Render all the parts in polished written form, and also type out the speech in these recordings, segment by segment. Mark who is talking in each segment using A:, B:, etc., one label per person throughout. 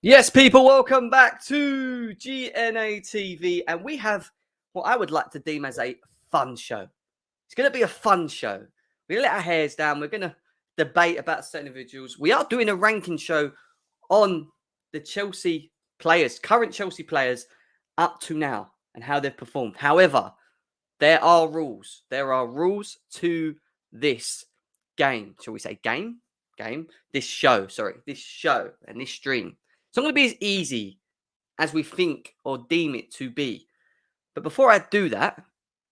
A: Yes, people, welcome back to GNA TV, and we have what I would like to deem as a fun show. It's going to be a fun show. We're going to let our hairs down. We're going to debate about certain individuals. We are doing a ranking show on the Chelsea players, current Chelsea players up to now and how they've performed. However, there are rules. There are rules to this game. Shall we say game? This show and this stream. It's not going to be as easy as we think or deem it to be. But before I do that,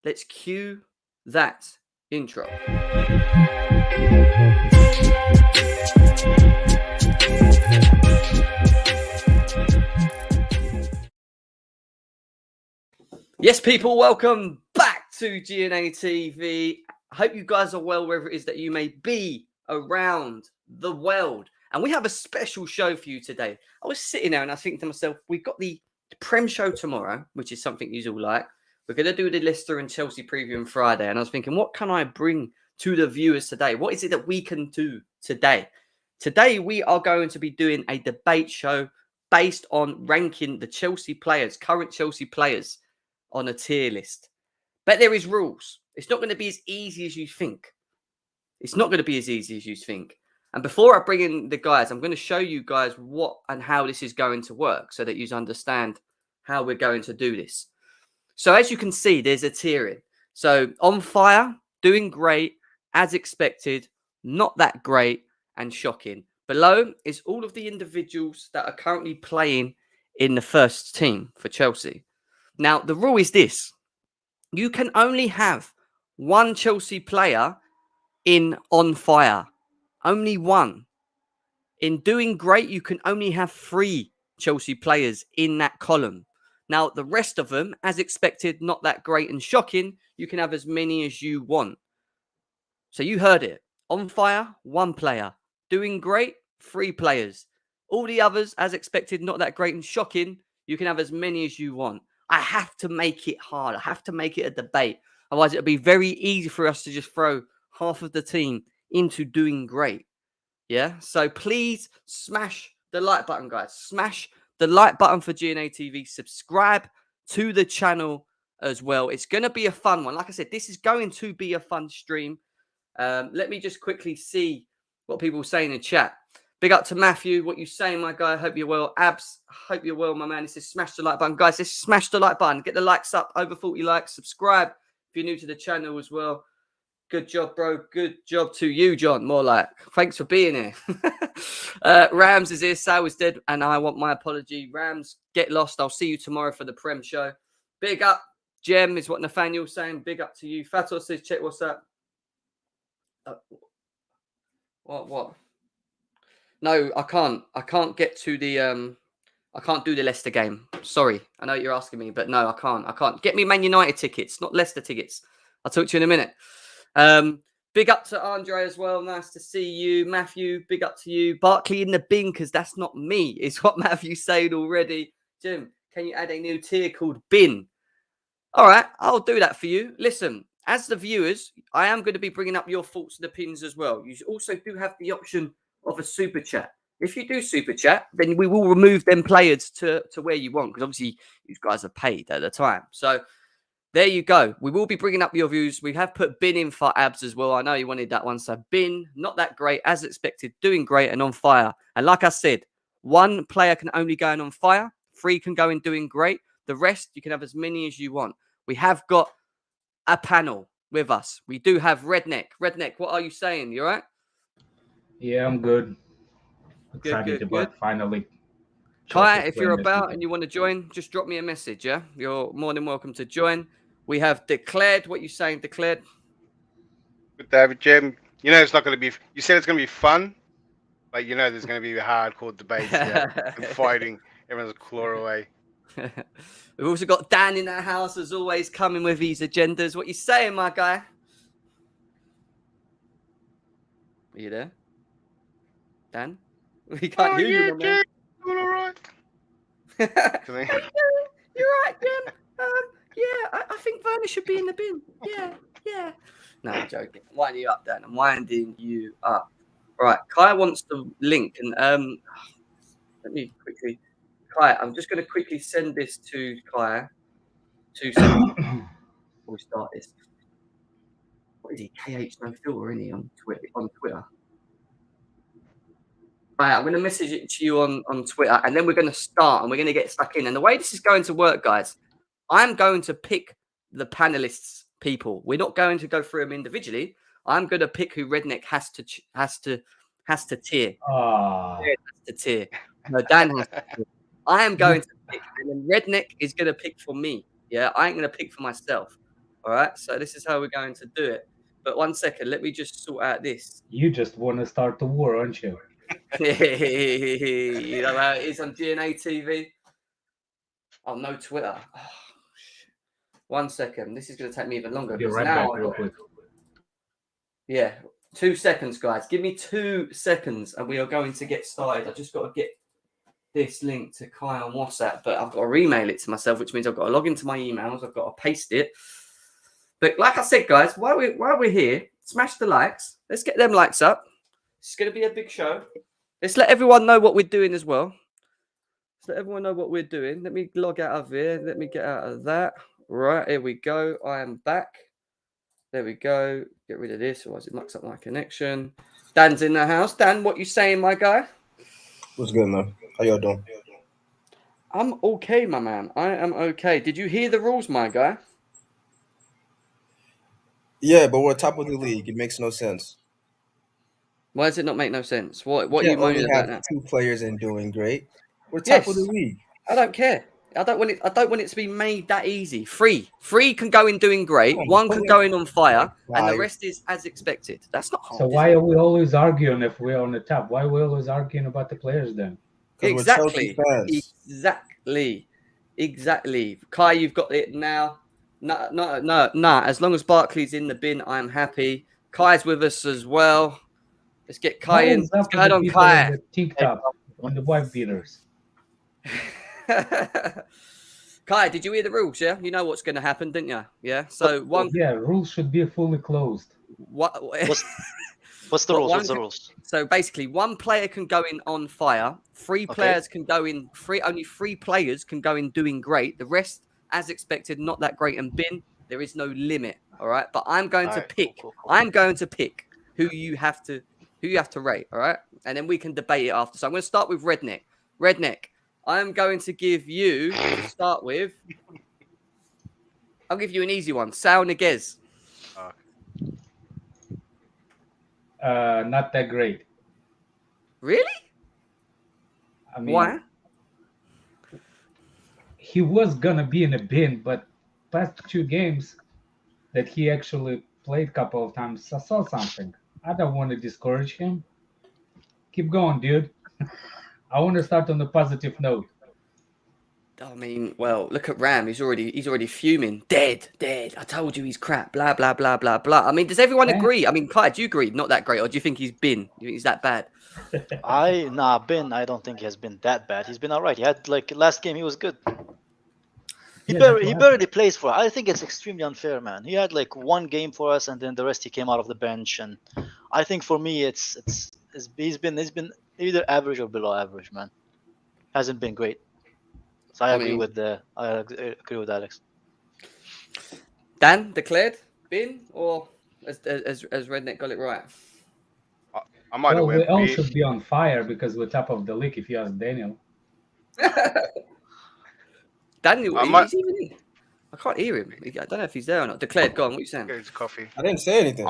A: let's cue that intro. Yes, people, welcome back to GNA TV. I hope you guys are well wherever it is that you may be around the world. And we have a special show for you today. I was sitting there and I was thinking to myself, we've got the Prem show tomorrow, which is something you all like. We're going to do the Leicester and Chelsea preview on Friday. And I was thinking, what can I bring to the viewers today? What is it that we can do today? Today, we are going to be doing a debate show based on ranking the Chelsea players, current Chelsea players, on a tier list. But there is rules. It's not going to be as easy as you think. It's not going to be as easy as you think. And before I bring in the guys, I'm going to show you guys what and how this is going to work so that you understand how we're going to do this. So as you can see, there's a tiering. So on fire, doing great, as expected, not that great, and shocking. Below is all of the individuals that are currently playing in the first team for Chelsea. Now, the rule is this. You can only have one Chelsea player in on fire. Only one. In doing great, you can only have 3 Chelsea players in that column. Now, the rest of them, as expected, not that great and shocking, you can have as many as you want. So you heard it. On fire, 1 player. Doing great, 3 players. All the others, as expected, not that great and shocking, you can have as many as you want. I have to make it hard. I have to make it a debate. Otherwise, it'll be very easy for us to just throw half of the team into doing great. Yeah. So please smash the like button, guys. Smash the like button for GNA TV. Subscribe to the channel as well. It's going to be a fun one. Like I said, this is going to be a fun stream. Let me just quickly see what people say in the chat. Big up to Matthew. What you saying, my guy? Hope you're well. Abs, hope you're well, my man. This is smash the like button. Guys, let's smash the like button. Get the likes up. Over 40 likes. Subscribe if you're new to the channel as well. Good job, bro. Good job to you, John. More like. Thanks for being here. Rams is here. Sal is dead. And I want my apology. Rams, get lost. I'll see you tomorrow for the Prem show. Big up. Jem is what Nathaniel's saying. Big up to you. Fatos says, check what's up. What? No, I can't. I can't get to the I can't do the Leicester game. Sorry. I know you're asking me, but no, I can't. Get me Man United tickets, not Leicester tickets. I'll talk to you in a minute. Big up to Andre as well. Nice to see you. Matthew, big up to you. Barkley in the bin, because that's not me, is what Matthew said already. Jim, can you add a new tier called bin? All right, I'll do that for you. Listen, as the viewers, I am going to be bringing up your thoughts and opinions as well. You also do have the option of a super chat. If you do super chat, then we will remove them players to where you want, because obviously you guys are paid at the time. So there you go. We will be bringing up your views. We have put bin in for Abs as well. I know you wanted that one. So bin, not that great, as expected, doing great and on fire. And like I said, 1 player can only go in on fire. 3 can go in doing great. The rest, you can have as many as you want. We have got a panel with us. We do have Redneck. Redneck, what are you saying? You all right?
B: Yeah, I'm good. Excited about finally.
A: Kai, if you're about and you want to join, just drop me a message, yeah? You're more than welcome to join. We have Declared. What are you saying, Declared?
C: Good David, Jim. You know it's not going to be... You said it's going to be fun, but you know there's going to be hardcore debates and fighting. Everyone's claw away.
A: We've also got Dan in our house, as always, coming with his agendas. What are you saying, my guy? Are you there? Dan? We can't hear you, man.
C: Doing all right.
A: You're right, Jim. Yeah, I think Werner should be in the bin. Yeah. No, I'm joking. I'm winding you up, Dan. I'm winding you up. Right, Kai wants the link, and Let me quickly. Kai, I'm just going to quickly send this to Kai. 2 seconds before we start this. What is he? KH no filter, isn't he, on Twitter? Right, I'm going to message it to you on Twitter, and then we're going to start, and we're going to get stuck in. And the way this is going to work, guys, I'm going to pick the panelists' people. We're not going to go through them individually. I'm going to pick who Redneck has to tier. Has to tier. No, Dan has to tier. I am going to pick, and then Redneck is going to pick for me. Yeah, I ain't going to pick for myself. All right, so this is how we're going to do it. But 1 second, let me just sort out this.
B: You just want to start the war, aren't you?
A: You know how it is on GNA TV. Oh, no Twitter. Oh, 1 second. This is going to take me even longer.
B: Be right back real quick.
A: Yeah, 2 seconds, guys. Give me 2 seconds, and we are going to get started. I just got to get this link to Kai on WhatsApp, but I've got to email it to myself, which means I've got to log into my emails. I've got to paste it. But like I said, guys, while we're here, smash the likes. Let's get them likes up. It's going to be a big show. Let's let everyone know what we're doing as well. Let's let everyone know what we're doing. Let me log out of here. Let me get out of that. Right, here we go. I am back. There we go. Get rid of this, otherwise it mucks up my connection. Dan's in the house. Dan, what you saying, my guy?
D: What's good, man? How y'all doing?
A: I'm okay, my man. I am okay. Did you hear the rules, my guy?
D: Yeah, but we're top of the league. It makes no sense.
A: Why does it not make no sense? What are
D: You
A: you moaning
D: only
A: about
D: have
A: now?
D: 2 players and doing great. We're top of the league.
A: I don't care. I don't want it to be made that easy. Three can go in doing great. One can go in on fire, and the rest is as expected. That's not hard.
B: So why are we always arguing if we're on the top? Why are we always arguing about the players then?
A: Exactly. Exactly. Kai, you've got it now. No. As long as Barkley's in the bin, I'm happy. Kai's with us as well. Let's get Kai in. Let's go on, Kai.
B: The tank top and the wife beaters.
A: Kai, did you hear the rules? Yeah, you know what's going to happen, didn't you? Yeah. So
B: rules should be fully closed.
A: What's
E: the rules? What's the rules?
A: So basically, one player can go in on fire. Three players can go in. Only 3 players can go in doing great. The rest, as expected, not that great. And bin, there is no limit. All right. But I'm going to pick. Cool. I'm going to pick who you have to rate. All right. And then we can debate it after. So I'm going to start with Redneck. Redneck, I'm going to give you to start with. I'll give you an easy one. Sao Niguez.
B: Not that great.
A: Really?
B: I mean,
A: why?
B: He was gonna be in a bin, but past 2 games that he actually played a couple of times, I saw something. I don't want to discourage him. Keep going, dude. I want to start on a positive note.
A: I mean, well, look at Ram. He's already fuming. Dead. I told you he's crap. Blah blah blah blah blah. I mean, does everyone agree? I mean, Kai, do you agree? Not that great, or do you think he's been? Do you think he's that bad?
E: Ben. I don't think he has been that bad. He's been all right. He had last game. He was good. He barely plays for us. I think it's extremely unfair, man. He had 1 game for us, and then the rest he came out of the bench. And I think for me, he's been either average or below average, man. Hasn't been great. So I agree with Alex.
A: Dan declared bin, or as Redneck got it right?
C: I might have
B: we all should be on fire because we're top of the league. If you ask Daniel.
A: Daniel, he's even in. I can't hear him. I don't know if he's there or not. Declared, go on. What are you saying?
C: It's coffee.
D: I didn't say anything.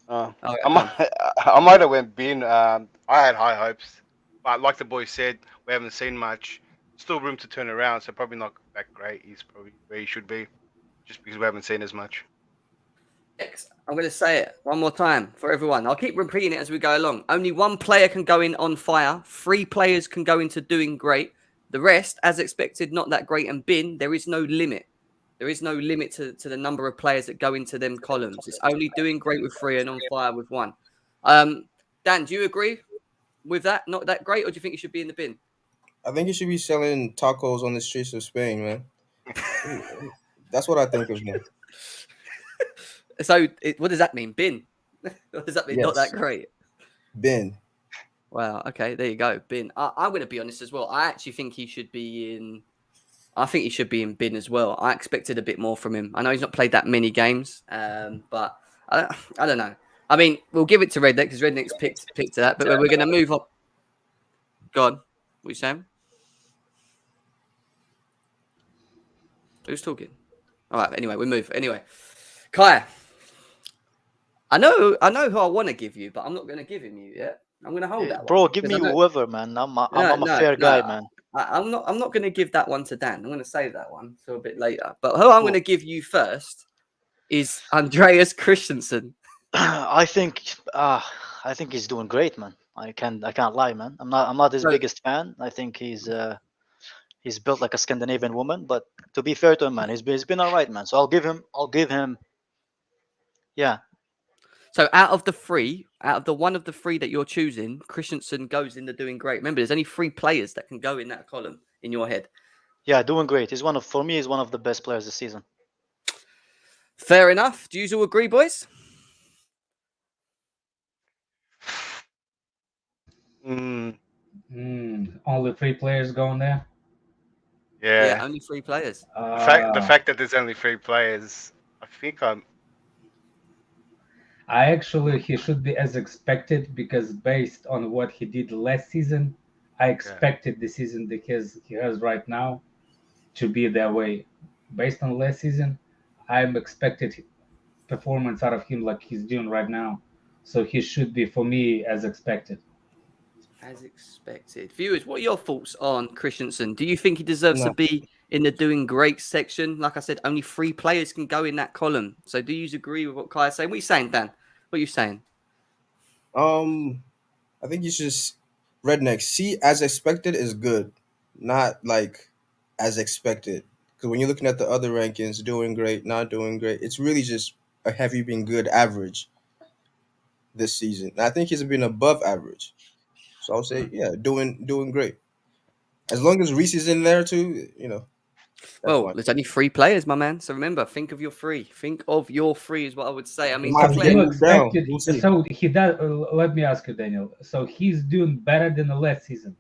C: I might have went bin. I had high hopes, but like the boy said, we haven't seen much. Still room to turn around, so probably not that great. He's probably where he should be, just because we haven't seen as much.
A: I'm going to say it one more time for everyone. I'll keep repeating it as we go along. Only 1 player can go in on fire. 3 players can go into doing great. The rest, as expected, not that great. And bin, there is no limit. There is no limit to the number of players that go into them columns. It's only doing great with 3 and on fire with 1. Dan, do you agree with that? Not that great, or do you think you should be in the bin?
D: I think you should be selling tacos on the streets of Spain, man. That's what I think of him.
A: So, what does that mean? Bin? What does that mean? Yes. Not that great.
D: Bin.
A: Wow. Okay, there you go. Bin. I'm going to be honest as well. I actually think he should be in. I think he should be in bin as well. I expected a bit more from him. I know he's not played that many games, but I don't know. I mean, we'll give it to Redneck because Redneck's picked that, but we're going to move on. Go on. What are you saying? Who's talking? All right. Anyway, we move. Anyway, Kai. I know who I want to give you, but I'm not going to give him you yet. I'm going to hold that
E: Bro,
A: one.
E: give me
A: because I know-
E: whoever, man. I'm a
A: No,
E: fair guy, man.
A: I'm not going to give that one to Dan. I'm going to save that one till a bit later. But who I'm going to give you first is Andreas Christensen.
E: I think he's doing great, man. I can't lie, man. I'm not his
A: So-
E: biggest fan. I think he's built like a Scandinavian woman, but to be fair to him, man, he's been all right, man. So I'll give him. Yeah,
A: So out of the one of the three that you're choosing, Christensen goes into doing great. Remember, there's only 3 players that can go in that column in your head.
E: yeah, doing great. He's for me, he's one of the best players this season.
A: Fair enough. Do you all agree, boys?
B: Only 3 players going there.
C: Yeah.
A: Only 3 players.
C: The fact that there's only 3 players, I think
B: he should be as expected because based on what he did last season, I expected the season that he has right now to be that way. Based on last season, I'm expected performance out of him like he's doing right now. So he should be, for me, as expected.
A: As expected. Viewers, what are your thoughts on Christensen? Do you think he deserves to be in the doing great section? Like I said, only 3 players can go in that column. So do you agree with what Kai is saying? What are you saying, Dan? What are you saying?
D: I think you should Redneck. See, as expected is good, not like as expected. Because when you're looking at the other rankings, doing great, not doing great, it's really just a have you been good average this season. And I think he's been above average. So I'll say, doing great. As long as Reese is in there too,
A: Well,
D: fine.
A: there's only 3 players, my man. So remember, think of your 3. Think of your 3 is what I would say. I mean,
D: Might
B: So
D: be
B: you
D: getting down.
B: expected.
D: We'll see.
B: So he does. Let me ask you, Daniel. So he's doing better than the last season.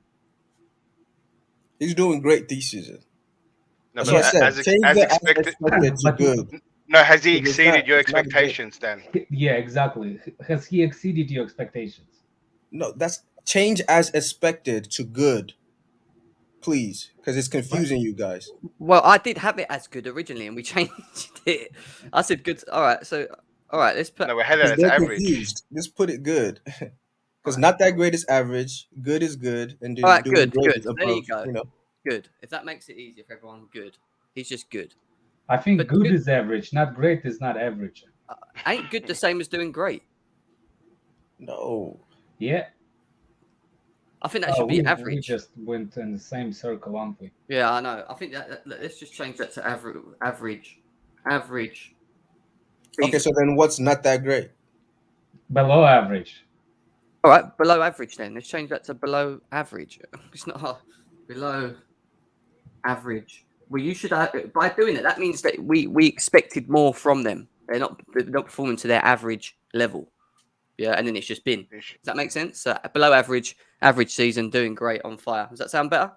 D: He's doing great this season.
C: no,
D: That's
C: but
D: what I said.
C: as
D: Change
C: as
D: the
C: expected.
D: to
B: But-
D: good.
C: No, has he
D: Because it's
C: exceeded
D: not-
C: your
D: it's not good.
C: expectations, Dan?
B: Yeah, exactly. Has he exceeded your expectations?
D: No, that's change as expected to good. Please, because it's confusing you guys.
A: Well, I did have it as good originally, and we changed it. I said good. All right. So, all right. Let's put.
C: No, we had that
D: Because
C: as
D: they're
C: average.
D: confused. Just put it good. Because not that great is average. Good is good, and
A: All right.
D: doing
A: Good.
D: great
A: Good.
D: is above.
A: There you go.
D: You know,
A: Good. If that makes it easier for everyone, good. He's just good.
B: I think
A: But
B: good
A: good-
B: is average, not great is not average.
A: Ain't good the same as doing great.
D: no.
B: Yeah.
A: I think that should be
B: We
A: average.
B: just went in the same circle, aren't we?
A: Yeah, I know. I think let's just change that to average.
D: Okay, so then what's not that great?
B: Below average.
A: All right, below average then. Let's change that to below average. It's not below average. Well, you should by doing it. That means that we expected more from them. They're not performing to their average level. Yeah, and then it's just been. Does that make sense? So below average season, doing great, on fire. Does that sound better?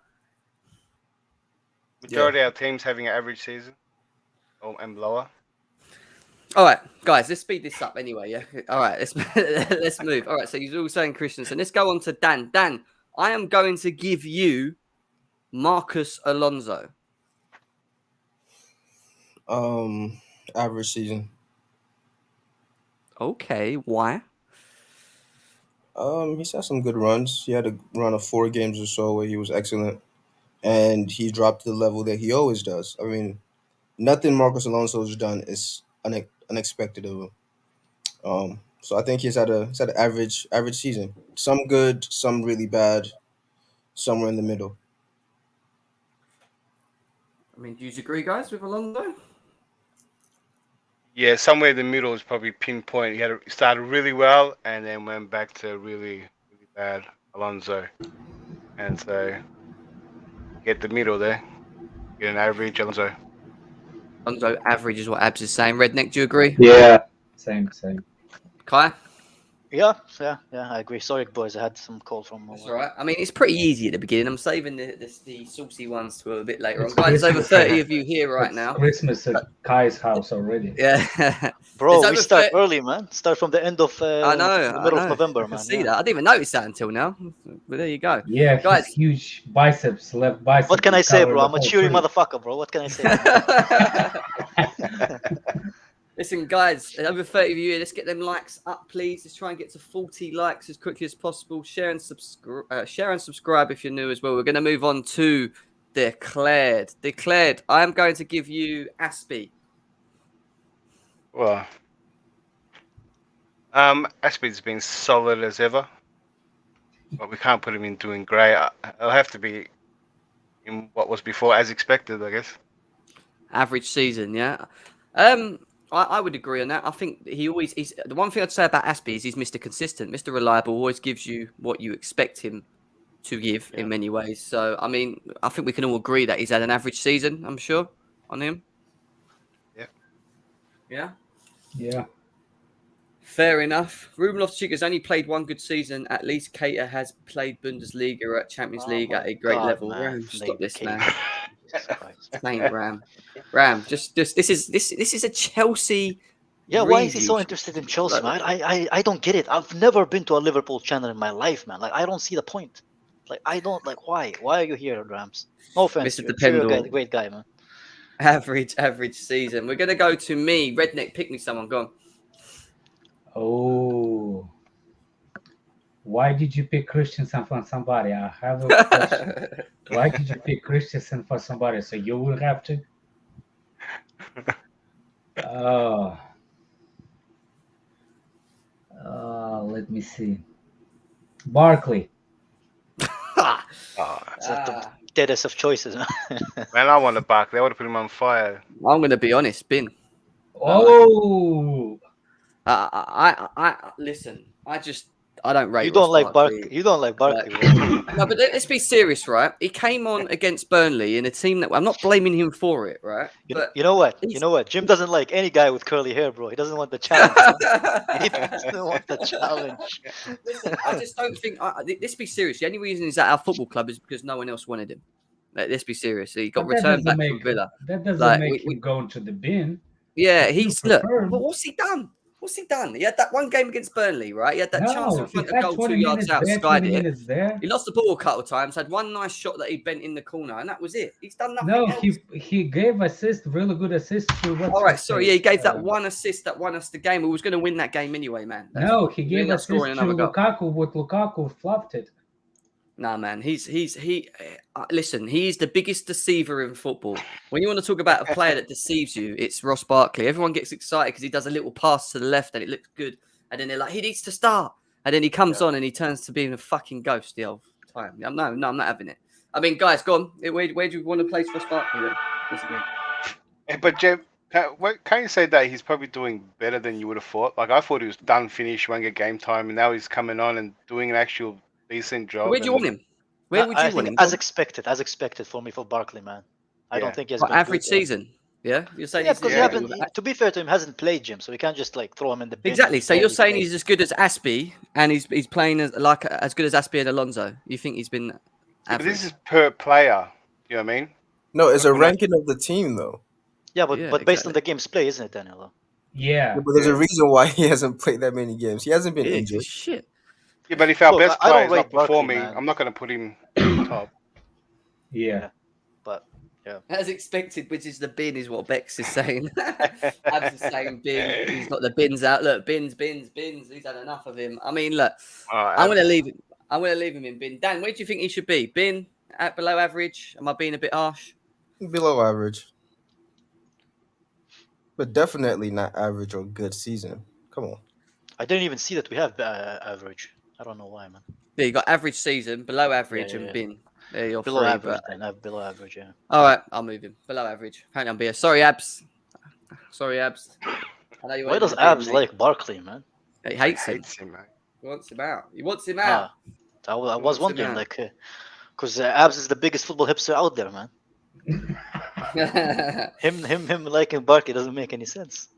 C: Majority of our teams having an average season, and lower.
A: All right, guys, let's speed this up anyway. Yeah. All right, let's move. All right, so you're all saying Christensen. Let's go on to Dan. Dan, I am going to give you Marcus Alonso.
D: Average season.
A: Okay, why?
D: He's had some good runs. He had a run of 4 games or so where he was excellent, and he dropped to the level that he always does. I mean, nothing Marcus Alonso has done is unexpected of him. So I think he's had an average season. Some good, some really bad, somewhere in the middle.
A: I mean, do you agree, guys, with Alonso?
C: Yeah, somewhere in the middle is probably pinpoint. He started really well and then went back to really, really bad Alonso. And so get the middle there. Get an average Alonso.
A: Alonso average is what Abs is saying. Redneck, do you agree?
B: Yeah. Same.
A: Kai?
E: Yeah, I agree. Sorry, boys, I had some call from.
A: That's all right. I mean, it's pretty easy at the beginning. I'm saving the saucy ones to a bit later
B: It's
A: on. Guys, there's over
B: Christmas.
A: 30 of you here right
B: It's
A: now.
B: Christmas at Kai's house already.
A: Yeah.
E: Bro,
A: There's
E: we
A: over
E: start
A: 30
E: early, man. Start from the end of
A: I know.
E: the middle
A: I
E: of
A: know.
E: November,
A: I can
E: man.
A: see
E: Yeah.
A: that. I didn't even notice that until now. But there you go.
B: Yeah, his
A: Guys.
B: huge biceps, left bicep.
E: What can I say,
B: cover
E: bro?
B: the
E: I'm a
B: whole
E: cheery
B: tree.
E: motherfucker, bro. What can I say?
A: Listen, guys, over 30 of you here. Let's get them likes up, please. Let's try and get to 40 likes as quickly as possible. Share and subscribe if you're new as well. We're going to move on to Declared. Declared, I am going to give you Aspie.
C: Well, Aspie's been solid as ever, but we can't put him in doing great. It'll have to be in what was before, as expected, I guess.
A: Average season, yeah. I would agree on that. I think he's the one thing I'd say about Aspie is he's Mr. Consistent, Mr. Reliable, always gives you what you expect him to give in many ways. So, I mean, I think we can all agree that he's had an average season, I'm sure, on him.
C: Yeah.
A: Yeah?
B: Yeah.
A: Fair enough. Ruben Loftus-Cheek has only played one good season. At least Cater has played Bundesliga or at Champions League at a great level.
E: Man.
A: Ram, stop this,
E: Cater.
A: man.
E: Jesus Christ.
A: Saint Ram, just this is a Chelsea.
E: Yeah, why is he so
A: review.
E: interested in Chelsea,
A: Like-
E: man? I don't get it. I've never been to a Liverpool channel in my life, man. Like, I don't see the point. Like, I don't, like, why? Why are you here, Rams? No offense.
A: Mr.
E: to you. I'm sure you're a
A: Dependable.
E: great guy, man.
A: Average season. We're gonna go to me. Redneck, pick me someone. Go on.
B: Oh. Why did you pick Christensen for somebody? I have a question. Why did you pick Christensen for somebody? So you will have to. Let me see. Barkley.
C: Oh,
E: It's like the deadest of choices, man.
C: man, I want a Barkley. I would have put him on fire.
A: I'm gonna be honest, Bin.
B: Oh.
A: I listen. I don't rate.
E: You don't
A: Ross
E: like
A: Barkley.
E: Barkley. You don't like Barkley.
A: Like-
E: bro.
A: No, but let's be serious, right? He came on against Burnley in a team that I'm not blaming him for it, right? But
E: You know what?
A: he's-
E: You know what? Jim doesn't like any guy with curly hair, bro. He doesn't want the challenge. man. He doesn't want the challenge.
A: Listen, I just don't think. Let's be serious. The only reason he's at our football club is because no one else wanted him. Like, let's be serious. He got
B: But that
A: returned
B: doesn't
A: back from Villa.
B: That doesn't
A: Like,
B: make
A: we-
B: him go into the bin.
A: Yeah,
B: You
A: he's look.
B: prefer him.
A: But what's he done? What's he done? He had that one game against Burnley, right? He had that chance
B: No,
A: in
B: he
A: front of
B: had
A: goal
B: 20
A: 2 yards
B: minutes
A: out,
B: there,
A: skied
B: 20
A: it.
B: minutes there.
A: He lost the ball a couple of times, had one nice shot that he bent in the corner, and that was it. He's done nothing
B: No,
A: else.
B: he gave assist, really good assist to what's
A: All right,
B: his
A: sorry,
B: face?
A: yeah, he gave that one assist that won us the game. We was going to win that game anyway, man.
B: No, he
A: we
B: gave
A: ended up
B: assist
A: scoring
B: to
A: another goal.
B: Lukaku. What Lukaku fluffed it.
A: Nah, man, listen, he's the biggest deceiver in football. When you want to talk about a player that deceives you, it's Ross Barkley. Everyone gets excited because he does a little pass to the left and it looks good, and then they're like, he needs to start, and then he comes on and he turns to being a fucking ghost the whole time. No, I'm not having it. I mean, guys, go on. Where do you want to place Ross Barkley then? What's it mean?
C: But Jim, can't you say that he's probably doing better than you would have thought? Like, I thought he was done, finished, won't get game time, and now he's coming on and doing an actual decent job.
A: Where do you want him? Where would you
E: I
A: want
E: think
A: him?
E: as expected for me for Barkley, man. I
C: Yeah.
E: don't think he has
A: What,
E: been
A: average
E: good,
A: season? Yeah, you're saying
E: Yeah,
A: he's
E: because
C: Yeah.
E: to be fair to him, hasn't played Jim, so we can't just like throw him in the bin.
A: Exactly. So
E: Yeah,
A: you're
E: he's
A: saying
E: played.
A: he's as good as Aspie, and he's playing as good as Aspie and Alonso. You think he's been
C: But
A: average?
C: this is per player. You know what I mean?
D: No, it's a
C: When I-
D: ranking of the team though.
E: Yeah, but
A: Yeah,
E: based on
A: exactly.
E: the game's play, isn't it, Daniel?
B: Yeah.
D: But there's a reason why he hasn't played that many games. He hasn't been
A: Yeah,
D: injured.
A: shit.
C: Yeah, but if our
E: Look,
C: best
E: I don't
C: player is not
E: rate Barkley,
C: performing,
E: man.
C: I'm not going to put him top.
B: Yeah.
E: But
A: As expected, which is the bin, is what Bex is saying. Abs is saying bin. He's got the bins out. Look, bins. He's had enough of him. I mean, look, I'm going to leave him. I'm going to leave him in bin. Dan, where do you think he should be? Bin, at below average? Am I being a bit harsh?
D: Below average. But definitely not average or good season. Come on.
E: I didn't even see that we have average. I don't know why, man.
A: Yeah, you got average season, below average,
E: Yeah,
A: and
E: yeah.
A: bin. There you're
E: Below
A: free,
E: average,
A: but-
E: then. I have below average, yeah.
A: All right, I'll move him. Below average. Apparently I'm being. Sorry, Abs. I know you
E: Why
A: wanted
E: does
A: to be
E: Abs
A: me.
E: like Barkley, man?
A: He hates him.
C: Hates him, mate.
A: He wants him out. He wants him out.
E: I was
A: What's the
E: wondering,
A: man?
E: like, because Abs is the biggest football hipster out there, man. Him liking Barkley doesn't make any sense.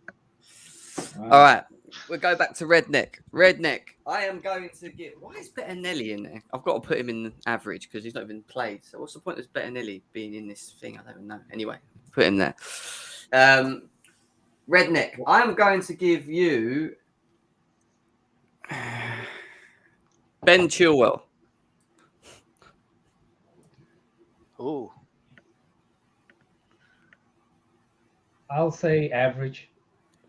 A: All right. we'll go back to Redneck. Redneck, I am going to get. Why is Bettinelli in there? I've got to put him in average because he's not even played. So what's the point of Bettinelli being in this thing? I don't even know. Anyway, put him there. Redneck, I'm going to give you Ben Chilwell.
E: Ooh.
B: I'll say average.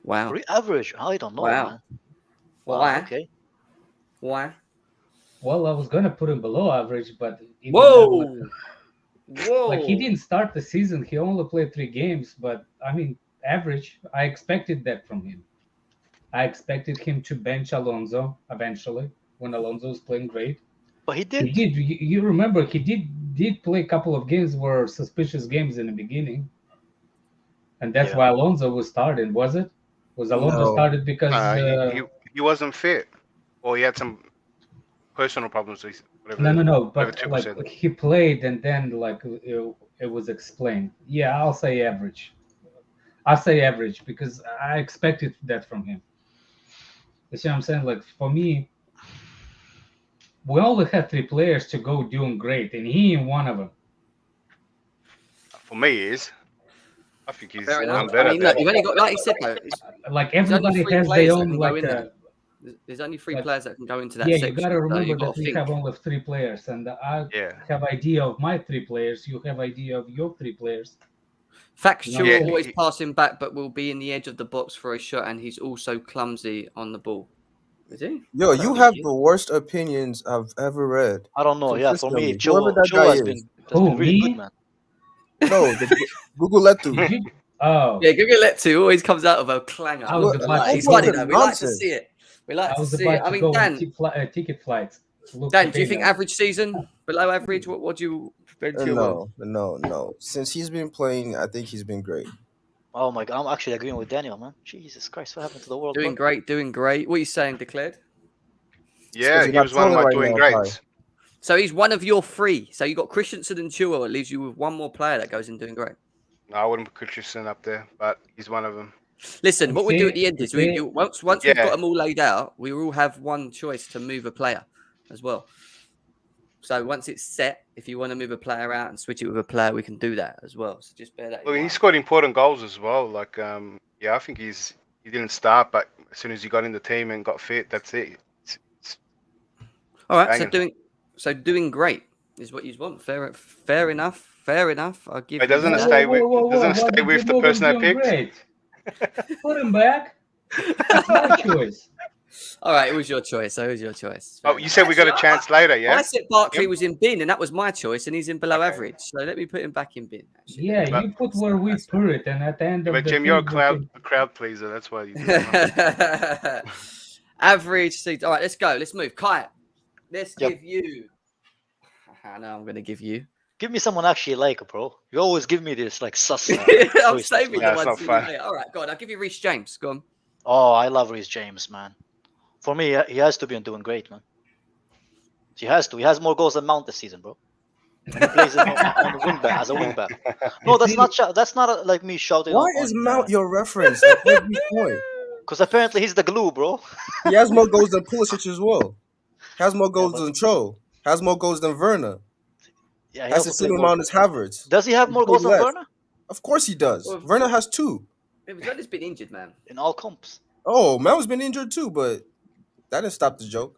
A: Wow.
E: Average. I don't know,
A: Wow.
E: man.
A: Why?
E: Okay.
A: Why?
B: Well, I was gonna put him below average, but even
A: Whoa.
B: that
A: Whoa.
B: like he didn't start the season. He only played 3 games, but I mean, average. I expected that from him. I expected him to bench Alonso eventually when Alonso was playing great.
E: But he
B: He
E: did.
B: did. You remember he did play a couple of games were suspicious games in the beginning, and that's
E: Yeah.
B: why Alonso was started. Was it? Was Alonso
D: No.
B: started because
C: He wasn't fit, or he had some personal problems. Whatever.
B: no.
C: Whatever
B: But
C: Tuchel
B: like
C: said.
B: he played, and then like it was explained. Yeah, I'll say average. I'll say average because I expected that from him. You see what I'm saying? Like for me, we only had 3 players to go doing great, and he ain't one of them.
C: For me, he is. I think he's
A: Fair enough.
C: done better
A: I mean,
C: there.
A: look, you've only got, like you said, though,
B: Like
A: there's only
B: everybody
A: 3
B: has
A: players
B: their
A: that
B: own
A: can go
B: like
A: in there. There's only 3
B: like-
A: players that can go into that
B: yeah.
A: section.
B: You gotta
A: so
B: remember
A: you've got
B: that
A: to
B: we
A: think.
B: have only 3 players, and I
C: Yeah.
B: have idea of my 3 players. You have idea of your 3 players.
A: Factual
C: Yeah,
A: always passing back, but will be in the edge of the box for a shot, and he's also clumsy on the ball. Is he?
D: Yo,
A: That'd
D: you
A: be
D: have
A: cute.
D: the worst opinions I've ever read.
E: I don't know. Yeah, for me,
D: Consistently, whoever that
E: Chilwell
D: guy
E: has
D: is.
E: been
B: Who,
E: really
B: me?
E: good, man.
D: No, Google Letu.
B: Did you? Oh,
A: Yeah, Google Let to always comes out of a clanger.
B: I was
D: What?
B: about to
A: It's
B: say-
A: funny though. We like to
D: Nonsense.
A: see it. We like
B: I
A: to
B: was
A: see it.
B: about
A: I
B: to
A: mean,
B: go
A: Dan,
B: on ticket flights. Look
A: Dan,
B: for
A: do you think
B: Daniel.
A: average season, below average? What do you? Ben Chilwell?
D: No. Since he's been playing, I think he's been great.
E: Oh my god, I'm actually agreeing with Daniel, man. Jesus Christ, what happened to the world?
A: Doing
E: bro?
A: great, doing great. What are you saying, Declared?
C: Yeah,
D: you're
C: he
D: not
C: was one of
D: trolling
C: my
D: right
C: doing
D: now,
C: greats.
A: So he's one of your 3. So you got Christensen and Chilwell. It leaves you with one more player that goes in doing great.
C: No, I wouldn't put Christensen up there, but he's one of them.
A: Listen,
B: You
A: what we do
B: see?
A: at the end
B: You
A: is
B: see?
A: once we've got
C: Yeah.
A: them all laid out, we all have one choice to move a player as well. So once it's set, if you want to move a player out and switch it with a player, we can do that as well. So just bear that in
C: Well, he
A: mind.
C: scored important goals as well. Like, yeah, I think he didn't start, but as soon as he got in the team and got fit, that's it. It's
A: All right,
C: banging.
A: so doing great is what you want. Fair enough. Fair enough. I'll give
C: It
A: you
C: doesn't
A: that.
C: stay with
B: What
C: stay
B: did
C: with
B: you
C: the
B: move him
C: person I
B: doing
C: picked.
B: great? Put him back. It's my choice.
A: All right, it was your choice. So it was your choice.
C: Oh,
A: Fair
C: you
A: enough.
C: said we got a
A: Actually,
C: chance later,
A: I
C: yeah?
A: said Barkley
C: Him?
A: was in bin, and that was my choice, and he's in below
C: Okay.
A: average. So let me put him back in bin. Actually.
B: Yeah,
C: But-
B: you put where we put it, and at the end of
C: But
B: the
C: Jim, you're a
B: thing,
C: crowd pleaser. That's why you do it.
A: Average seats. All right, let's go. Let's move. Kai, let's
E: Yep.
A: give you. I know I'm going to give you.
E: Give me someone I actually like, bro. You always give me this like sus.
A: I'm
E: choices,
A: saving
E: man.
A: the
C: it's
A: ones
C: not
A: that you
C: fun.
A: like. All right, go on. I'll give you Reece James. Go on.
E: Oh, I love Reece James, man. For me, he has to be doing great, man. He has to. He has more goals than Mount this season, bro. And he plays on the wing back as a wing back. No, that's not. That's not like me shouting.
D: Why is Mount your reference at every point?
E: Because apparently he's the glue, bro.
D: He has more goals than Pulisic as well. Has more goals
E: but-
D: than Cho. Has more goals than Werner.
E: Yeah, he
D: Has the
E: also played
D: same
E: more.
D: amount as Havertz.
E: Does he have
D: He
E: more
D: played
E: goals than
D: less.
E: Werner
D: Of course he does.
A: Well,
D: Werner has 2.
A: Werner's been injured, man.
E: in all comps?
D: Oh, Mount's been injured too, but that didn't stop the joke.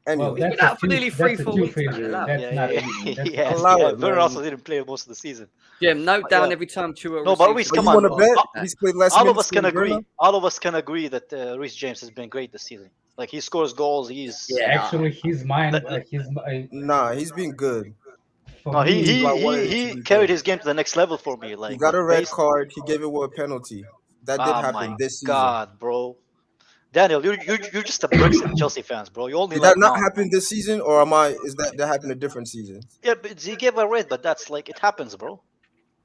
B: well,
D: Anyway,
A: He's been out for nearly
B: that's a
A: 3-4
B: tooth
A: weeks, man.
B: injury.
A: Allow it.
B: That's
E: Yeah,
B: not
E: yeah,
B: easy. That's
E: yeah.
D: Allow
E: yeah.
D: it,
E: Werner
D: man.
E: also didn't play most of the season.
A: Jim, note down
E: Yeah.
A: every time Chua
E: No, but
A: receives
E: Reece,
A: the
D: but
E: come
D: you
E: on,
A: ball.
D: want to
E: bro.
D: bet he's played less
E: All of
D: minutes
E: us can
D: than Werner?
E: agree. All of us can agree that Reece James has been great this season. Like he scores goals. He's
A: Yeah.
B: actually his mind.
D: Nah, he's been good.
B: For
E: no,
B: me,
D: I wanted it to
E: he
D: be
E: carried
D: good.
E: his game to the next level for me.
D: He
E: Like
D: got a red
E: based-
D: card. He gave away a penalty. That did
E: Oh
D: happen
E: my
D: this season.
E: God, bro. Daniel, you're just a Brexit Chelsea fans, bro. You only
D: Did
E: like
D: that not
E: Mount.
D: happen this season, or is that happened a different season?
E: Yeah, but he gave a red, but that's like it happens, bro.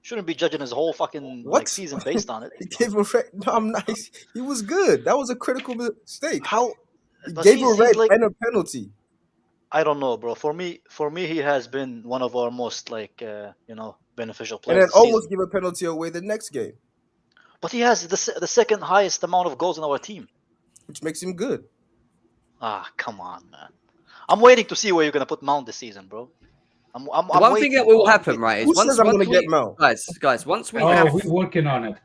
E: Shouldn't be judging his whole fucking
D: What?
E: like season based on it.
D: He gave a red. No, I'm nice. He was good. That was a critical mistake.
E: How?
D: He
E: But
D: gave a
E: he's
D: red
E: like-
D: and a penalty.
E: I don't know, bro. For me, he has been one of our most like beneficial
D: And
E: players.
D: then
E: this
D: almost
E: season.
D: give a penalty away the next game.
E: But he has the second highest amount of goals in our team.
D: which makes him good.
E: Ah, come on, man. I'm waiting to see where you're gonna put Mount this season, bro. I'm
A: The one
E: waiting,
A: thing that
E: bro.
A: will
E: I'm
A: happen,
E: waiting.
A: right, is
D: Who says I'm gonna get Mount?
A: guys, once we
B: Oh,
A: have
B: we're working on it.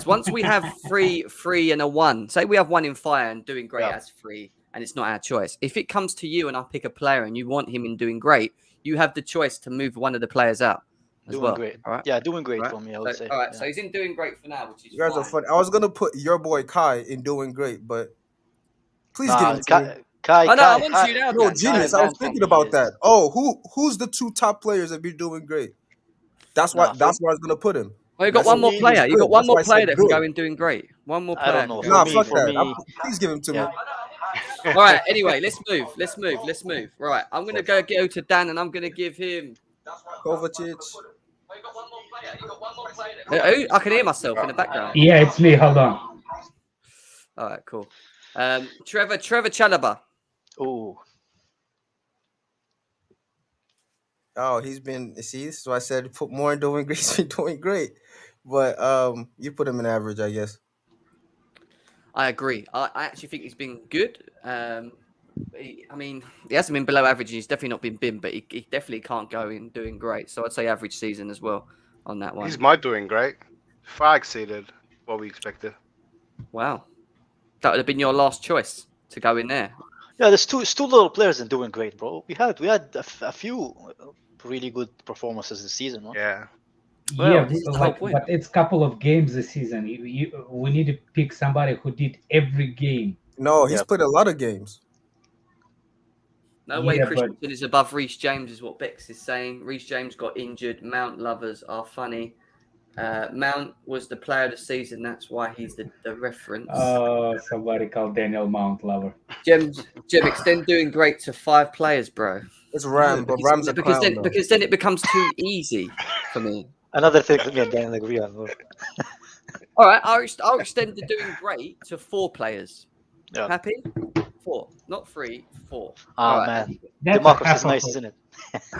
A: once we have three and a one, say we have one in fire and doing great
E: Yeah.
A: as three, and it's not our choice. If it comes to you and I pick a player and you want him in doing great, you have the choice to move one of the players out as
E: Doing
A: well.
E: great.
A: All right.
E: Yeah, doing great
A: Right.
E: for me, I would
A: So,
E: say.
A: all right.
E: Yeah.
A: So he's in doing great for now, which is
D: You guys are
A: fine.
D: funny. I was gonna put your boy Kai in doing great, but please give
E: Nah,
D: him to me.
E: Kai,
A: Oh no, I want you now,
D: No,
A: Dan.
D: genius. I was
E: Mount for
D: thinking
E: me
D: about
E: is
D: that. Oh, who's the two top players that be doing great? That's
E: nah.
D: why I was gonna put him.
A: Well, you got
D: That's
A: one
E: for
A: more
E: me,
D: he was
A: player. You got
D: good.
A: one
D: That's
A: more
D: why I
A: player
D: said
A: that can go
D: good.
A: in doing great. One more
E: I
A: player
E: don't
A: can
E: know.
A: go.
D: Nah,
A: in doing
D: fuck
E: For
A: great.
D: that.
E: me,
D: Please give him to me.
E: yeah.
A: All right. Anyway, let's move. Right. I'm gonna go to Dan, and I'm gonna give him.
D: Kovacic.
A: I can hear myself in the background.
B: Yeah, it's me. Hold on.
A: All right. Cool. Trevor Chalobah.
E: Ooh,
D: Oh, he's been. See, so I said put more in doing great. He's been doing great, but you put him in average, I guess.
A: I agree. I actually think he's been good. I mean, he hasn't been below average. He's definitely not been bin, but he definitely can't go in doing great. So I'd say average season as well on that one.
C: He's my doing great. Far exceeded what we expected.
A: Wow, that would have been your last choice to go in there.
E: yeah. There's two little players and doing great, bro. We had a few really good performances this season, man.
C: Yeah.
A: Well,
B: Yeah,
A: this is the whole point.
B: but it's a couple of games this season. We need to pick somebody who did every game.
D: No, he's
E: Yeah.
D: played a lot of games.
A: No way
B: Yeah,
A: Christensen is above Reece James, is what Bex is saying. Reece James got injured. Mount lovers are funny. Mount was the player of the season. That's why he's the reference.
B: Somebody called Daniel Mount lover.
A: Jim, extend doing great to 5 players, bro.
D: It's Ram, but Ram's a
A: because
D: clown
A: then
D: though.
A: because then it becomes too easy for me.
E: Another thing that me and Dan agree on. Bro.
A: All right, I'll extend the doing great to 4 players.
E: Yeah.
A: Happy? 4, not 3, 4.
E: Ah,
A: All right.
E: man.
B: That's
E: Democracy
B: a
E: is
B: half
E: nice,
B: of
E: isn't it?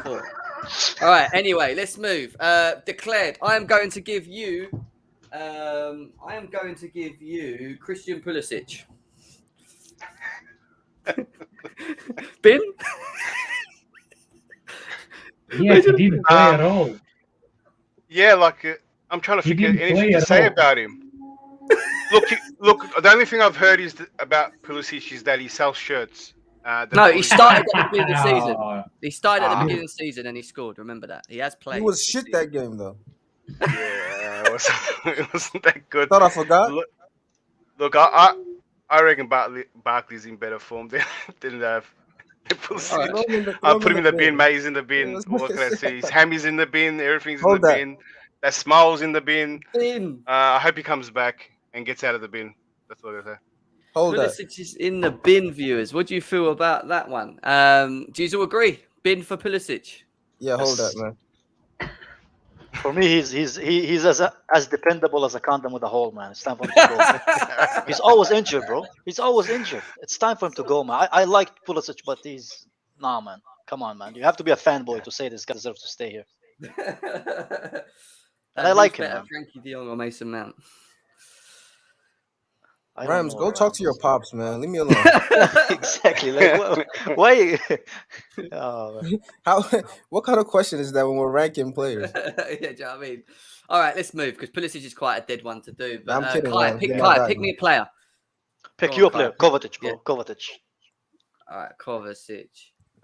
A: 4. All right. Anyway, let's move. Declared. I am going to give you. Christian Pulisic. Bin.
B: Yeah, he didn't play at all.
C: Yeah, like I'm trying to
B: He
C: figure
B: didn't
C: anything
B: play
C: to
B: at
C: say
B: all.
C: about him. Look. The only thing I've heard is about Pulisic is that he sells shirts.
A: No, he started at the beginning of the season.
B: No.
A: He started at the
C: Ah.
A: beginning of the season and he scored. Remember that. He has played.
D: He was
A: this
D: shit
A: season.
D: that game though.
C: Yeah, it wasn't that good.
D: Thought I forgot.
C: Look, I reckon Barkley's in better form than Pulisic.
A: All right.
C: I'll put him in the bin, mate. He's in the bin. What can I say? His hammy's in the bin. Everything's in
D: Hold
C: the
D: that.
C: bin. That smile's in the bin.
A: Bin.
C: I hope he comes back and gets out of the bin. That's what I say.
D: Hold that.
A: Pulisic is in the bin, viewers. What do you feel about that one? Do you all agree? Bin for Pulisic.
D: Yeah, hold
E: Yes.
D: that, man.
E: For me, he's as dependable as a condom with a hole, man. It's time for him to go. He's always injured, bro. He's always injured. It's time for him to go, man. I like Pulisic, but nah, man. Come on, man. You have to be a fanboy to say this guy deserves to stay here.
A: And
E: I like him,
A: better,
E: man.
A: Frankie De Jong or Mason Mount.
E: I don't
D: Rams,
E: know,
D: go
E: man.
D: talk to your pops, man. Leave me alone.
E: Exactly. Like, why? Oh, man.
D: How? What kind of question is that when we're ranking players?
A: Yeah, do you know what I mean? All right, let's move because Pulisic is quite a dead one to do. But
D: I'm kidding,
A: Kai,
D: man.
A: pick
D: Get my bag,
A: pick me
D: man.
A: a player.
E: Pick
A: Go
E: you
A: on,
E: a player.
A: Kai.
E: Kovacic, bro.
A: Yeah.
E: Kovacic.
A: All right, Kovacic.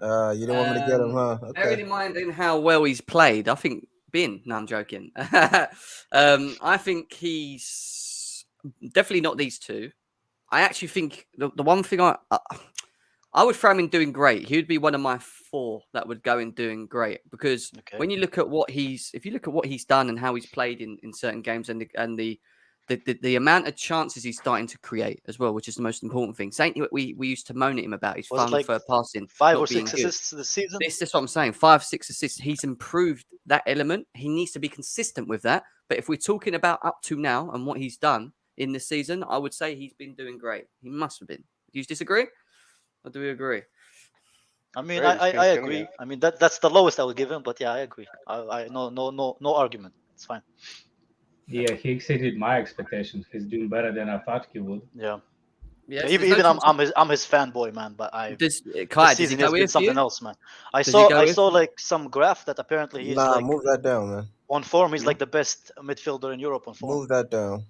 D: You didn't want me to get him, huh?
A: Bearing
D: Okay.
A: in mind how well he's played, I think Bin. No, I'm joking. I think he's definitely not these two. I actually think the one thing I would throw him in doing great. He would be one of my 4 that would go in doing great because
E: Okay.
A: when you look at if you look at what he's done and how he's played in certain games and the amount of chances he's starting to create as well, which is the most important thing. Something we used to moan at him about his
E: Was it
A: final
E: like
A: third passing,
E: 5
A: not
E: or
A: being
E: 6
A: good.
E: assists this season?
A: This is what I'm saying. 5, 6 assists. He's improved that element. He needs to be consistent with that. But if we're talking about up to now and what he's done in this season, I would say he's been doing great. He must have been. Do you disagree? Or do we agree?
E: I mean,
C: Great,
E: I
C: it's been
E: agree.
C: killing
E: I mean, that's the lowest I would give him, but yeah, I agree. I no argument. It's fine.
B: Yeah, he exceeded my expectations. He's doing better than I thought he would.
E: Yeah.
A: Yes,
E: even
A: there's no
E: I'm his fanboy, man. But
A: Does
E: this
A: Kai, does he
E: season
A: go
E: has been
A: with you?
E: something else, man. I
A: Does he go
E: I
A: with
E: saw
A: you?
E: like some graph that apparently he's
D: Nah,
E: like
D: move that down, man.
E: on form. He's
A: No?
E: like the best midfielder in Europe on form.
D: Move that down.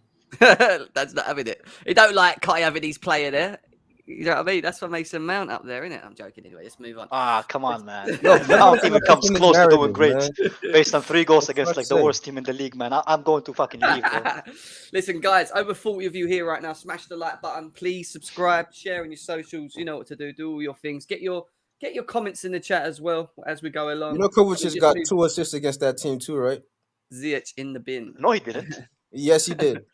A: That's not having it. He don't like Kai having his player there. You know what I mean? That's what makes him Mount up there, isn't it? I'm joking anyway. Let's move on.
E: Ah, come on, man.
D: Yo,
E: Mount even comes
D: Finland's
E: close to doing
D: narrative,
E: great
D: man.
E: based on 3 goals
D: For
E: against
D: fuck's
E: like the
D: sake.
E: worst team in the league, man. I'm going to fucking leave, bro.
A: Listen, guys, over 40 of you here right now. Smash the like button, please. Subscribe, share on your socials. You know what to do. Do all your things. Get your comments in the chat as well as we go along.
D: You know, Kovacic
A: We just
D: got
A: moved
D: 2 assists against that team too, right?
A: Ziyech in the bin.
E: No, he didn't.
D: Yes, he did.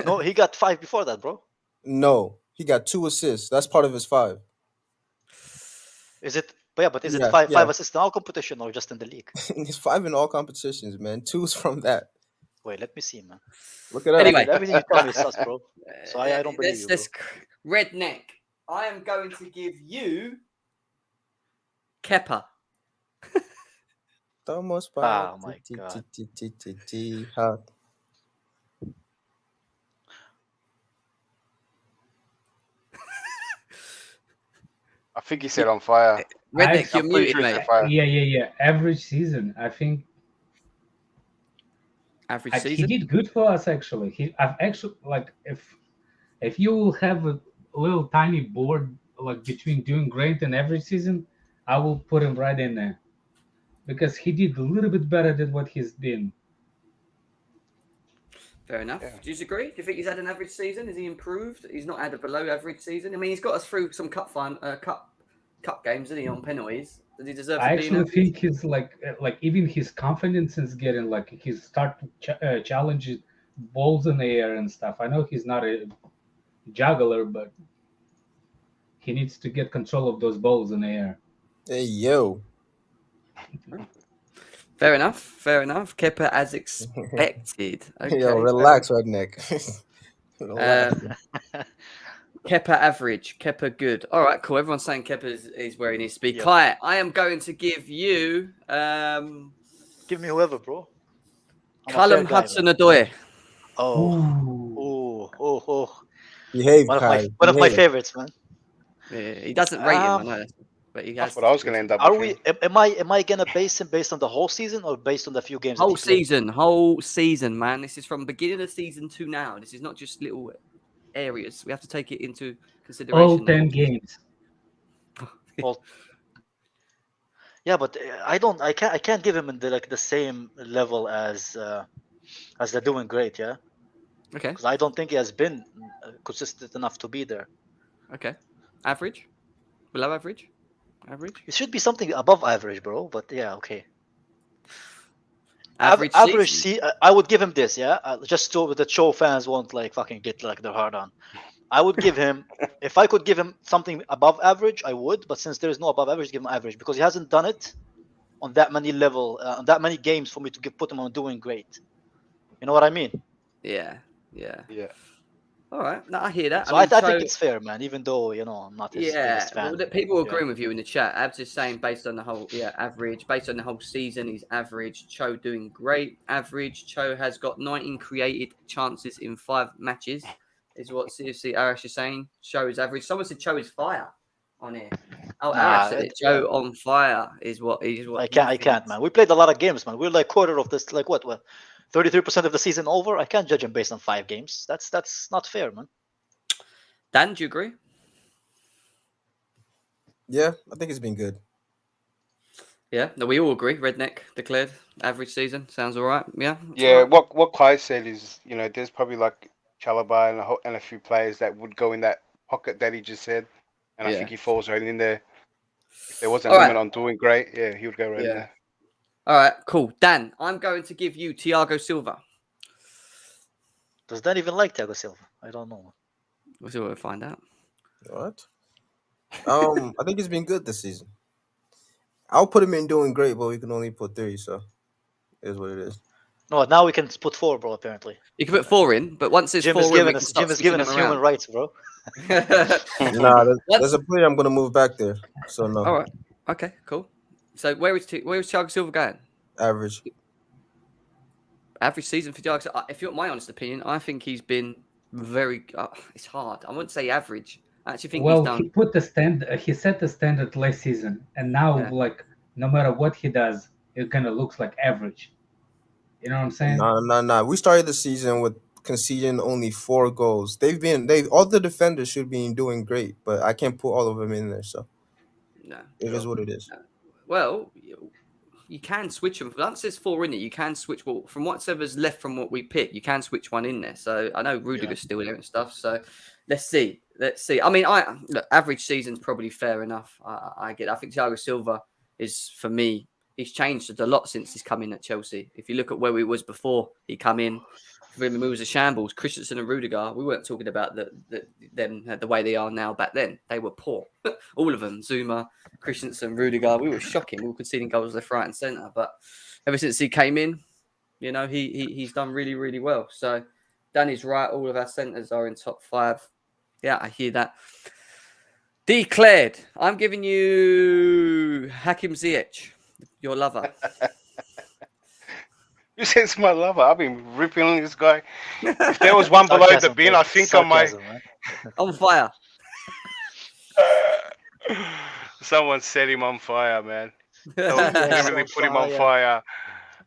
E: No, he got 5 before that, bro.
D: No, he got 2 assists. That's part of his 5.
E: Is it? But yeah, but is it
D: Yeah,
E: five
D: yeah.
E: assists in all competition or just in the league?
D: He's 5 in all competitions, man. 2's from that.
E: Wait, let me see, man.
D: Look it up.
A: Anyway.
E: Everything you tell me is sus, bro. So I don't believe you, bro.
A: Redneck. I am going to give you Kepa.
D: Thomas
E: Oh my God.
C: I think he said on fire.
A: Redneck, you're
C: I'm pretty
A: muted,
C: sure he
A: mate.
C: said fire.
B: Yeah. Average season. I think
A: Average
B: he
A: season.
B: did good for us actually. I've actually like if you will have a little tiny board like between doing great and average season, I will put him right in there because he did a little bit better than what he's been.
A: Fair enough.
C: Yeah.
A: Do you agree? Do you think he's had an average season? Has he improved? He's not had a below average season. I mean, he's got us through some cup games, isn't he, on penalties? Does he deserve to
B: I
A: be in
B: actually
A: average?
B: think he's like even his confidence is getting like he's start to challenge balls in the air and stuff. I know he's not a juggler, but he needs to get control of those balls in the air.
D: Hey, yo.
A: Fair enough. Kepa as expected. Okay,
D: Yo, relax, redneck. Relax.
A: Kepa average. Kepa good. All right, cool. Everyone's saying Kepa is where he needs to be.
E: Yep.
A: Kai, I am going to give you
E: Give me whoever, bro. I'm a
A: Callum
E: fair guy, man.
A: Hudson-Odoi.
E: Oh.
D: Behave,
E: One
D: Kai.
E: of my
D: Behave.
E: favorites, man.
A: Yeah, he doesn't rate him, I know that, but he has.
C: That's what I was going to end up
E: Are
C: with.
E: we?
C: him.
E: Am I gonna base him based on the whole season or based on the few games?
A: Whole
E: that he played?
A: whole season, man. This is from beginning of season to now. This is not just little areas. We have to take it into consideration.
B: All 10 games.
E: Well, yeah, but I can't give him the same level as they're doing great, yeah.
A: Okay.
E: Because I don't think he has been consistent enough to be there.
A: Okay. Average? Below average? Average?
E: It should be something above average, bro. But yeah, okay.
A: Average
E: season. I would give him this, yeah. Just so the Cho fans won't like fucking get like their heart on. I would give him, if I could give him something above average, I would. But since there is no above average, give him average because he hasn't done it on that many on that many games for me to put him on doing great. You know what I mean?
A: Yeah. All right. No, I hear that.
E: So
A: I mean,
E: I think it's fair, man. Even though I'm not his biggest fan.
A: well, people are
E: Yeah.
A: agreeing with you in the chat. Abs is saying based on the whole average, based on the whole season, he's average. Cho doing great. Average. Cho has got 19 created chances in 5 matches. Is what CFC Arash is saying. Cho is average. Someone said Cho is fire on here. Oh, Arash said it. Cho on fire is what.
E: I can't, man. We played a lot of games, man. We're like quarter of this, like what, 33% of the season over. I can't judge him based on 5 games. That's not fair, man.
A: Dan, do you agree?
D: Yeah, I think it's been good.
A: Yeah, no, we all agree. Redneck declared average season. Sounds all right. Yeah.
C: Yeah,
A: All right.
C: what Kai said is, there's probably like Chalobah and a few players that would go in that pocket that he just said, and I think he falls right in there. If there wasn't a limit on doing great, yeah, he would go right in there.
A: All right, cool. Dan, I'm going to give you Thiago Silva.
E: Does Dan even like Thiago Silva? I don't know.
A: We'll see what we find out.
D: What? I think it's been good this season. I'll put him in doing great, but we can only put 3, so it is what it is.
E: No, now we can put 4, bro. Apparently,
A: You can put 4 in, but once there's
E: Jim
A: 4
E: is
A: in, we
E: giving
A: can
E: us
A: start switching them
E: human
A: around.
E: rights, bro.
D: Nah, there's a player I'm gonna move back there. So no.
A: All right. Okay. Cool. So where is Thiago Silva going?
D: Average.
A: Average season for Thiago. If you want my honest opinion, I think he's been very. It's hard. I wouldn't say average. I actually think
B: Well,
A: he's done.
B: he put the he set the standard last season, and now
A: Yeah.
B: like no matter what he does, it kind of looks like average. You know what I'm saying?
D: Nah. We started the season with conceding only 4 goals. They all the defenders should be doing great, but I can't put all of them in there. So
A: No.
D: it is what it is.
A: Well, you can switch them. Once there's 4 in it, you can switch. Well, from whatever's left from what we pick, you can switch one in there. So I know Rudiger's still there and stuff. So let's see. I mean, look, average season's probably fair enough. I get it. I think Thiago Silva is, for me, he's changed a lot since he's come in at Chelsea. If you look at where he was before he come in, remember, it was a shambles. Christensen and Rudiger, we weren't talking about them the way they are now. Back then, they were poor. All of them, Zuma, Christensen, Rudiger, we were shocking. We were conceding goals left, right, and centre. But ever since he came in, you know, he's done really, really well. So Danny's right. All of our centres are in top 5. Yeah, I hear that. Declared. I'm giving you Hakim Ziyech, your lover.
C: You said it's my lover. I've been ripping on this guy. If there was one below the bin, I think I might.
A: On fire.
C: Someone set him on fire, man.
E: Yes,
C: Definitely
E: on
C: put him on
E: fire.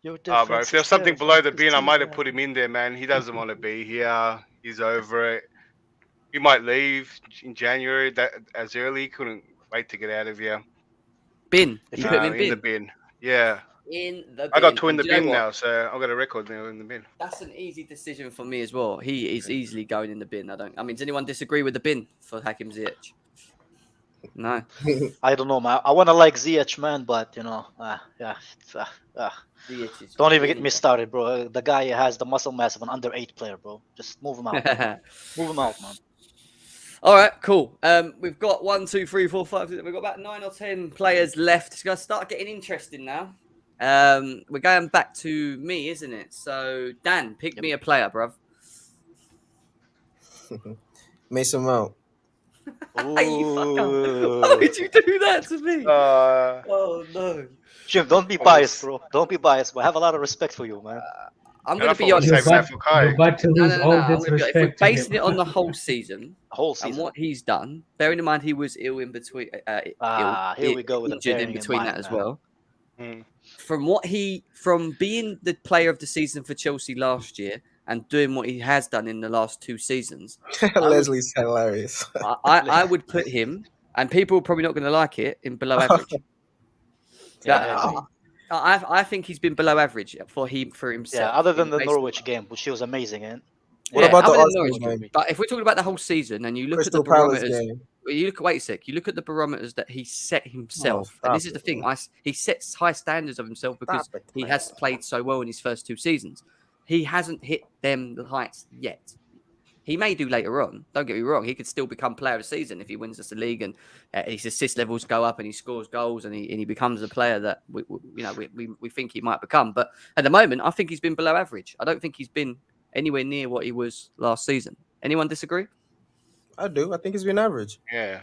C: fire. Bro, if there was something below the bin, I might have put him in there, man. He doesn't want to be here. He's over it. He might leave in January. That as early. He couldn't wait to get out of here.
A: Bin. You put him in bin.
C: In the bin. Yeah.
A: In the bin.
C: I got 2 in the
A: Do you know
C: bin
A: what?
C: now, so I've got a record now in the bin.
A: That's an easy decision for me as well. He is easily going in the bin. I mean, does anyone disagree with the bin for Hakim Ziyech? No.
E: I don't know, man. I want to like Ziyech, man, but you know,
A: Ziyech is
E: don't even get
A: really
E: me started, bro. The guy has the muscle mass of an under-8 player, bro. Just move him out.
A: bad.
E: Move him out, man.
A: All right, cool. We've got 1, 2, 3, 4, 5. We've got about 9 or 10 players left. It's going to start getting interesting now. We're going back to me, isn't it? So, Dan, pick me a player, bruv.
D: Mason Mount.
A: You fucker. Why would you do that to me? Oh, no.
E: Jim, don't be biased, bro. Don't be biased, but I have a lot of respect for you, man.
A: I'm going to be
C: You're
A: honest.
B: You're about to lose all
A: I'm
B: this
A: gonna be- if we're
B: respect. to
A: basing
B: him.
A: it on the whole season,
E: Whole
A: and
E: season.
A: what he's done, bearing in mind he was ill in between,
E: Here we go with the
A: injured in
E: bearing in
A: between
E: mind,
A: that as
E: man.
A: well.
C: Mm.
A: From being the player of the season for Chelsea last year and doing what he has done in the last 2 seasons,
D: Leslie's hilarious.
A: I would put him, and people are probably not going to like it, in below average. I think he's been below average for himself.
E: Yeah, other than the
A: Basically.
E: Norwich game, which he was amazing in.
D: What about the
A: other than
D: Arsenal
A: Norwich
D: game?
A: But if we're talking about the whole season and you look
D: Crystal
A: at the
D: Palace
A: barometers,
D: game.
A: wait a sec. You look at the barometers that he set himself,
D: stop
A: and this is the
D: it,
A: thing.
D: man.
A: He sets high standards of himself because
D: Stop it,
A: he
D: man.
A: has played so well in his first 2 seasons. He hasn't hit them the heights yet. He may do later on. Don't get me wrong. He could still become player of the season if he wins us the league and his assist levels go up and he scores goals and he becomes a player that we think he might become. But at the moment, I think he's been below average. I don't think he's been anywhere near what he was last season. Anyone disagree?
D: I do. I think he's been average.
C: Yeah.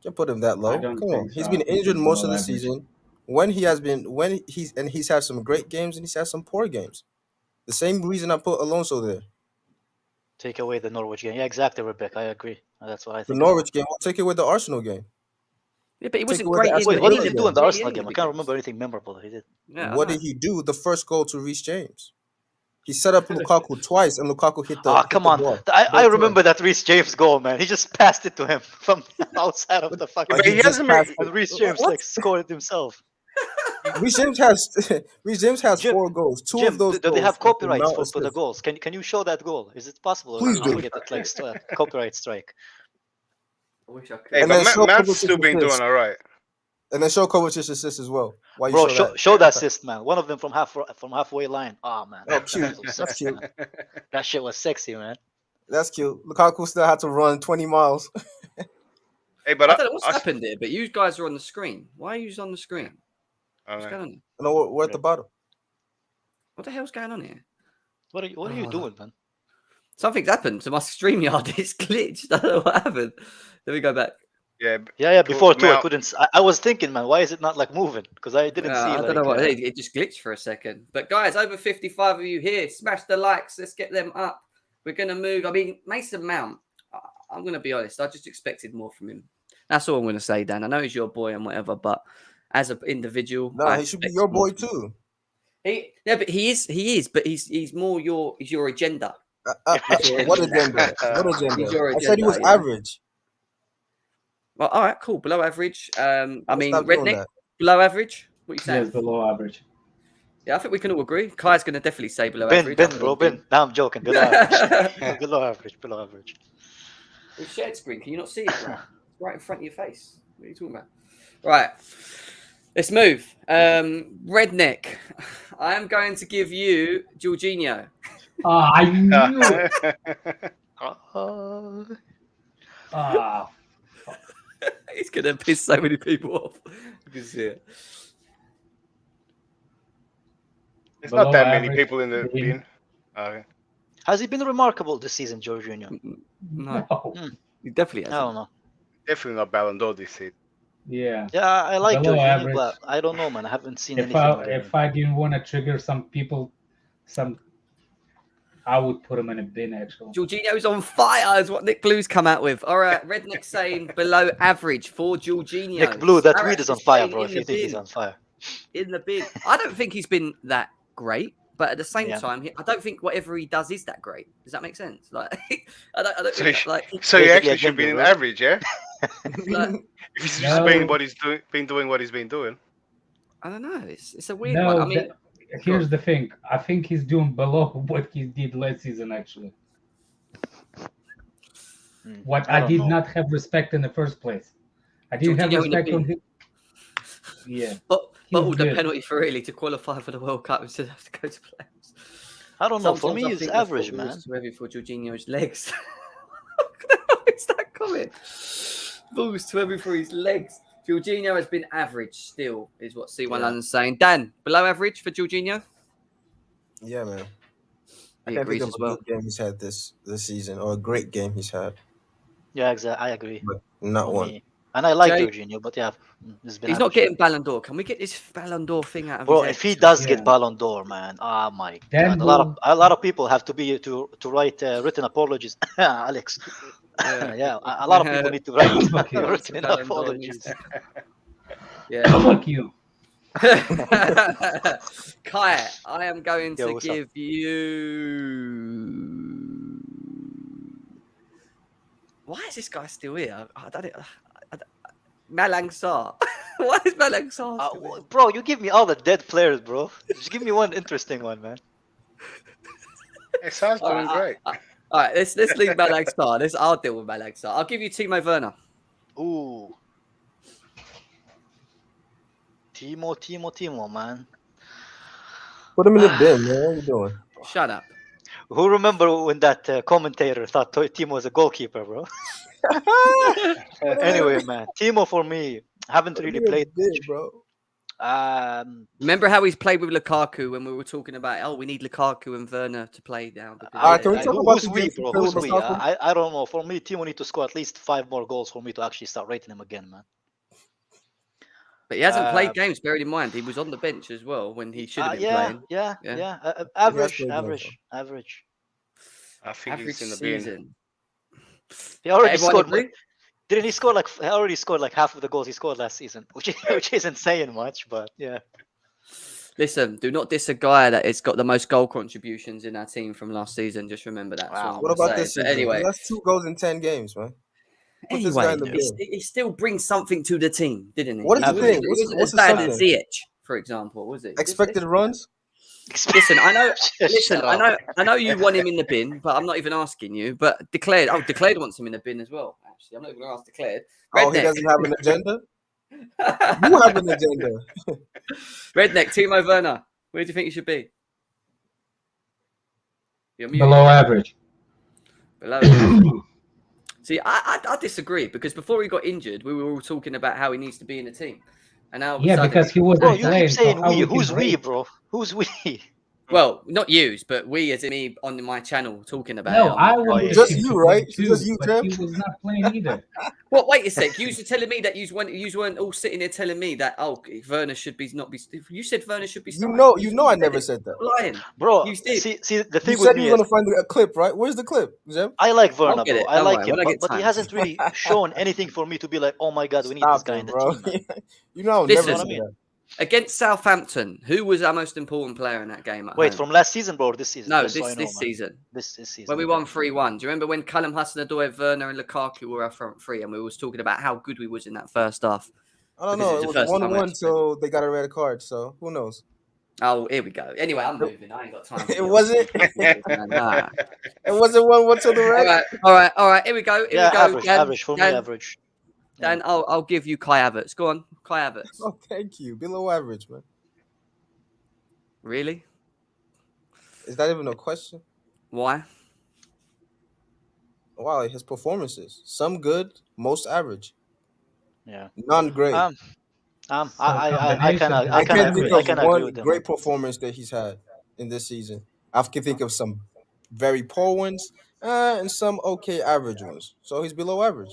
D: Can't put him that low.
B: I don't
D: Come on.
B: think
D: He's
B: so.
D: been
B: I think
D: injured
B: he's
D: most of the
B: below average.
D: season. He's had some great games and he's had some poor games. The same reason I put Alonso there.
E: Take away the Norwich game. Yeah, exactly, Rebecca. I agree. That's what I
D: The
E: think.
D: Norwich game. I'll take it with the Arsenal game.
A: Yeah, but he wasn't
D: away
A: great.
D: the
A: In
D: Aston
E: Wait, what did
D: Villa
E: he do in the
A: really
E: Arsenal
A: any
E: game?
A: of
E: I
A: the
E: can't
A: games.
E: remember anything memorable he did.
A: Yeah,
D: What
A: I
D: did he do? The first goal to Reece James. He set up Lukaku twice and Lukaku hit the
E: Come
D: hit the
E: on.
D: ball.
E: I remember that Reece James goal, man. He just passed it to him from outside of the fucking.
C: But he
D: just
C: hasn't
D: passed
C: been-
E: And Reece James
D: What?
E: like scored it himself.
D: Reece James has
E: Jim,
D: 4 goals. Two
E: Jim,
D: of those
E: do they
D: goals
E: have
D: are from
E: copyrights
D: Mount
E: for the
D: assists.
E: goals? Can you show that goal? Is it possible?
D: Please
E: Or
D: do.
E: get that like copyright strike?
A: I wish I could.
C: Hey,
D: And
C: but
D: then show
C: Matt's
D: Kovacic's
C: still been
D: assist.
C: doing all right.
D: And then show Kovacic's assist as well. Why you
E: Bro,
D: show
E: show
D: that?
E: that assist, man. One of them from halfway line. Oh man,
D: Oh, cute.
E: That was
D: That's
E: sexy,
D: cute.
E: man. That shit was sexy, man.
D: That's cute. Lukaku still had to run 20 miles.
C: Hey, but
A: I don't know what's happened there, but you guys are on the screen. Why are you on the screen? What's going on?
D: No, we're at the bottom.
A: What the hell's going on here?
E: What are you doing, man?
A: Something's happened to my StreamYard. It's glitched. I don't know what happened. Let me go back.
C: Yeah.
E: Yeah. Before too, I
C: Now-
E: couldn't. I was thinking, man, why is it not like moving? Because I didn't see.
A: I
E: Like,
A: don't know what it just glitched for a second. But guys, over 55 of you here. Smash the likes. Let's get them up. We're gonna move. I mean, Mason Mount. I'm going to be honest. I just expected more from him. That's all I'm going to say, Dan. I know he's your boy and whatever, but as an individual,
D: Nah, he should be your boy too.
A: But he is, but he's more your agenda.
D: What agenda? What agenda?
A: He's your
D: I said he was
A: agenda, yeah.
D: average.
A: Well, all right, cool. Below average. I mean,
D: Stop doing
A: Redneck,
D: that.
A: below average. What are you saying?
B: Yes, below average.
A: Yeah, I think we can all agree. Kai's going to definitely say below
E: Ben,
A: average.
E: Ben, bro, Ben. No, I'm joking. Below average. Below average. Below average.
A: We've shared screen. Can you not see it? Bro? It's right in front of your face. What are you talking about? Right. Let's move. Redneck. I am going to give you Jorginho.
B: I knew it.
A: He's going to piss so many people off. You can see it.
C: There's not
B: Below
C: that many
B: average,
C: people in the
B: team.
C: bin. Okay.
E: Has he been remarkable this season, Jorginho?
A: No,
B: No.
A: he definitely
E: I
A: has.
E: don't know.
C: Definitely not Ballon d'Or this season.
B: Yeah.
E: Yeah, I like
B: Below
E: Jorginho,
B: average.
E: but I don't know, man. I haven't seen
B: If
E: anything.
B: I didn't want to trigger some people, I would put him in a bin actually.
A: Jorginho's on fire is what Nick Blue's come out with. All right, Redneck saying below average for Jorginho.
E: Nick Blue, that
A: Sarah
E: weed is on
A: is
E: fire,
A: saying
E: bro.
A: in
E: If you
A: the
E: think he's
A: bin.
E: on fire.
A: In the bin. I don't think he's been that great, but at the same
E: Yeah.
A: time, I don't think whatever he does is that great. Does that make sense? Like, I don't
C: So,
A: think like.
C: so he
E: Basically
C: actually
E: a
C: should be
E: gender,
C: in
E: bro.
C: average, yeah?
A: like,
C: If he's
B: No.
C: just been what he's doing what he's been doing.
A: I don't know. It's a weird one.
B: No,
A: I mean,
B: here's the thing. I think he's doing below what he did last season actually. What I
E: don't
B: did
E: know.
B: not have respect in the first place. I didn't have
A: Jorginho in the
B: respect on
A: bin.
B: him. Yeah.
A: Bottled the
B: good.
A: penalty for Italy to qualify for the World Cup instead of to go to playoffs.
E: I don't know. For
A: Sometimes
E: me,
A: I
E: it's
A: think the
E: average,
A: football
E: man.
A: is too heavy for Jorginho's legs. What the hell is that comment? Ball's too heavy for his legs. Jorginho has been average still, is what C1
E: Yeah.
A: London's saying. Dan, below average for Jorginho?
D: Yeah, man. I
A: He
D: can't
A: agrees
D: think of
A: as
D: a
A: well.
D: good game he's had this season or a great game he's had.
E: Yeah, exactly. I agree.
D: But not
E: For
D: one.
E: me. And I like
A: Jay-
E: Jorginho, but yeah, it's been
A: He's not
E: average.
A: getting Ballon d'Or. Can we get this Ballon d'Or thing out of
E: Bro,
A: his
E: if
A: head?
E: he does
B: Yeah.
E: get Ballon d'Or, man, oh my
B: Then
E: god, a lot of people have to write written apologies. Alex, yeah, a lot of people need to write
B: Fuck you.
E: written
A: Ballon d'Or
E: apologies.
A: needs- Yeah.
B: Fuck you.
A: Kai, I am going
E: Yo,
A: to
E: what's up?
A: give you. Why is this guy still here? I don't. Malang Sarr. Why is Malang Sarr still here?
E: Bro, you give me all the dead players, bro. Just give me one interesting one, man.
C: Hey, Sar's doing great.
A: All right, let's leave Malang Sarr. I'll deal with Malang Sarr. I'll give you Timo Werner.
E: Ooh. Timo, man.
D: Put him in the bin, man. What are you doing?
A: Shut up.
E: Who remember when that commentator thought Timo was a goalkeeper, bro? Anyway, man, Timo for me haven't
D: Put him
E: really
D: in the
E: played.
D: bin, bro.
A: Remember how he's played with Lukaku when we were talking about, oh, we need Lukaku and Werner to play now.
D: Can we talk about
E: who's
D: the
E: we,
D: games he
E: bro?
D: played
E: Who's
D: with
E: we?
D: Lukaku?
E: I don't know. For me, Timo need to score at least 5 more goals for me to actually start rating him again, man.
A: But he hasn't played games, bearing in mind. He was on the bench as well when he should have been playing.
E: Yeah.
D: played games,
E: Average.
C: I think
A: Average
C: he's in the bin.
A: season.
E: He already
A: Everyone
E: scored.
A: agree?
E: Didn't he score he already scored like half of the goals he scored last season, which isn't saying much, but yeah.
A: Listen, do not diss a guy that has got the most goal contributions in our team from last season. Just remember that.
E: Wow.
D: What about this
A: But
D: season?
A: anyway,
D: That's 2 goals in 10 games, man. Put this guy in the bin.
A: he still brings something to the team, didn't he?
D: What is
A: He
D: the
A: wasn't-
D: thing?
A: He
D: What's-
A: wasn't
D: what's
A: as
D: the
A: bad as
D: something?
A: Ziyech, for example, was it?
D: Expected runs?
A: Listen, I know.
E: Shut
A: Listen,
E: up.
A: I know you want him in the bin, but I'm not even asking you. But Declared, Declared wants him in the bin as well. Actually, I'm not even going to ask Declared.
D: Oh, he
A: Redneck.
D: doesn't have an agenda? You have an agenda.
A: Redneck, Timo Werner. Where do you think he should be? You're muted.
B: Below average.
A: Below average. See, I disagree because before he got injured, we were all talking about how he needs to be in the team, and now all of a
B: Yeah,
A: sudden-
B: because he wasn't
E: Bro, you
B: playing.
E: keep saying
B: so how
E: we.
B: we can
E: Who's we,
B: rate?
E: bro? Who's we?
A: Well, not used, but we, as in me on my channel, talking about
B: No,
A: it.
B: I wanted
D: Just
B: him
D: you,
B: to
D: right?
B: play
D: Just
B: too,
D: you,
B: but
D: Jeff.
B: he was not playing either.
A: What? Wait a sec. You were telling me that you weren't all sitting there telling me that Werner should not be. You said Werner should be starting.
D: I never said that.
A: Lying,
E: Bro,
A: you did.
E: see, the
D: You
E: thing
D: said
E: with
D: you
E: me
D: were
E: is
D: gonna find a clip, right? Where's the clip, Jeff?
E: I like
A: I'll
E: Werner,
A: get
E: bro.
A: it.
E: I
A: Don't
E: like
A: worry,
E: him,
A: when I get
E: but he
A: time.
E: hasn't really shown anything for me to be like, oh my god, we need this
D: Stop
E: guy
D: it,
E: in the
D: bro.
E: team, man.
D: You know I'll
A: Listen,
D: never
E: what I
D: say
E: mean?
D: that.
A: Against Southampton, who was our most important player in that game at
E: Wait,
A: home?
E: from last season, bro, or this season?
A: No,
E: Just so I know,
A: this
E: man.
A: season.
E: This season.
A: When we
E: okay.
A: won 3-1. Do you remember when Callum Hudson-Odoi, Werner and Lukaku were our front three and we was talking about how good we was in that first half?
D: I don't
A: Because
D: know.
A: it's
D: It
A: the
D: was
A: first time we
D: 1-1
A: actually played.
D: till they got a red card. So who knows?
A: Oh, here we go. Anyway, I'm moving. I ain't got time for
D: It
A: your
D: wasn't.
A: stupid man. Nah.
D: It wasn't 1-1 till the red.
A: All right. Here we go. Here
E: Yeah,
A: we go.
E: average for me, average.
A: Dan,
E: Yeah.
A: I'll give you Kai Havertz. Go on, Kai Havertz.
D: Oh, thank you. Below average, man.
A: Really?
D: Is that even a question?
A: Why?
D: Wow, his performances. Some good, most average.
E: Yeah.
D: None great.
E: I
B: combination
E: kind
B: has
E: I
D: I
E: kind
D: can't
E: of
D: think
E: agree. I
D: of
E: can agree
D: one
E: with him.
D: great performance that he's had in this season. I can think of some very poor ones and some okay average ones. So he's below average.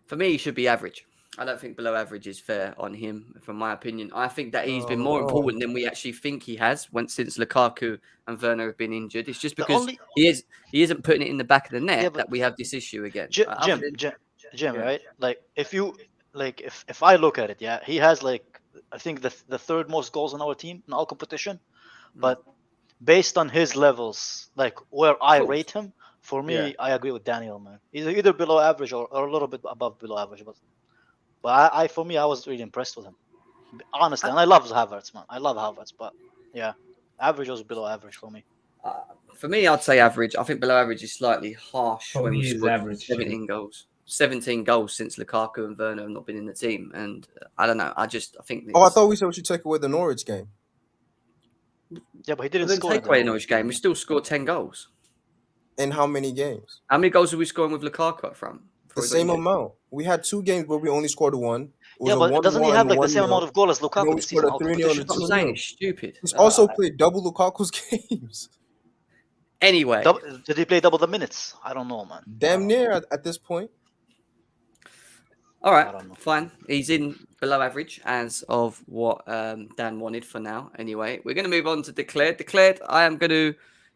A: For me, he should be average. I don't think below average is fair on him, from my opinion. I think that he's been more important than we actually think he has since Lukaku and Werner have been injured. It's just because he isn't putting it in the back of the net that we have this issue again.
E: Jim, right? Like if I look at it, yeah, he has like I think the third most goals in our team in all competition, but based on his levels, like where I rate him, for me, I agree with Daniel, man. He's either below average or a little bit above below average, but I for me, I was really impressed with him, honestly. And I love Havertz, man. I love Havertz, but yeah, average was below average for me.
A: For me, I'd say average. I think below average is slightly harsh
B: For
A: when we
B: me, it's
A: scored
B: average,
A: 17 goals. 17 goals since Lukaku and Werner have not been in the team, and I don't know. I think.
D: Oh, I thought we said we should take away the Norwich game.
E: Yeah, but he didn't
A: We didn't
E: score
A: take away a Norwich game. We still scored 10 goals.
D: In how many games?
A: How many goals are we scoring with Lukaku up front?
D: The same amount. We had 2 games where we only scored 1.
E: Yeah, but doesn't he have like the same amount of goals as Lukaku this season?
A: That's what I'm saying. It's stupid.
D: He's also played double Lukaku's games.
A: Anyway.
E: Did he play double the minutes? I don't know, man.
D: Damn near at this point.
A: All right, fine. He's in below average as of what Dan wanted for now. Anyway, we're going to move on to Declared. Declared, I am going to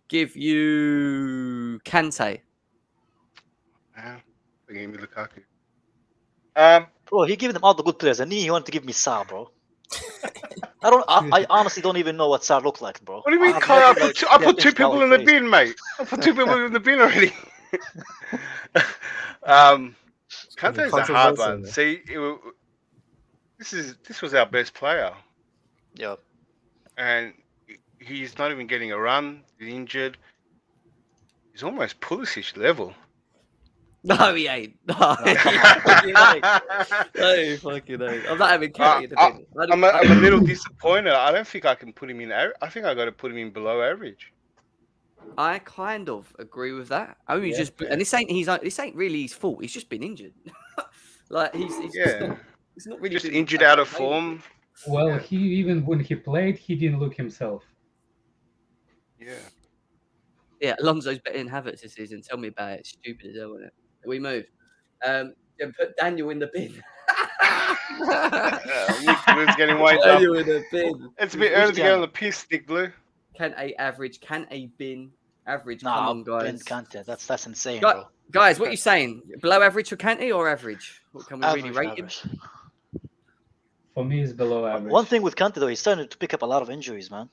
A: give you Kante.
C: Give me Lukaku.
E: Bro, he gave them all the good players, and he wanted to give me Sa, bro. I honestly don't even know what Sa looked like, bro.
C: What do you mean, Kai? I put 2 people in the bin, mate. I put 2 people in the bin already. Kante's a hard one. See, this was our best player.
E: Yeah.
C: And he's not even getting a run. He's injured. He's almost Pulisic level.
A: No, he ain't. No, he fucking ain't. No, fucking ain't. I'm not having Kante in the bin.
C: I'm a little disappointed. I don't think I can put him in. I think I got to put him in below average.
A: I kind of agree with that. I mean, and this ain't really his fault. He's just been injured. Like he's not really
C: just injured out of form.
B: Well, even when he played, he didn't look himself.
A: Yeah, Alonso's better than Havertz this season. Tell me about it. It's stupid as hell, isn't it? We move. Put Daniel in the bin.
C: Blue's getting wiped up.
A: Daniel in the bin.
C: It's a bit early to get on the piss, Stick Blue.
A: Can a average? Can a bin average?
E: Nah,
A: come on, guys.
E: bin Kante. That's insane, bro.
A: Guys, what are you saying? Below average for Kante or average? What can we really rate him?
B: For me, it's below average.
E: One thing with Kante though, he's starting to pick up a lot of injuries, man.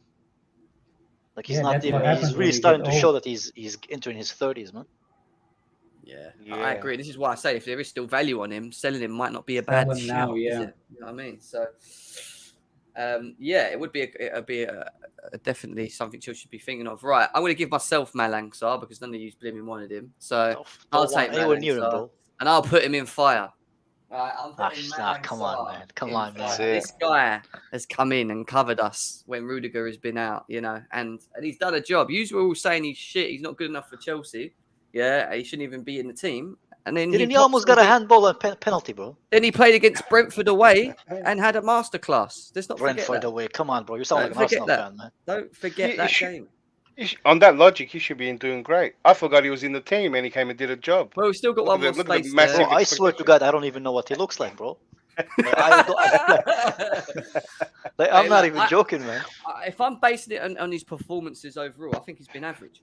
E: Like he's he's really starting to show that he's entering his 30s, man.
A: Yeah, I agree. This is why I say if there is still value on him, selling him might not be a bad shout.
B: Yeah,
A: is it? You know what I mean? So, it would be definitely something you should be thinking of. Right, I'm going to give myself Malang Sarr because none of you blaming wanted him. So I'll take Malang Sarr and I'll put him in fire. I'm
E: come on, man. Come on, man.
A: This guy has come in and covered us when Rudiger has been out, and he's done a job. You were all saying he's shit. He's not good enough for Chelsea. Yeah, he shouldn't even be in the team. and then
E: Didn't he
A: popped
E: almost got a
A: something.
E: handball and penalty, bro?
A: Then he played against Brentford away and had a masterclass. Let's not forget
E: Brentford
A: that.
E: away. Come on, bro. You sound
A: Don't
E: like an
A: forget
E: Arsenal
A: that.
E: fan, man.
A: Don't forget
C: He
A: that
C: should-
A: game.
C: On that logic, he should be doing great. I forgot he was in the team and he came and did a job.
A: Well, we've still got
C: Look
A: one
C: at the-
A: more
C: look at the
A: space
C: massive-
E: Bro,
A: there.
E: I swear to
C: expectation.
E: God, I don't even know what he looks like, bro. Like, I'm
A: Hey,
E: not
A: look,
E: even joking, man.
A: If I'm basing it on his performances overall, I think he's been average.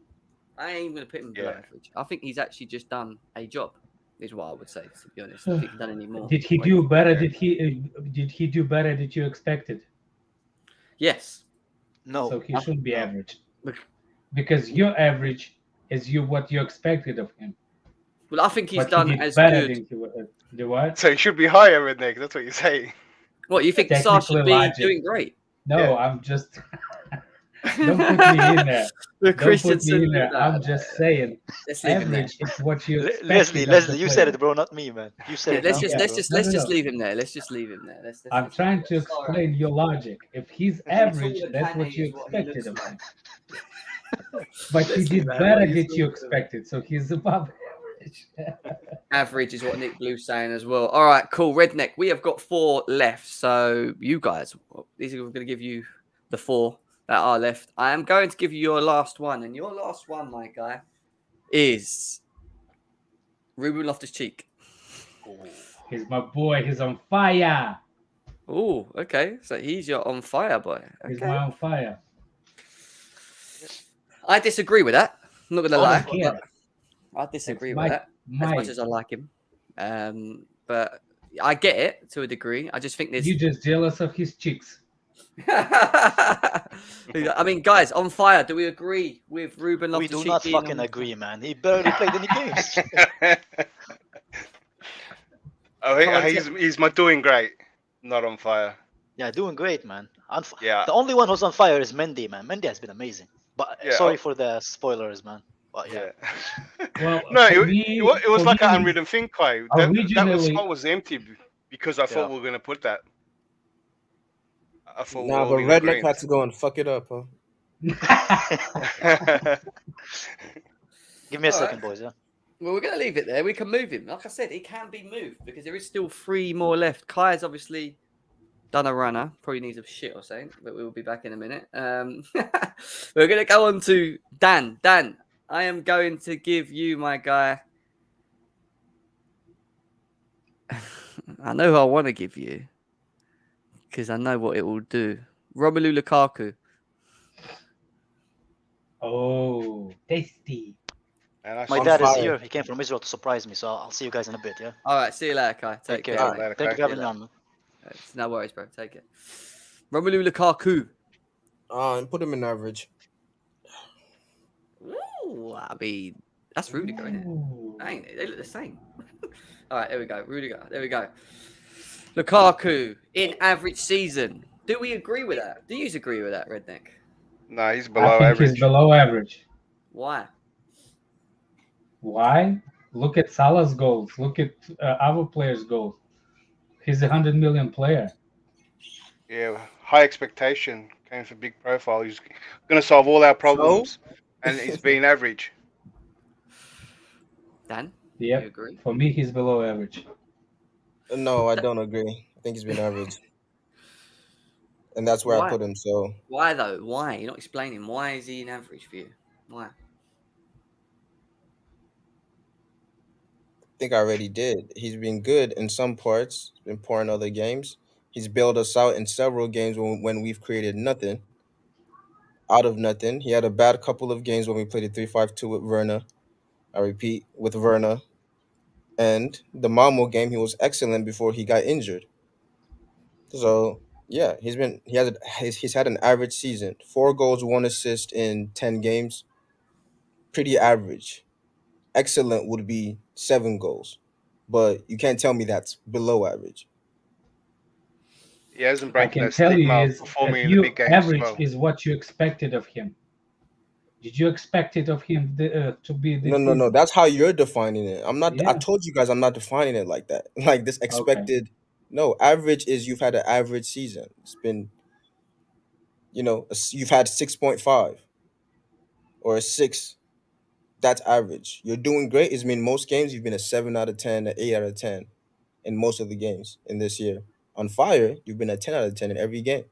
A: I ain't even going to put him below
C: Yeah.
A: average. I think he's actually just done a job, is what I would say, to be honest. I think he's done any more.
B: Did he do better? Did he do better than you expected?
A: Yes.
E: No.
B: So he shouldn't be
E: No.
B: average. Because your average is what you expected of him.
A: Well, I think he's
B: But
A: done
B: he did
A: as
B: better
A: good.
B: than the what?
C: So he should be higher, Redneck. That's what you're saying.
A: What, you think Sar should be
B: Technically
A: doing great?
B: No,
C: Yeah.
B: I'm just don't put me in there.
A: The
B: Don't put
A: Christensen.
B: me in there. I'm just saying
A: Let's leave him there.
B: average is what you expect.
E: Leslie, you said it, bro, not me, man. You said
A: Yeah,
E: it.
A: let's
E: not
A: just
E: me,
A: let's
E: bro.
A: just
B: No,
A: let's
B: no,
A: just
B: no.
A: leave him there. Let's just leave him there. Let's
B: I'm
A: leave
B: trying
A: him
B: to
A: there.
B: explain your logic. If he's
A: Because it's all
B: average,
A: that
B: that's
A: Kane
B: what you
A: is what he
B: expected
A: looks
B: of
A: like.
B: him. But he
A: Let's
B: did
A: see, man,
B: better
A: what are you
B: than you
A: talking about?
B: expected, so he's above average.
A: Average is what Nick Blue's saying as well. All right, cool. Redneck, we have got 4 left. So you guys, these are going to give you the 4 that are left. I am going to give you your last one. And your last one, my guy, is Ruben Loftus-Cheek.
B: He's my boy. He's on fire.
A: Oh, okay. So he's your on fire boy.
B: He's
A: Okay.
B: my on fire.
A: I disagree with that. I'm not going to
B: I
A: lie.
B: don't care.
A: But I disagree
B: It's
A: with that. As
B: my.
A: much as I like him. But I get it to a degree. I just think there's.
B: You just jealous of his chicks.
A: I mean, guys, on fire. Do we agree with Ruben
E: We
A: Loftus-Cheek?
E: do not
A: being
E: fucking
A: on-
E: agree, man. He barely played any games.
C: He's my doing great, not on fire.
E: Yeah, doing great, man.
C: Yeah.
E: The only one who's on fire is Mendy, man. Mendy has been amazing. But
C: Yeah,
E: sorry for the spoilers, man. But yeah.
B: Well,
C: No,
B: for
C: it
B: me-
C: was
B: for
C: like an
B: me,
C: unwritten thing, Kai. That
B: originally-
C: spot was empty because I thought
E: Yeah.
C: we were gonna put that. I thought
D: Nah,
C: we
D: but
C: were all
D: Redneck
C: in
D: had to go and fuck it up, huh?
C: agreement.
E: Give me a
A: All
E: second,
A: right.
E: boys. Yeah.
A: Well, we're going to leave it there. We can move him. Like I said, he can be moved because there is still 3 more left. Kai's obviously done a runner. Probably needs a shit or something, but we'll be back in a minute. We're going to go on to Dan. Dan, I am going to give you, my guy. I know who I want to give you because I know what it will do. Romelu Lukaku.
B: Oh, tasty.
C: And I
E: My
C: saw-
E: dad is
D: fire.
E: here. He came from Israel to surprise me, so I'll see you guys in a bit, yeah?
A: All right, see you later, Kai. Take care.
E: care.
A: mate.
C: Later,
E: Thank you
C: Kai.
E: for having me on, man.
A: No worries, bro. Take it. Romelu Lukaku.
D: And put him in average.
A: Ooh, I mean, that's Rudiger, isn't it?
B: Ooh.
A: Ain't it? They look the same. All right, there we go. Rudiger. There we go. Lukaku in average season. Do we agree with that? Do you agree with that, Redneck?
C: No, he's
B: I
C: below
B: think
C: average.
B: he's below average.
A: Why?
B: Why? Look at Salah's goals. Look at our players' goals. He's a 100 million player.
C: Yeah, high expectation. Came for big profile. He's gonna solve all our problems, and he's being average.
A: Dan?
B: Yep.
A: You agree?
B: For me, he's below average.
D: No, I don't agree. I think he's been average. And that's where
A: Why?
D: I put him. So
A: Why though? Why? You're not explaining. Why is he in average for you? Why?
D: I think I already did. He's been good in some parts, been poor in other games. He's bailed us out in several games when we've created nothing. Out of nothing. He had a bad couple of games when we played a 3-5-2 with Verna. I repeat, with Verna. And the Malmo game, he was excellent before he got injured. So yeah, he's had an average season. 4 goals, 1 assist in 10 games. Pretty average. Excellent would be 7 goals. But you can't tell me that's below average.
C: He hasn't
B: I
C: broken
B: can
C: that
B: tell you
C: stigma of
B: is
C: performing
B: that
C: in the
B: you
C: big games as
B: average
C: well.
B: is what you expected of him. Did you expect it of him to be this
D: No.
B: season?
D: That's how you're defining it. I'm not. I
B: Yeah.
D: told you guys I'm not defining it like that. Like this expected. No, average is you've had an average season. It's been, you've had 6.5 or a 6. That's average. You're doing great is mean most games you've been a 7 out of 10, an 8 out of 10 in most of the games in this year. On fire, you've been a 10 out of 10 in every game,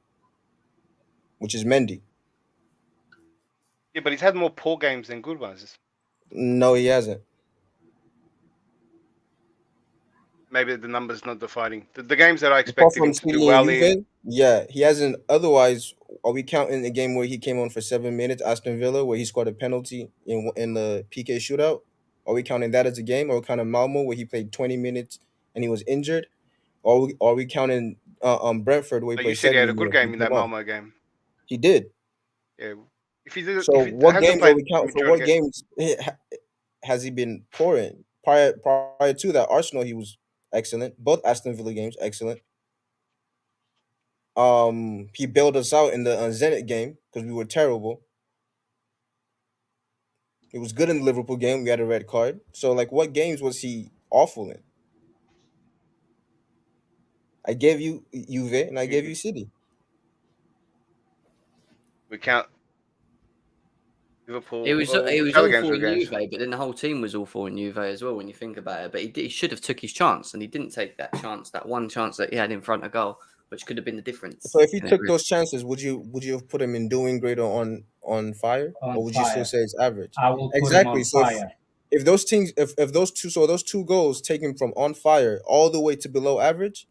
D: which is Mendy.
C: Yeah, but he's had more poor games than good ones.
D: No, he hasn't.
C: Maybe the numbers not defining the games that I
D: Apart
C: expected
D: from
C: him to do
D: City and
C: well in.
D: Juve, yeah, he hasn't. Otherwise, are we counting the game where he came on for 7 minutes, Aston Villa, where he scored a penalty in the PK shootout? Are we counting that as a game? Or are we counting Malmo where he played 20 minutes and he was injured? Or are we counting Brentford where he
C: Like you
D: played
C: said, he had
D: 70
C: a good
D: minutes
C: game
D: and
C: in
D: came
C: that
D: off?
C: Malmo game.
D: He did.
C: Yeah,
D: So
C: if he
D: what
C: hasn't
D: games are
C: played
D: we
C: the
D: counting for?
C: majority
D: What
C: game,
D: games has he been poor in? Prior to that, Arsenal he was excellent. Both Aston Villa games excellent. He bailed us out in the Zenit game because we were terrible. He was good in the Liverpool game. We had a red card. So like, what games was he awful in? I gave you Juve and I gave you City.
C: we count
A: He
C: Liverpool.
A: was
C: Well,
A: he
C: which
A: was
C: other games
A: awful
C: were
A: in
C: games?
A: Juve, but then the whole team was awful in Juve as well. When you think about it, but he should have took his chance, and he didn't take that chance. That one chance that he had in front of goal, which could have been the
D: So
A: difference.
D: if he
A: in it,
D: took those chances, would you have put him in doing great or on fire,
B: On
D: or would you still
B: fire.
D: say it's average?
B: I will put him
D: Exactly.
B: on
D: So
B: fire.
D: if those things, if those two goals take him from on fire all the way to below average,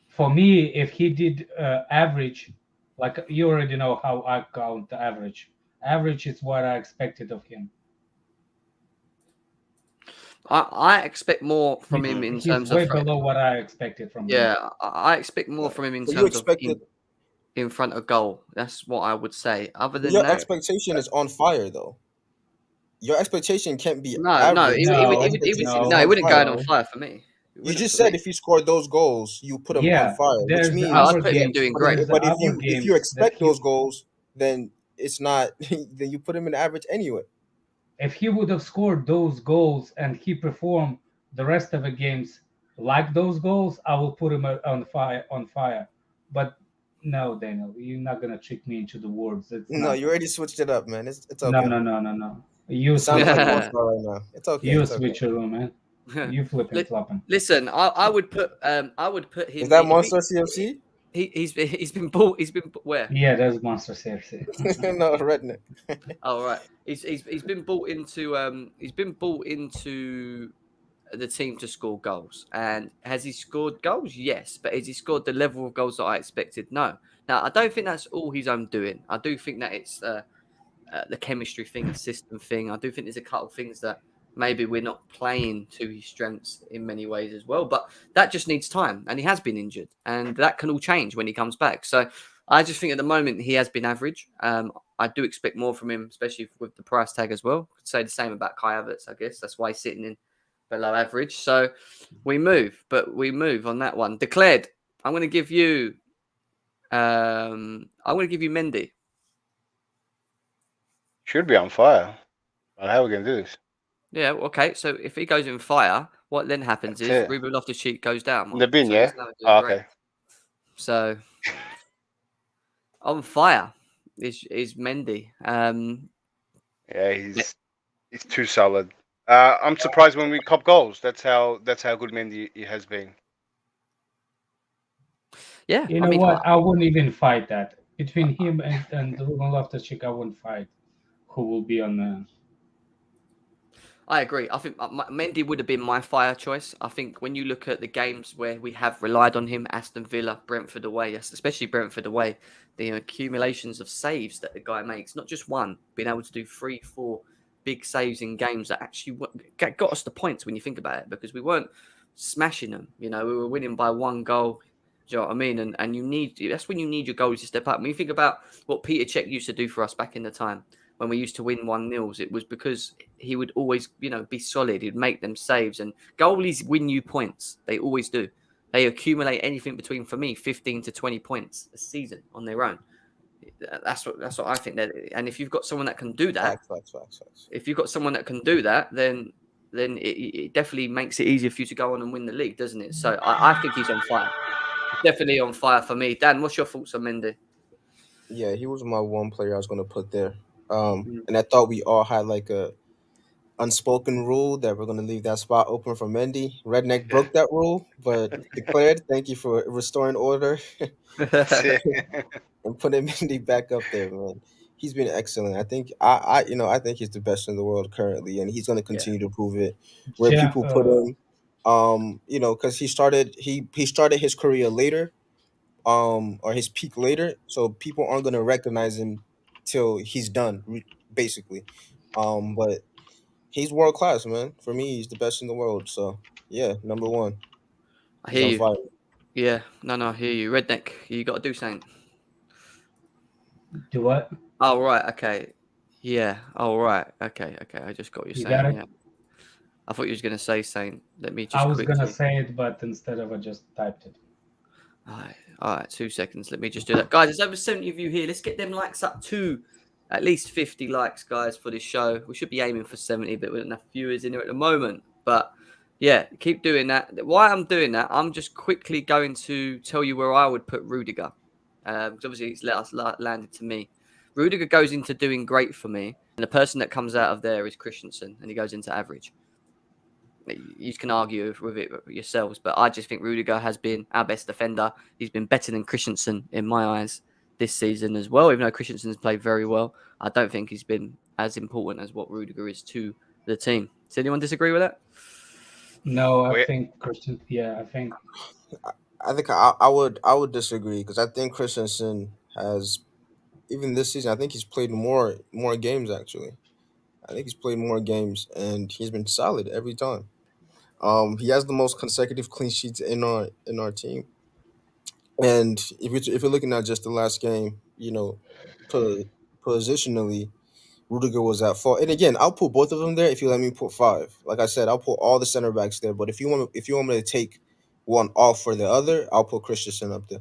B: For me, if he did average, like you already know how I count the average. Average is what I expected of him.
A: I expect more from him in
B: He's
A: terms of
B: way below what I expected from him.
A: yeah. I expect more from him in
D: so you
A: terms of
D: expected,
A: in front of goal. That's what I would say. Other
D: but
A: than
D: your
A: that,
D: expectation is on fire though. Your expectation can't be
A: no,
D: average.
A: he would,
B: No,
A: he would
D: Expectation is
A: no, he
D: on
A: wouldn't go
D: fire.
A: in on
B: no.
A: fire for me. He
D: You
A: wouldn't
D: just
A: for
D: said
A: me.
D: if he scored those goals, you put him on
B: Yeah,
D: fire, which
B: there's the
A: No,
D: means.
A: I'd
B: other
A: put him
B: games.
A: doing
D: But if,
A: great.
B: There's the
D: but if
B: other
D: you
B: games that
D: expect those goals, then it's not. Then you put him in average anyway.
B: if he would have scored those goals and he performed the rest of the games like those goals, I will put him on fire. On fire. But no, Daniel, you're not gonna trick me into the words. It's
D: No,
B: not.
D: you already switched it up, man. It's
B: No,
D: okay.
B: no, no, no, no.
D: You
B: You
D: sounded like
B: switcheroo.
D: Monster right now. It's okay.
B: You
D: It's okay.
B: switcheroo, man. You flipping
A: Li-
B: flopping.
A: Listen, I would put
D: Is
A: him
D: that
A: if
D: Monster CFC?
A: he's been bought. He's been where?
B: Yeah, that's Monster Seriously.
D: No, Redneck.
A: Oh right, he's been bought into the team to score goals. And has he scored goals? Yes, but has he scored the level of goals that I expected? No. Now I don't think that's all his own doing. I do think that it's the chemistry thing, the system thing. I do think there's a couple of things that maybe we're not playing to his strengths in many ways as well. But that just needs time, and he has been injured, and that can all change when he comes back. So I just think at the moment he has been average. I do expect more from him, especially with the price tag as well. Could say the same about Kai Havertz, I guess. That's why he's sitting in below average. So we move on that one. Declared. I'm going to give you. I'm going to give you Mendy.
C: Should be on fire. But how are we gonna do this?
A: Yeah, okay. So if he goes in fire, what then happens
C: That's
A: is
C: it.
A: Ruben Loftus-Cheek goes down.
C: In the bin,
A: So
C: yeah.
A: he's never doing
C: Oh,
A: great.
C: okay.
A: So on fire is Mendy.
C: Yeah, he's too solid. I'm surprised when we cop goals. That's how good Mendy he has been.
A: Yeah,
B: You
A: I
B: know
A: mean,
B: what? I wouldn't even fight that. Between him and Ruben Loftus-Cheek, I wouldn't fight who will be on the.
A: I agree. I think Mendy would have been my fire choice. I think when you look at the games where we have relied on him, Aston Villa, Brentford away, especially Brentford away, the accumulations of saves that the guy makes, not just one, being able to do 3, 4 big saves in games that actually got us the points when you think about it, because we weren't smashing them. You know, we were winning by 1 goal. Do you know what I mean? And that's when you need your goals to step up. When you think about what Peter Cech used to do for us back in the time, when we used to win 1-0, it was because he would always, be solid. He'd make them saves, and goalies win you points. They always do. They accumulate anything between, for me, 15 to 20 points a season on their own. That's what I think. And if you've got someone that can do that,
D: Facts.
A: if you've got someone that can do that, then it definitely makes it easier for you to go on and win the league, doesn't it? So I think he's on fire. He's definitely on fire for me. Dan, what's your thoughts on Mendy?
D: Yeah, he was my one player I was gonna put there.
A: Mm.
D: And I thought we all had like a unspoken rule that we're gonna leave that spot open for Mendy. Redneck
C: Yeah.
D: broke that rule, but declared. Thank you for restoring order and putting Mendy back up there, man. He's been excellent. I think I think he's the best in the world currently, and he's gonna
A: Yeah.
D: continue to prove it. Where
B: Jeff,
D: people put him, because he started his career later, or his peak later, so people aren't gonna recognize him till he's done, basically. But he's world class, man. For me, he's the best in the world. So yeah, number one.
A: I
D: He's
A: hear
D: on
A: you.
D: fire.
A: Yeah, no, I hear you. Redneck, you got to do something.
B: do what?
A: Oh, right, okay. Yeah, oh, right, okay. I just got what you're
B: You got
A: saying,
B: it?
A: yeah. I thought you was going to say something. Let me
B: I
A: just
B: was gonna
A: quickly.
B: say it, but instead of I just typed it.
A: All right, 2 seconds. Let me just do that. Guys, there's over 70 of you here. Let's get them likes up to at least 50 likes, guys, for this show. We should be aiming for 70, but we don't have enough viewers in here at the moment. But yeah, keep doing that. Why I'm doing that, I'm just quickly going to tell you where I would put Rudiger. Because obviously it's landed to me. Rudiger goes into doing great for me. And the person that comes out of there is Christensen, and he goes into average. You can argue with it yourselves, but I just think Rudiger has been our best defender. He's been better than Christensen in my eyes this season as well. Even though Christensen's played very well, I don't think he's been as important as what Rudiger is to the team. Does anyone disagree with that?
B: No, I
C: Wait,
B: think Christian. Yeah, I think
D: I think I would disagree because I think Christensen has, even this season, I think he's played more games actually. I think he's played more games and he's been solid every time. He has the most consecutive clean sheets in our team. And if you're looking at just the last game, po- positionally, Rudiger was at fault. And again, I'll put both of them there if you let me put five. Like I said, I'll put all the center backs there. But if you want me to take one off for the other, I'll put Christensen up there.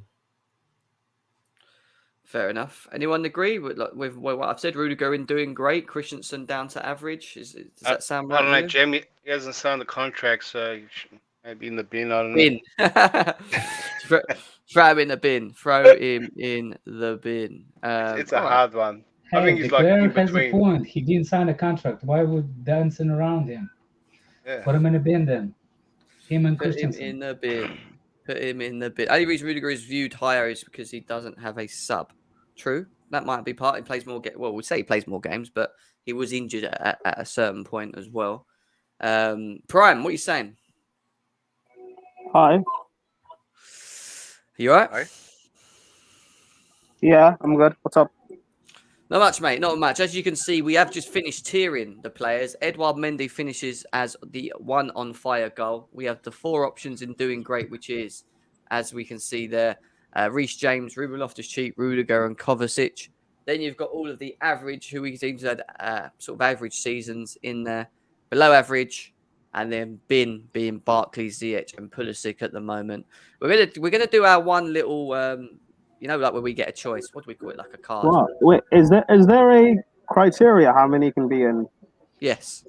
A: Fair enough. Anyone agree with what I've said? Rudiger in doing great, Christensen down to average. Does that sound
C: I
A: right
C: don't
A: with
C: know.
A: you?
C: Jamie, he hasn't signed the contract, so might be in the bin. I don't know.
A: Bin. Throw him in the bin. Throw him in the bin.
C: It's a
A: All right.
C: hard one. I
B: hey,
C: think he's like
B: Declare
C: in
B: has a
C: between.
B: point. He didn't sign a contract. Why would dancing around him?
C: Yeah.
B: Put him in a bin then. Him and
A: Put him
B: Christensen.
A: in the bin. Put him in the bin. Only reason Rudiger is viewed higher is because he doesn't have a sub. True. That might be part. He plays more. Well, we'd say he plays more games, but he was injured at a certain point as well. Prime, what are you saying?
F: Hi.
A: You all right?
C: Right?
F: Yeah, I'm good. What's up?
A: Not much, mate. Not much. As you can see, we have just finished tiering the players. Edouard Mendy finishes as the one on fire goal. We have the 4 options in doing great, which is, as we can see there, Reece James, Ruben Loftus-Cheek, Rudiger, and Kovacic. Then you've got all of the average, who we seem to have sort of average seasons in there, below average, and then bin being Barkley, Ziyech, and Pulisic at the moment. We're gonna do our one little. Like where we get a choice. What do we call it? Like a card.
F: What? Wait, is there a criteria how many can be in?
A: Yes.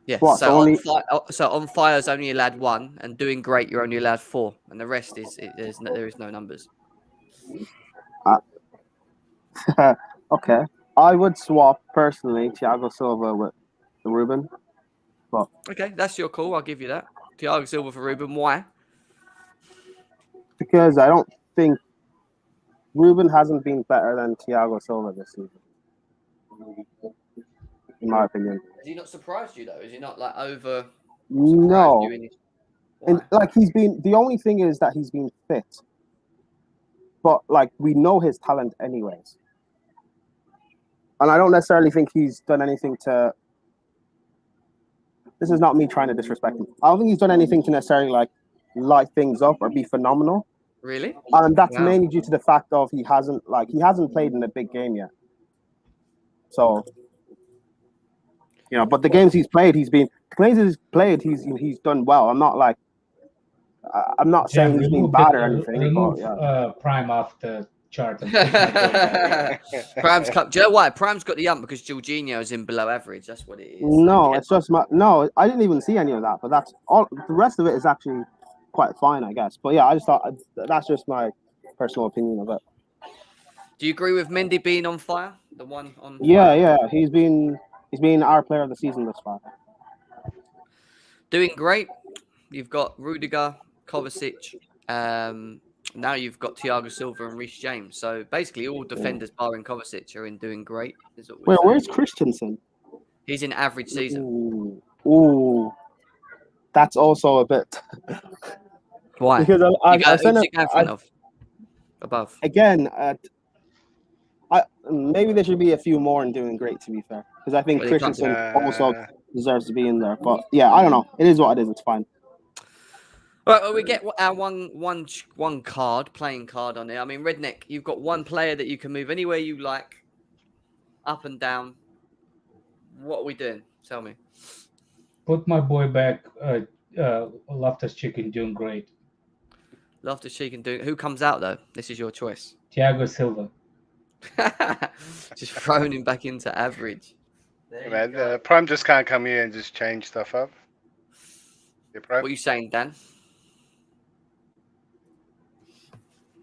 A: Yes.
F: What?
A: So
F: Only
A: on fire is only allowed 1, and doing great you're only allowed 4, and the rest there is no numbers.
F: okay. I would swap personally Thiago Silva with Ruben.
A: Okay, that's your call. I'll give you that. Thiago Silva for Ruben. Why?
F: Because I don't think Ruben hasn't been better than Thiago Silva this season, in my opinion.
A: Has he not surprised you though? Is he not like over surprised
F: No,
A: you in his...
F: and
A: Why?
F: like he's been. The only thing is that he's been fit, but like we know his talent anyways, and I don't necessarily think he's done anything to. This is not me trying to disrespect him. I don't think he's done anything to necessarily like light things up or be phenomenal.
A: Really?
F: And that's
A: Wow.
F: mainly due to the fact of he hasn't played in a big game yet. So, but the games he's played, he's done well. I'm not
B: Jeff,
F: saying he's been
B: remove
F: bad or anything, but yeah.
B: Prime off the chart and put my boy back.
A: Prime's cut. Do you know why? Prime's got the ump because Jorginho is in below average. That's what it is.
F: No, it's just no. I didn't even see any of that, but that's all. The rest of it is actually quite fine, I guess. But yeah, I just thought that's just my personal opinion of it.
A: Do you agree with Mendy being on fire? The one on
F: Yeah,
A: fire?
F: yeah. He's been our player of the season thus far.
A: Doing great. You've got Rudiger, Kovacic. Now you've got Thiago Silva and Reece James. So basically, all defenders barring Kovacic are in doing great. Is what we're saying.
F: Where's Christensen?
A: He's in average season.
F: Ooh. That's also a bit.
A: Why?
F: Because I sent
A: who's he going in front of? Above.
F: Again. Maybe there should be a few more in doing great. To be fair, because I think
A: Well, you can't
F: Christensen also deserves to be in there. But yeah, I don't know. It is what it is. It's fine.
A: All right, well, we get our one card, playing card on there. I mean, Redneck, you've got one player that you can move anywhere you like, up and down. What are we doing? Tell me.
B: Put my boy back. Loftus-Cheek doing great.
A: Loftus-Cheek and doing. Who comes out though? This is your choice.
B: Thiago Silva.
A: Just throwing him back into average.
C: Hey, man, Prime just can't come here and just change stuff up. Yeah, Prime.
A: What are you saying, Dan?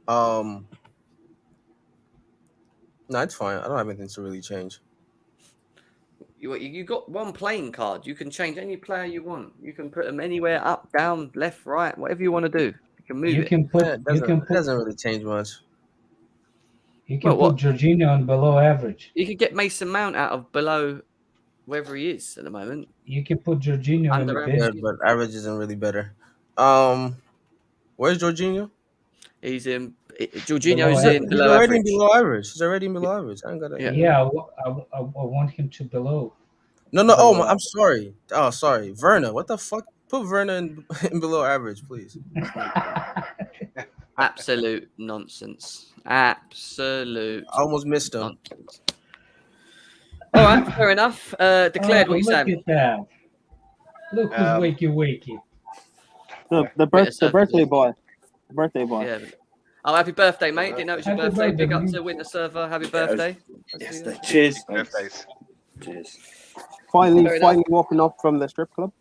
D: No, it's fine. I don't have anything to really change.
A: You got one playing card. You can change any player you want. You can put them anywhere, up, down, left, right, whatever you want to do. You can move
B: You
A: it.
B: can put.
D: It
B: You can put.
D: doesn't really change much.
B: You can
A: Well,
B: put Jorginho on below average.
A: You could get Mason Mount out of below wherever he is at the moment.
B: You can put Jorginho in
A: Under
B: the
A: average.
B: bench.
D: Yeah, but average isn't really better. Where's Jorginho?
A: He's in.
B: Below
A: Jorginho's
B: average.
A: in
D: He's
A: below
D: already
A: average.
D: below average. He's already in below average. I ain't got
A: Yeah.
B: Yeah, I want him to below.
D: No.
B: below
D: Oh,
B: average.
D: I'm sorry. Oh, sorry. Verna. What the fuck? Put Verna in below average, please.
A: Absolute nonsense. Absolute
D: I almost missed him.
A: nonsense. All right, fair enough. Declared. What you
B: look
A: saying?
B: at that. Look who's wakey.
F: The birthday boy. The birthday boy.
A: Yeah. Oh, happy birthday, mate! Didn't know it was your
B: Happy
A: birthday. Big up
B: birthday.
A: to Winter Server. Happy birthday.
G: Yes, cheers.
C: Birthdays.
G: Cheers.
F: Finally
A: Fair enough.
F: walking up from the strip club.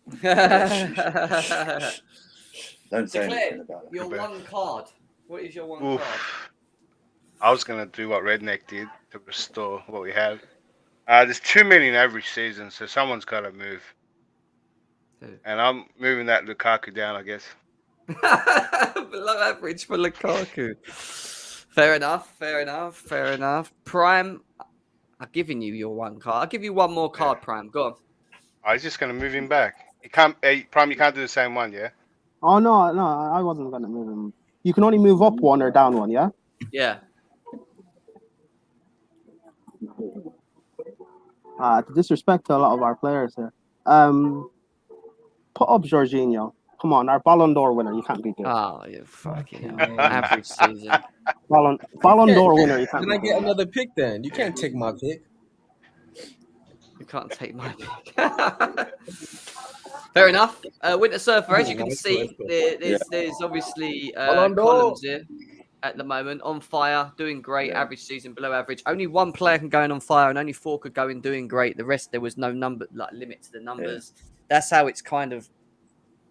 G: Don't say anything
A: Declared.
G: about it.
A: Your
C: Good
A: one card. What is your one card?
C: Oof. I was gonna do what Redneck did to restore what we have. There's too many in every season, so someone's got to move.
A: Who?
C: And I'm moving that Lukaku down, I guess.
A: Below average for Lukaku. Fair enough. Prime, I've given you your one card. I'll give you one more card, Prime. Go on.
C: I was just gonna move him back. You can't, Prime. You can't do the same one, yeah.
F: Oh no, I wasn't gonna move him. You can only move up one or down one, yeah?
A: Yeah.
F: Disrespect to a lot of our players here. Put up Jorginho. Come on, our Ballon d'Or winner. You can't beat this.
A: Oh, you fucking hell. Average season.
F: Ballon d'Or winner. You can't
D: Can I
F: beat
D: get
F: this.
D: another pick then? You can't take my pick.
A: You can't take my pick. Fair enough. Winter Surfer, as you can see, there's obviously columns here at the moment. On fire, doing great.
G: Yeah.
A: Average season, below average. Only one player can go in on fire, and only 4 could go in doing great. The rest, there was no number limit to the numbers. Yeah. That's how it's kind of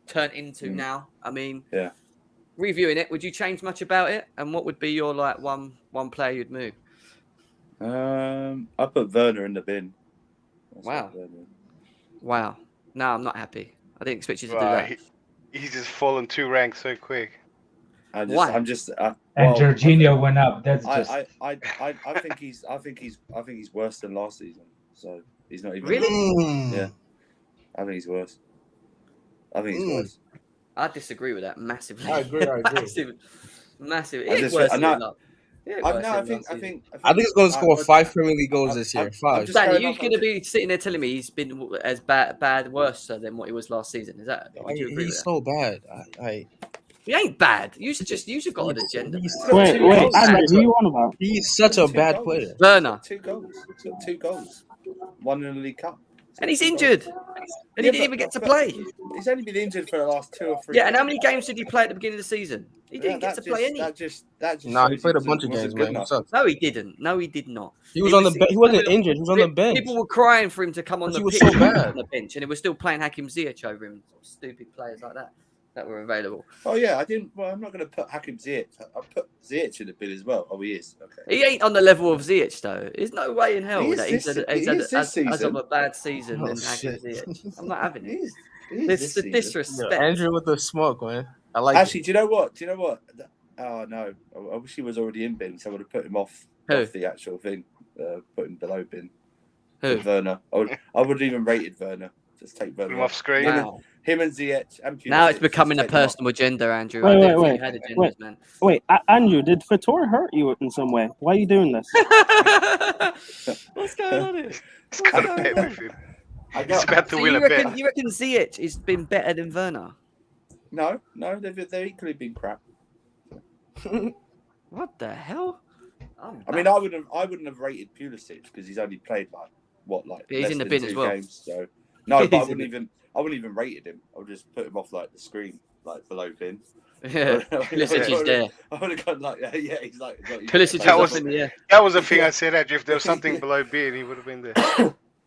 A: turned into now. I mean, reviewing it, would you change much about it? And what would be your one player you'd move?
G: I put Werner in the bin.
A: Wow. No, I'm not happy. I didn't expect you to do that.
C: He's just fallen 2 ranks so quick.
A: Why?
B: And Jorginho went up. That's just.
G: I think he's worse than last season. So he's not even.
A: Really?
G: Yeah. I think he's worse.
A: I disagree with that massively.
D: I agree.
A: Massive.
G: I
A: It's
G: just-
A: worse
G: I
A: than
G: know-
A: last.
G: I think
D: he's going to score 5 Premier League goals this year. 5.
A: Danny, you're going to be sitting there telling me he's been as worse than what he was last season. Is that? Would you agree with
D: He's
A: that?
D: so bad.
A: He ain't bad. You got an agenda.
F: Wait, Andrew, who you on about?
D: He's such a bad player.
A: Werner.
G: He's got 2 goals. 1 in the League Cup.
A: And he's injured. And he didn't even get to play.
G: He's only been injured for the last 2 or 3.
A: Yeah, and how many games did he play at the beginning of the season? He didn't get to play any.
D: No, he played a bunch of games, man.
A: No, he didn't. No, he did not.
D: He was on the bench. He wasn't injured. He was on the bench.
A: People were crying for him to come on the
D: He was
A: pitch
D: so bad.
A: on the bench, and they were still playing Hakim Ziyech over him. Stupid players like that. that were available.
G: Oh yeah, I didn't. Well, I'm not going to put Hakim Ziyech. I put Ziyech in the bin as well. Oh, he is. Okay.
A: He ain't on the level of Ziyech though. There's no way in hell
G: He is
A: that
G: this
A: as of
G: season.
A: a bad season
D: Oh,
A: than Hakim
D: shit.
A: Ziyech. I'm not having
G: He
A: it.
G: is. He is
A: This
G: this
A: the
G: season.
A: disrespect.
H: Yeah, Andrew with the smoke, man. I like
G: Actually,
H: it.
G: do you know what? Oh no, I wish he was already in bin, so I would have put him off
A: Who?
G: the actual thing. Put him below bin.
A: Who?
G: With Werner. I would have even rated Werner. Just take
C: Put
G: Werner
C: him off screen.
A: Wow.
G: Him and Ziyech and Pulisic,
A: Now it's
G: just
A: becoming a
G: take them off.
A: personal agenda, Andrew.
F: Wait,
A: I
F: wait,
A: didn't think
F: wait,
A: you had agendas,
F: wait.
A: man.
F: Wait, Andrew, did Fator hurt you in some way? Why are you doing this?
A: What's going on here?
C: It's kind of everything. He's about to
A: So
C: win
A: you
C: a
A: reckon
C: bet.
A: you reckon Ziyech has been better than Werner?
G: No, they've equally been crap.
A: What the hell?
G: I mean, I wouldn't have rated Pulisic because he's only played
A: Yeah, he's
G: less
A: in the
G: than
A: bin
G: 2
A: as well.
G: games. So no, but I
A: He's in
G: wouldn't even rated him. I would just put him off like the screen, like below bin.
A: Yeah, Pulisic is there.
G: I would have gone like, yeah, he's like
A: Pulisic is
C: That
A: up
C: was-
A: in the air.
C: That was the thing I said, Andrew. If there was something below being, he would have been there.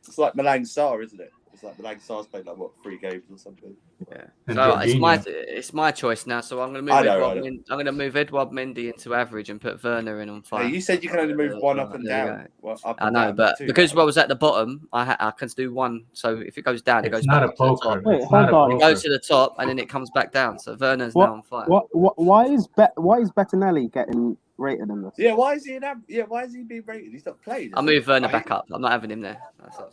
G: It's like Malang Sarr, isn't it? It's like Malang Sarr's played 3 games or something.
A: Yeah.
B: And
A: So
B: Jorginho.
A: it's my choice now. So I'm going to
G: I
A: move
G: know,
A: I'm going to move Edouard Mendy into average and put Werner in on
G: Hey,
A: fire.
G: you said you can only move one up and
A: There you
G: down.
A: go.
G: Well, up
A: I
G: and
A: know,
G: down,
A: but
G: two
A: because
G: down.
A: I was at the bottom, I can do one. So if it goes down, it
B: It's
A: goes
B: not
A: back
B: a
A: up to the
B: poker.
A: top.
F: Wait,
B: It's not a
F: hold on.
A: It
B: poker.
A: goes to the top and then it comes back down. So Werner's
F: What-
A: now on fire.
F: Why is Bettinelli getting rated in this?
G: Yeah, why is he why is he being rated? He's not played.
A: I'll move Werner back up. I'm not having him there.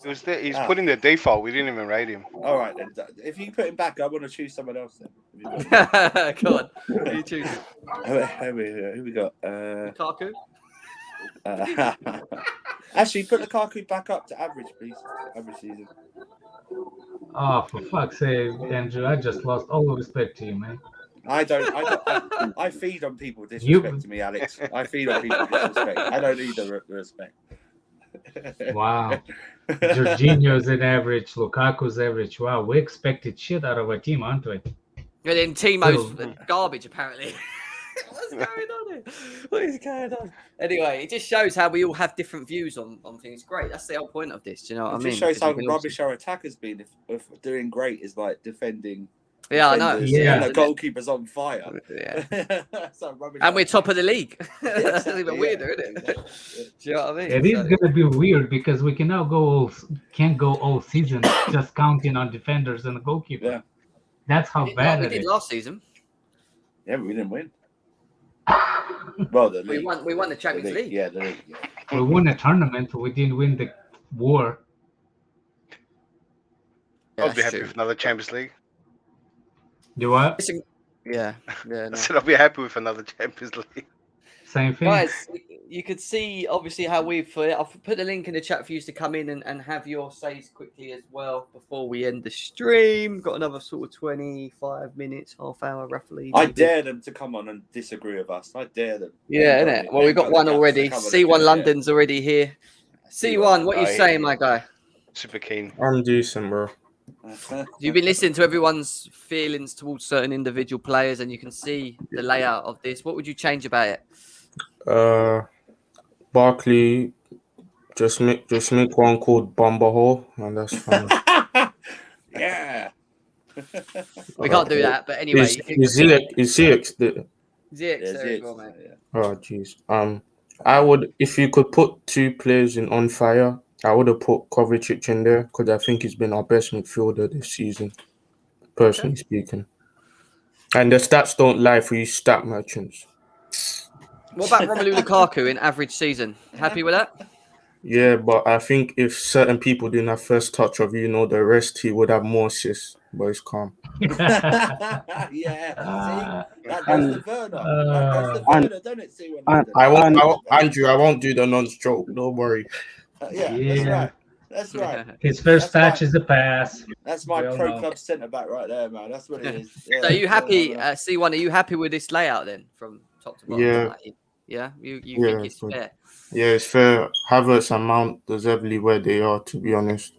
C: It was there. He's put in the default. We didn't even rate him.
G: All right then. If you put him back, I want to choose someone else then.
A: Go on. Who are you choosing?
G: Who we got?
A: Lukaku?
G: Actually, put Lukaku back up to average, please. Average season.
B: Oh, for fuck's sake, Andrew! I just lost all respect to you, man.
G: I feed on people disrespecting me, Alex. I feed on people disrespect. I don't need the respect.
B: Wow. Jorginho's an average. Lukaku's average. Wow, we expected shit out of our team, aren't we?
A: And then Timo's garbage, apparently. What's going on here? What is going on? Anyway, it just shows how we all have different views on things. Great. That's the whole point of this. Do you know what I
G: It
A: mean?
G: just shows how
A: Because we can all
G: rubbish our attack has been. If doing great is like defending.
A: Yeah, I know.
G: defenders
B: Yeah.
G: And the goalkeeper's on fire.
A: Yeah.
G: That's how rubbish
A: And we're
G: our
A: top of the league. That's
G: exactly,
A: even
G: yeah.
A: weirder, isn't it? Do you know what I mean?
B: It is
A: So-
B: gonna be weird because we can't go all season just counting on defenders and the goalkeeper.
G: Yeah.
B: That's how
A: we
B: bad
A: did,
B: it is.
A: last season.
G: Yeah, but we didn't win. Well, the
A: We
G: league.
A: won the Champions
G: The
A: League.
G: Yeah, the league. Yeah.
B: We won a tournament, we didn't win the war.
A: Yeah,
C: I'll be
A: that's
C: happy
A: true.
C: with another Champions League.
B: Do what?
A: Yeah.
C: I
A: No.
C: said I'll be happy with another Champions League.
B: Same thing.
A: Guys, you could see obviously how we've. I'll put the link in the chat for you to come in and have your says quickly as well before we end the stream. Got another sort of 25 minutes, half hour roughly.
G: I
A: maybe.
G: dare them to come on and disagree with us. I dare them.
A: Yeah,
G: They've
A: innit?
G: got
A: Well,
G: it.
A: we've got
G: They've
A: one
G: the guts to
A: already.
G: come on and
A: C1
G: do it.
A: London's already here. C1, what you
C: Aye.
A: saying, my guy?
C: Super keen.
D: I'm decent, bro.
A: You've been listening to everyone's feelings towards certain individual players, and you can see the layout of this. What would you change about it?
D: Barkley, just make one called Bumberhole, and that's fine.
G: Yeah.
A: We can't do that, but anyway.
D: Is Ziyech the?
A: Ziyech,
G: Yeah,
A: there you
G: Ziyech,
A: go, man.
G: yeah.
D: Oh jeez. I would, if you could put 2 players in on fire, I would have put Kovacic in there because I think he's been our best midfielder this season, personally speaking. And the stats don't lie for you stat merchants.
A: What about Romelu Lukaku in average season? Happy with that?
D: Yeah, but I think if certain people didn't have first touch of the rest, he would have more assists. But it's calm.
G: Yeah. See? That goes to Werner. That goes to
F: and-
G: Werner, don't it? See when
F: and-
D: Andrew, I won't do the non-joke. Don't worry.
G: yeah,
B: Yeah.
G: That's right.
B: His first
G: That's
B: touch is a pass.
G: That's my
B: Well
G: pro
B: done.
G: club centre back right there, man. That's what it is. Yeah.
A: So are you happy, C1? Are you happy with this layout then, from top to bottom?
D: Yeah.
A: Like, yeah. You
D: Yeah,
A: think it's
D: good.
A: fair?
D: Yeah, it's fair. Havertz and Mount deservedly where they are, to be honest.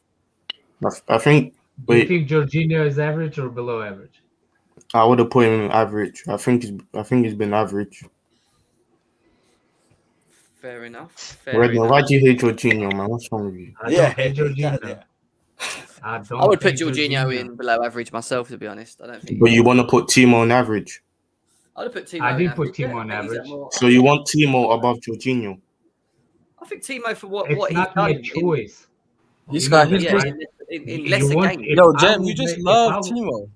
D: I think.
B: Do you
D: Wait,
B: think Jorginho is average or below average?
D: I would have put him in average. I think he's been average.
A: Fair enough. Fair
D: Redmond,
A: enough.
D: why do you hate Jorginho, man? What's wrong with you?
B: I
G: Yeah,
B: don't hate Jorginho.
G: yeah.
B: I don't.
A: I would put
B: think
A: Jorginho in below average myself, to be honest. I don't think.
I: But you want to put Timo on average.
A: I would put Timo.
B: I
A: in
B: did put
A: average.
B: Timo on
A: I think he's at
B: average.
A: more-
I: So you want Timo above Jorginho?
A: I think Timo for what
B: It's
A: he's
B: not
A: done
B: my choice.
D: He's
B: You
D: got
B: know,
D: his
A: yeah,
B: right?
A: in
B: You
A: lesser
B: want-
A: games.
B: if
D: Yo,
B: I
D: Jam,
B: would
D: you just
B: make- if
D: love
B: I would-
D: Timo.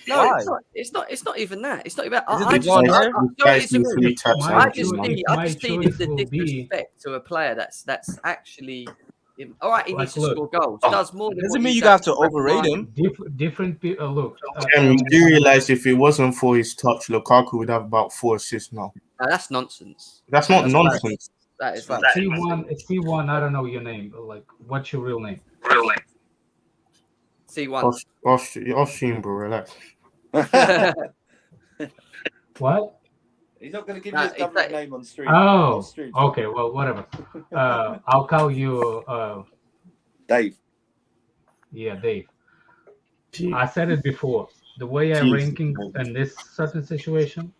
A: No,
D: Why?
A: it's not even that. It's not about.
D: Is it
A: I
D: the
A: just,
D: blonde
A: I,
D: hair?
A: I,
I: You
A: no,
I: guys
A: it's
I: do
A: a-
I: three types
B: my
I: of
A: I
I: average
A: just
B: choice-
I: now.
A: see,
B: my
A: I just see
B: choice
A: the
B: will be-
A: disrespect to a player that's actually. All right, he
B: Like,
A: needs to
B: look,
A: score goals.
I: Oh,
A: Does more than
D: Doesn't
A: what
D: mean
A: he's
D: you got to
A: actually
D: overrate him.
B: different people. Look,
I: Jam, you do realize if it wasn't for his touch, Lukaku would have about 4 assists now.
A: No, that's nonsense.
I: That's not
A: That's
I: nonsense.
A: That is
D: Fact.
A: nonsense.
B: C1. I don't know your name. But like, what's your real name?
A: C1.
I: Off stream, bro. Relax.
B: What?
G: He's not going to give
A: Nah,
G: you his
A: it's
G: government
A: like-
G: name on stream.
B: Oh,
G: On stream.
B: okay. Well, whatever. I'll call you.
G: Dave.
B: Yeah, Dave. I said it before. The way I
I: Jesus.
B: ranking in this certain situation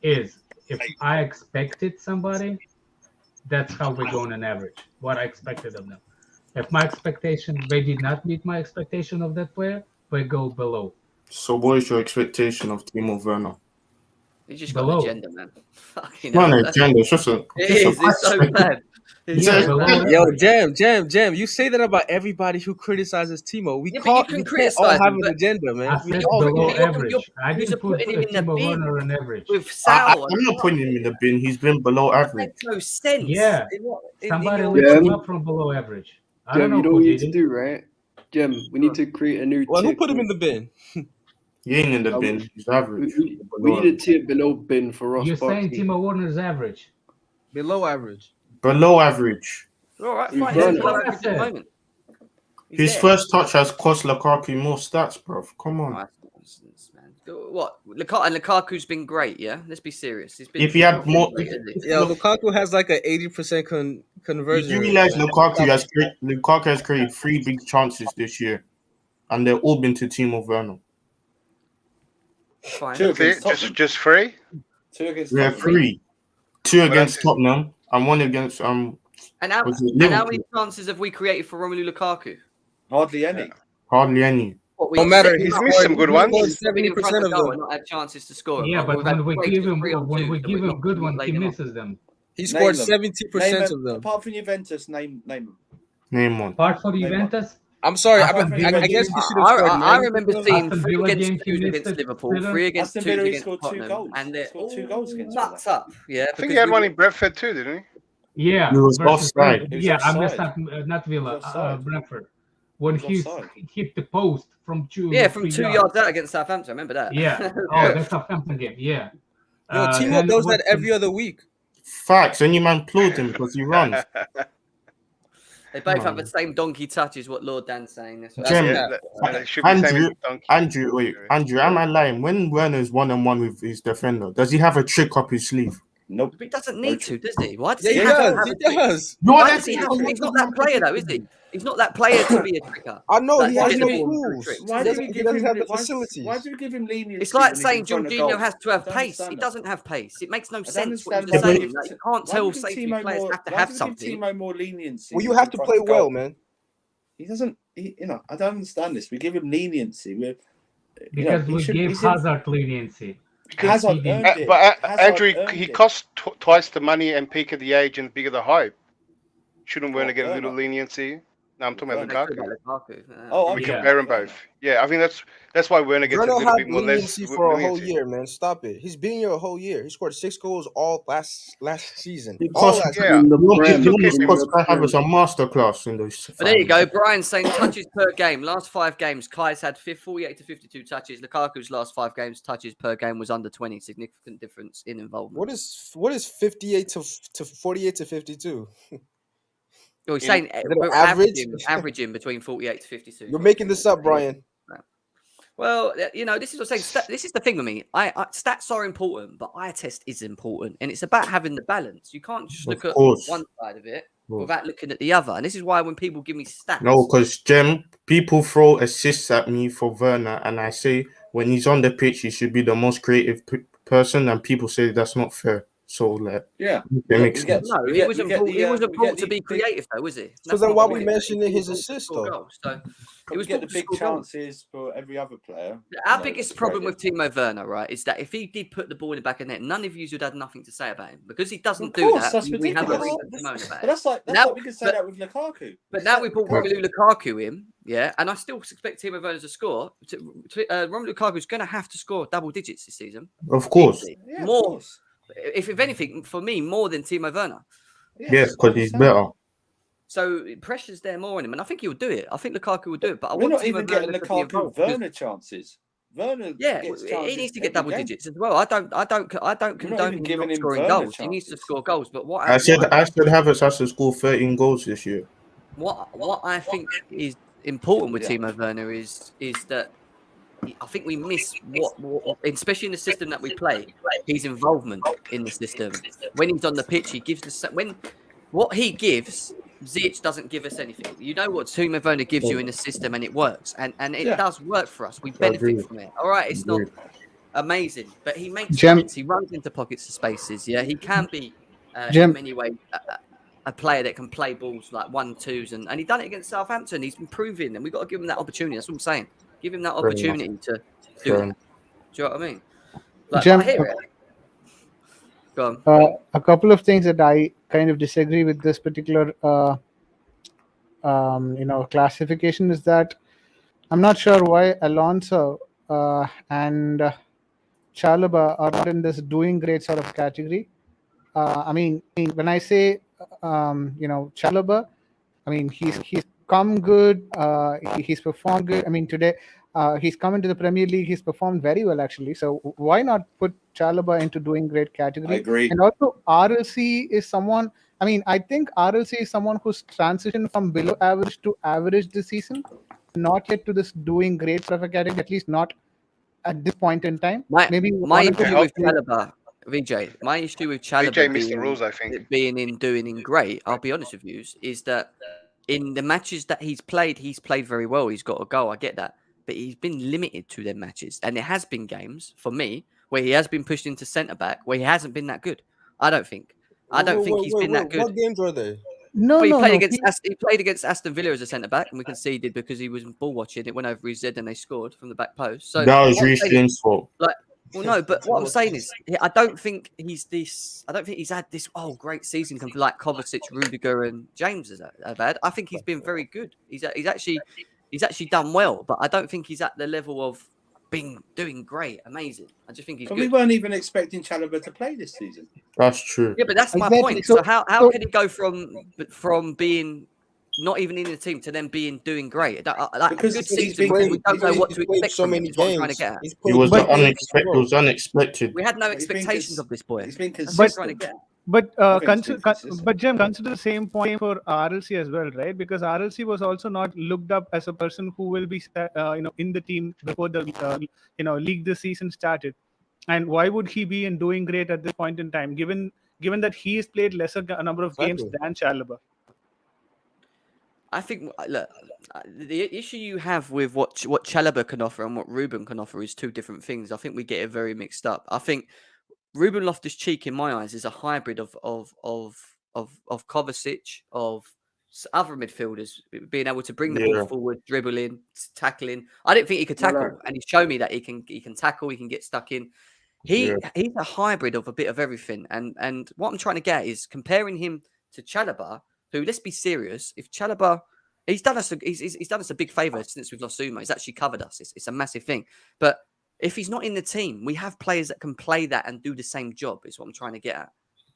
B: is if I expected somebody, that's how we're going on average. What I expected of them. If my expectation, they did not meet my expectation of that player, we go below.
I: So what is your expectation of Timo Werner?
A: You just got an
B: Below.
A: agenda, man. Fucking
I: Not
A: hell,
I: an
A: that's-
I: agenda. It's just a.
A: It is. It's so bad. It's
B: Yeah,
A: so
B: below
A: bad.
H: Yo,
B: average.
H: Jam, you say that about everybody who criticizes Timo. We
A: Yeah, but
H: call
A: you can
H: we can't
A: criticize
H: all
A: him,
H: have an
A: but-
H: agenda, man.
B: I
H: We
B: said
H: all
B: below
A: you're-
B: average.
A: you're-
B: I
A: you're
B: didn't put
A: putting him in the
B: Timo
A: bin.
B: Werner on average.
A: With Sal.
I: I'm not putting him in the bin. He's been below
A: That
I: average.
A: makes no sense.
B: Yeah.
A: In
B: Somebody
A: your-
B: lifts him
J: Yeah.
B: up from below average. I
J: Jem,
B: don't know
J: you know
B: who
J: what we
B: did
J: need to
B: it.
J: do, right? Jem, we need to create a new
H: Well, who
J: tier.
H: put him in the bin?
I: He ain't in the
J: Oh,
I: bin. He's average.
J: We need a tier below bin for Ross
B: You're saying
J: Barkley.
B: Timo Werner's average.
H: Below average.
I: Below average.
A: All right,
J: He's
A: fine.
J: Werner.
A: He's below average at the moment. He's
I: His
A: there.
I: first touch has cost Lukaku more stats, bro. Come on.
A: Oh, that's nonsense, man. What? Lukaku's been great, yeah? Let's be serious. He's been
I: If he had more,
A: great, hasn't he?
H: Yeah, Lukaku has like an 80% conversion.
I: you
H: rate.
I: realize Lukaku has created 3 big chances this year, and they've all been to Timo Werner.
A: Fine.
G: Two against
C: Just
G: Tottenham.
C: just 3.
G: Two against
I: We have
G: Tottenham.
I: 3, 2 against
C: that's-
I: Tottenham and 1 against
A: And how,
I: was it
A: and how
I: Liverpool?
A: many chances have we created for Romelu Lukaku?
G: Hardly any.
C: Yeah.
I: Hardly any.
A: What,
H: No matter.
A: set him
H: He's
A: up,
C: missed some good ones.
A: been in front
H: 70%
A: of
H: of
A: goal
H: them.
A: and not had chances to score.
B: Yeah, but
A: We've had
B: when we
A: breaks
B: give
A: of
B: him
A: 3 on 2
B: when we
A: that
B: give
A: we've
B: him good
A: not
B: ones,
A: laid
B: he
A: them off.
B: misses them.
H: He
G: Name
H: scored
G: them.
H: 70%
G: Name
H: of them.
G: Apart from Juventus, name them.
I: Name one.
B: Apart for
G: Name
B: Juventus,
H: I'm sorry. I
B: Aston Villa
H: guess
B: game-
H: you should have scored.
A: I
H: 90%
A: remember
H: of them.
A: seeing
B: Aston
A: 3
B: Villa
A: against
B: game, he
A: 2
B: missed
A: against
B: it.
A: Liverpool,
B: Villa.
A: 3 against
G: Aston
A: 2
G: Villa, he
A: against
G: scored 2
A: Tottenham,
G: goals.
A: and they're
G: Scored 2
A: all
G: goals against
A: nuts
G: Villa.
A: up. Yeah,
C: I think
A: because
C: he had
A: we-
C: one in Brentford too, didn't
B: yeah,
I: He was
B: versus
I: offside.
B: Brentford.
G: He was
B: Yeah, I missed
G: offside.
B: not Villa,
G: He was offside.
B: Brentford. When
G: He was
B: he
G: offside.
B: hit the post from 2.
A: Yeah, from
B: 3
A: 2 yards out against Southampton. I remember that.
B: Yeah. Oh, that's Southampton game. Yeah.
H: Yo, Timo
B: then
H: does that
B: what's the-
H: every other week.
I: Facts. Any man applaud him because he runs.
A: They both have the same donkey touch, is what Lord Dan's saying. That's what
I: Jim,
C: he?
H: Yeah.
C: That should be saying donkey.
I: Andrew, am I lying? When Werner's 1-on-1 with his defender, does he have a trick up his sleeve?
G: Nope.
A: But he doesn't need to, does he? Why does
H: Yeah,
A: he
H: he
A: have to
H: does.
A: have
H: He
A: a trick?
H: does.
A: Why does he have to? He's not that player, though, is he? He's not that player to be a tricker.
H: I know
A: Like,
H: he has
A: get
H: no
A: the ball through
H: tools.
A: tricks.
G: Why
H: He
G: do
H: doesn't,
G: we
H: he
G: give
H: doesn't
G: him
H: have the
G: why-
H: facilities.
G: Why do we give him leniency?
A: It's like
G: when he's
A: saying
G: in front of
A: Jorginho
G: goal?
A: has to have
G: I don't
A: pace.
G: understand
A: He
G: that.
A: doesn't have pace. It makes no
G: I don't
A: sense what
G: understand
A: you're
G: why
A: saying. Like, you can't
G: Why
A: tell
G: do we give
A: safety
G: Timo
A: players
G: more-
A: have to
G: why
A: have
G: do we give
A: something.
G: Timo more leniency.
H: Well, you
G: when
H: have
G: he's
H: to
G: in
H: play
G: front of
H: well,
G: goal?
H: man.
G: He doesn't. I don't understand this. We give him leniency.
B: Because we gave Hazard leniency.
G: Hazard
B: he didn't-
G: earned it.
C: But
G: Hazard
C: Andrew,
G: earned
C: he
G: it.
C: cost twice the money and peak of the age and bigger the hype. Shouldn't Werner
G: What,
C: get a little
G: Werner?
C: leniency? No, I'm talking about
A: They talk
C: Lukaku.
A: about Lukaku.
G: Oh,
C: We
B: Yeah.
C: compare them both. Yeah, I think that's why Werner gets a
D: Bruno
C: little
D: had
C: bit more less
D: leniency for a whole
C: leniency.
D: year, man. Stop it. He's been here a whole year. He scored 6 goals all last season.
I: He
D: All
I: cost,
D: last
C: Yeah.
J: In the
I: you
J: Prem,
I: almost
J: in
I: cost
J: the
I: Kai Havertz a masterclass in those.
A: But there you go. Brian's saying touches per game. Last 5 games, Kai's had 48 to 52 touches. Lukaku's last 5 games, touches per game was under 20. Significant difference in involvement.
D: What is 58 to 48 to 52?
A: Well, he's
C: In-
A: saying
D: it
A: we're
D: average?
A: averaging between 48 to 52.
D: You're making this up, Brian.
A: Well, you know, this is what I'm saying. This is the thing with me. Stats are important, but eye test is important, and it's about having the balance. You can't just
I: Of
A: look at
I: course.
A: one side of it
I: course.
A: without looking at the other. And this is why when people give me stats,
I: No, because Jem, people throw assists at me for Werner, and I say when he's on the pitch, he should be the most creative person, and people say that's not fair. So like,
G: Yeah.
I: that makes sense.
A: No, he wasn't brought to be creative, though, was he?
D: So then why we mentioning his assist though?
A: Goals. So
G: He was get the big chances for every other player.
A: Our biggest problem with Timo Werner, right, is that if he did put the ball in the back of net, none of you would have nothing to say about him because he doesn't do that.
G: That's
A: we have a
G: ridiculous.
A: reason to moan about
G: But
A: it.
G: that's like we can say that with Lukaku.
A: But now we brought Romelu Lukaku in, yeah, and I still expect Timo Werner to score. Romelu Lukaku is going to have to score double digits this season.
I: Of course.
G: Yeah,
A: more.
G: Of course.
A: If anything, for me, more than Timo Werner.
I: Yes, because he's better.
A: So pressure's there more on him, and I think he'll do it. I think Lukaku will do it, but I
G: We're
A: want
G: not
A: Timo
G: even getting
A: Werner to be involved
G: Lukaku Werner chances. Werner, gets chances
A: he needs to get
G: every
A: double
G: game.
A: digits as well. I don't condone him
G: giving
A: not
G: him
A: scoring
G: Werner
A: goals. He needs to
G: chances.
A: score goals. But
I: I said Havertz has to score 13 goals this year.
A: what I think is important with Timo Werner is that I think we miss what, especially in the system that we play, his involvement in the system. When he's on the pitch, he gives what he gives. Ziyech doesn't give us anything. You know what Timo Werner gives you in the system, and it works, and it does work for us. We benefit from it. All right, it's not amazing, but he makes runs. He runs into pockets of spaces. Yeah, he can be in many ways a player that can play balls like 1-2s, and he done it against Southampton. He's improving, and we've got to give him that opportunity. That's what I'm saying. Give him that opportunity to do it. Do you know what I mean? Like, I hear it. Go on.
K: A couple of things that I kind of disagree with this particular, classification is that I'm not sure why Alonso and Chalobah are not in this doing great sort of category. I mean, when I say, Chalobah, I mean, he's come good. He's performed good. I mean, today he's come into the Premier League. He's performed very well, actually. So why not put Chalobah into doing great category?
G: I agree.
K: And also, RLC is someone. I mean, I think RLC is someone who's transitioned from below average to average this season, not yet to this doing great sort of a category. At least not at this point in time.
A: My issue with Chalobah, VJ, my issue with Chalobah being in doing great, I'll be honest with you, is that in the matches that he's played very well. He's got a goal. I get that. But he's been limited to them matches. And there has been games, for me, where he has been pushed into centre-back, where he hasn't been that good. I don't think. He's been that good.
D: What games were they?
A: He played against Aston Villa as a centre-back, and we conceded because he was ball watching. It went over his head, and they scored from the back post. So
I: that was Reece James' fault.
A: Well, no, but what I'm saying is, I don't think he's had this great season like Kovacic, Rudiger, and James have had. I think he's been very good. He's actually done well, but I don't think he's at the level of doing great, amazing. I just think he's good.
G: We weren't even expecting Chalobah to play this season.
I: That's true.
A: Yeah, but that's my point. So how can he go from being not even in the team to then doing great? Because a good season, we don't know what to expect from him. Is what I'm trying to get at.
I: It was unexpected.
A: We had no expectations of this boy.
G: He's been
K: consistent. But Jim, consider the same point for RLC as well, right? Because RLC was also not looked up as a person who will be, in the team before the, league this season started. And why would he be in doing great at this point in time, given that he has played lesser number of games than Chalobah?
A: I think the issue you have with what Chalobah can offer and what Ruben can offer is two different things. I think we get it very mixed up. I think Ruben Loftus-Cheek, in my eyes, is a hybrid of Kovacic, of other midfielders, being able to bring the ball forward, dribbling, tackling. I didn't think he could tackle, and he's shown me that he can tackle, he can get stuck in. He's a hybrid of a bit of everything. And what I'm trying to get is comparing him to Chalobah, who, let's be serious, if Chalobah, he's done us a big favour since we've lost Zuma. He's actually covered us. It's a massive thing. But if he's not in the team, we have players that can play that and do the same job, is what I'm trying to get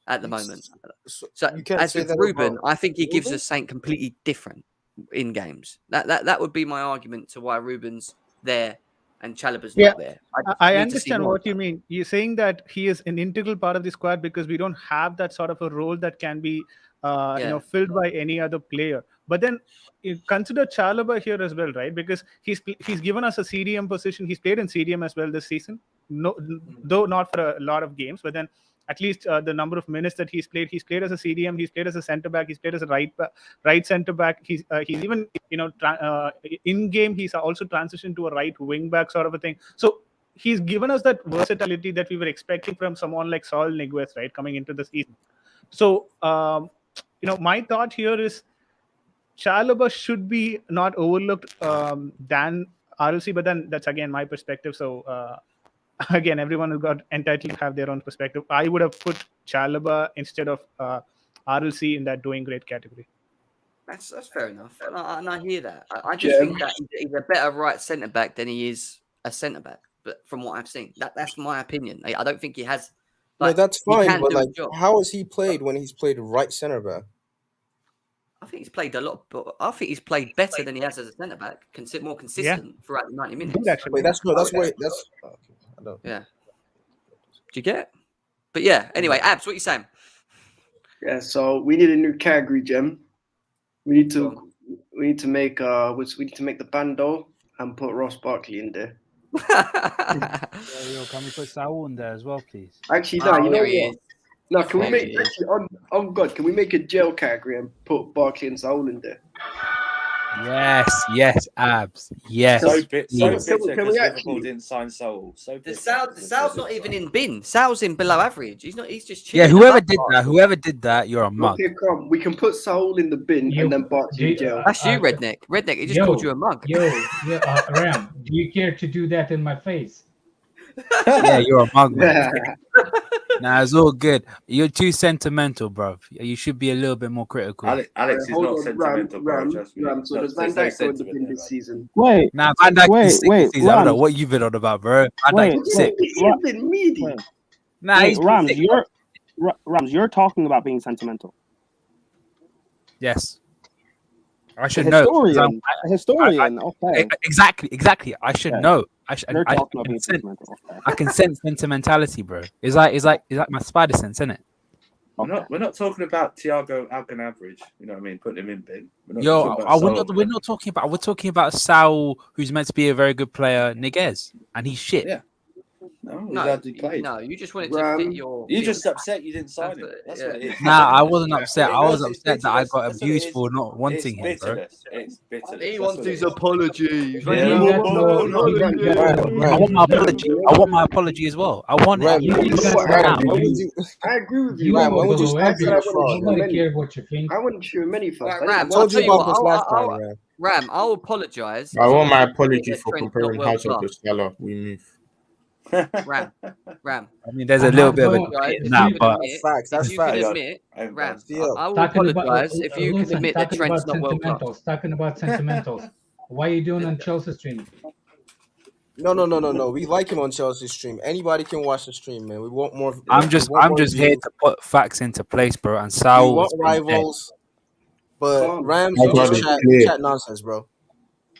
A: at the moment. So as with Ruben, I think he gives us something completely different in games. That would be my argument to why Ruben's there and Chalobah's not there.
K: I understand what you mean. You're saying that he is an integral part of the squad because we don't have that sort of a role that can be filled by any other player. But then you consider Chalobah here as well, right? Because he's given us a CDM position. He's played in CDM as well this season. No, though not for a lot of games, but then at least the number of minutes that he's played as a CDM. He's played as a centre back. He's played as a right centre back. He's even in game he's also transitioned to a right wing back sort of a thing. So he's given us that versatility that we were expecting from someone like Saul Niguez, right, coming into the season. So, my thought here is Chalobah should be not overlooked than RLC, but then that's again my perspective. So, again, everyone who got entitled to have their own perspective. I would have put Chalobah instead of RLC in that doing great category.
A: That's fair enough, and I hear that. I just think that he's a better right centre back than he is a centre back. But from what I've seen, that's my opinion. I don't think he has.
D: No, that's
A: he
D: fine,
A: can
D: but
A: do a
D: like,
A: job.
D: how has he played when he's played right center back?
A: I think he's played a lot, but I think he's played better than he has as a centre back. More consistent throughout the 90 minutes.
K: Good, actually.
D: Wait, that's where that's. Okay, I don't.
A: Yeah. Do you get it? But yeah. Anyway, Abs, what are you saying?
J: Yeah, so we need a new category, Gem. We need to make the Bando and put Ross Barkley in there.
L: Yo, can we put Saul in there as well, please?
J: Actually, no, you know
A: there he
J: what?
A: is.
J: No, can we
A: There
J: make
A: he is.
J: actually on God? Can we make a jail category and put Barkley and Saul in there?
L: Yes, Abs. Yes.
G: So bitter
J: Can
G: because
J: we
G: Liverpool
J: actually-
G: didn't sign Saul. So
A: The
G: bitter.
A: Sal's not even in bin. Sal's in below average. He's not. He's just
L: Yeah,
A: chilling.
L: whoever did that, you're a mug.
J: Okay, come. We can put Saul in the bin and then Barkley in jail.
A: That's you, Redneck. Redneck, he just called you a mug.
B: Ram, do you care to do that in my face?
L: Yeah, you're a mug, man. Nah, it's all good. You're too sentimental, bro. You should be a little bit more critical.
G: Alex is
J: Hold
G: not
J: on,
G: sentimental, bro. Trust me.
J: Ram, so does Van
G: There's no
J: Dijk go in the
G: sentiment
J: bin
G: there,
J: this
G: man.
J: season?
F: Wait,
L: Nah, Van Dijk is sick this season. I don't know
F: Rams.
L: what you've been on about, bro. Van
F: Wait,
L: Dijk's sick.
J: He's been meaty.
L: Nah,
F: Wait,
L: he's been
F: Rams,
L: sick.
F: Rams, you're talking about being sentimental.
L: Yes. I
F: A
L: should know. 'Cause
F: a historian. Okay.
L: Exactly. I should know.
F: You're
L: I
F: talking about
L: can
F: being
L: sense,
F: sentimental. Okay.
L: I can sense sentimentality, bro. It's like my spider sense, isn't it?
G: We're not talking about Thiago Alcan average. You know what I mean? Putting him in bin. We're not
L: Yo,
G: talking about Saul.
L: we're not talking about. We're talking about Saul, who's meant to be a very good player, Niguez, and he's shit.
G: Yeah. No, he's
A: No,
G: hardly played.
A: no, you just wanted to fit your.
G: You're just upset you didn't sign him. That's what it is.
L: Nah, I wasn't upset. I was
G: It's
L: upset that I
G: bitterness.
L: got
G: That's what it
L: abused
G: is.
L: for not wanting him, bro.
G: It's bitterness.
A: He
G: That's
A: wants
G: what it
A: his
G: is.
A: apologies.
L: I want my apology. I want my apology as well. I want
D: Ram,
L: it.
D: when would you
J: I agree with you.
D: Ram, when would you stop being a fraud?
B: Nobody cares what you think.
J: I wouldn't shoot many first.
A: Right,
J: I
A: Ram,
J: didn't
A: I'll
D: Told
A: tell
D: you
A: you
D: about
A: what,
D: this last time, Ram.
A: Ram, I'll apologise.
I: I want my
A: As long as
I: apology for
A: Trent's
I: comparing
A: not
I: Hazard
A: world
I: to
A: class.
I: Salah. We move.
A: Ram.
L: I mean, there's a little bit of a
A: Apologise
L: debate
A: if
L: in that,
A: you can
L: but
A: admit-
D: Facts. That's
A: if you can
D: facts.
A: admit, Ram,
D: Still.
A: I will
B: Talking about
A: apologise if you can
B: listen,
A: admit that
B: talking
A: Trent's
B: about
A: not world class.
B: sentimentals. Talking about sentimentals. Why are you doing on Chelsea stream?
D: No. We like him on Chelsea stream. Anybody can watch the stream, man. We want more.
L: I'm just here
D: views.
L: to put facts into place, bro. And
D: We
L: Saul
D: want
L: has been dead.
D: rivals, but
J: Calm.
D: Rams,
I: I
D: you
I: got
D: just
I: it
D: chat,
I: clear.
D: chat nonsense, bro.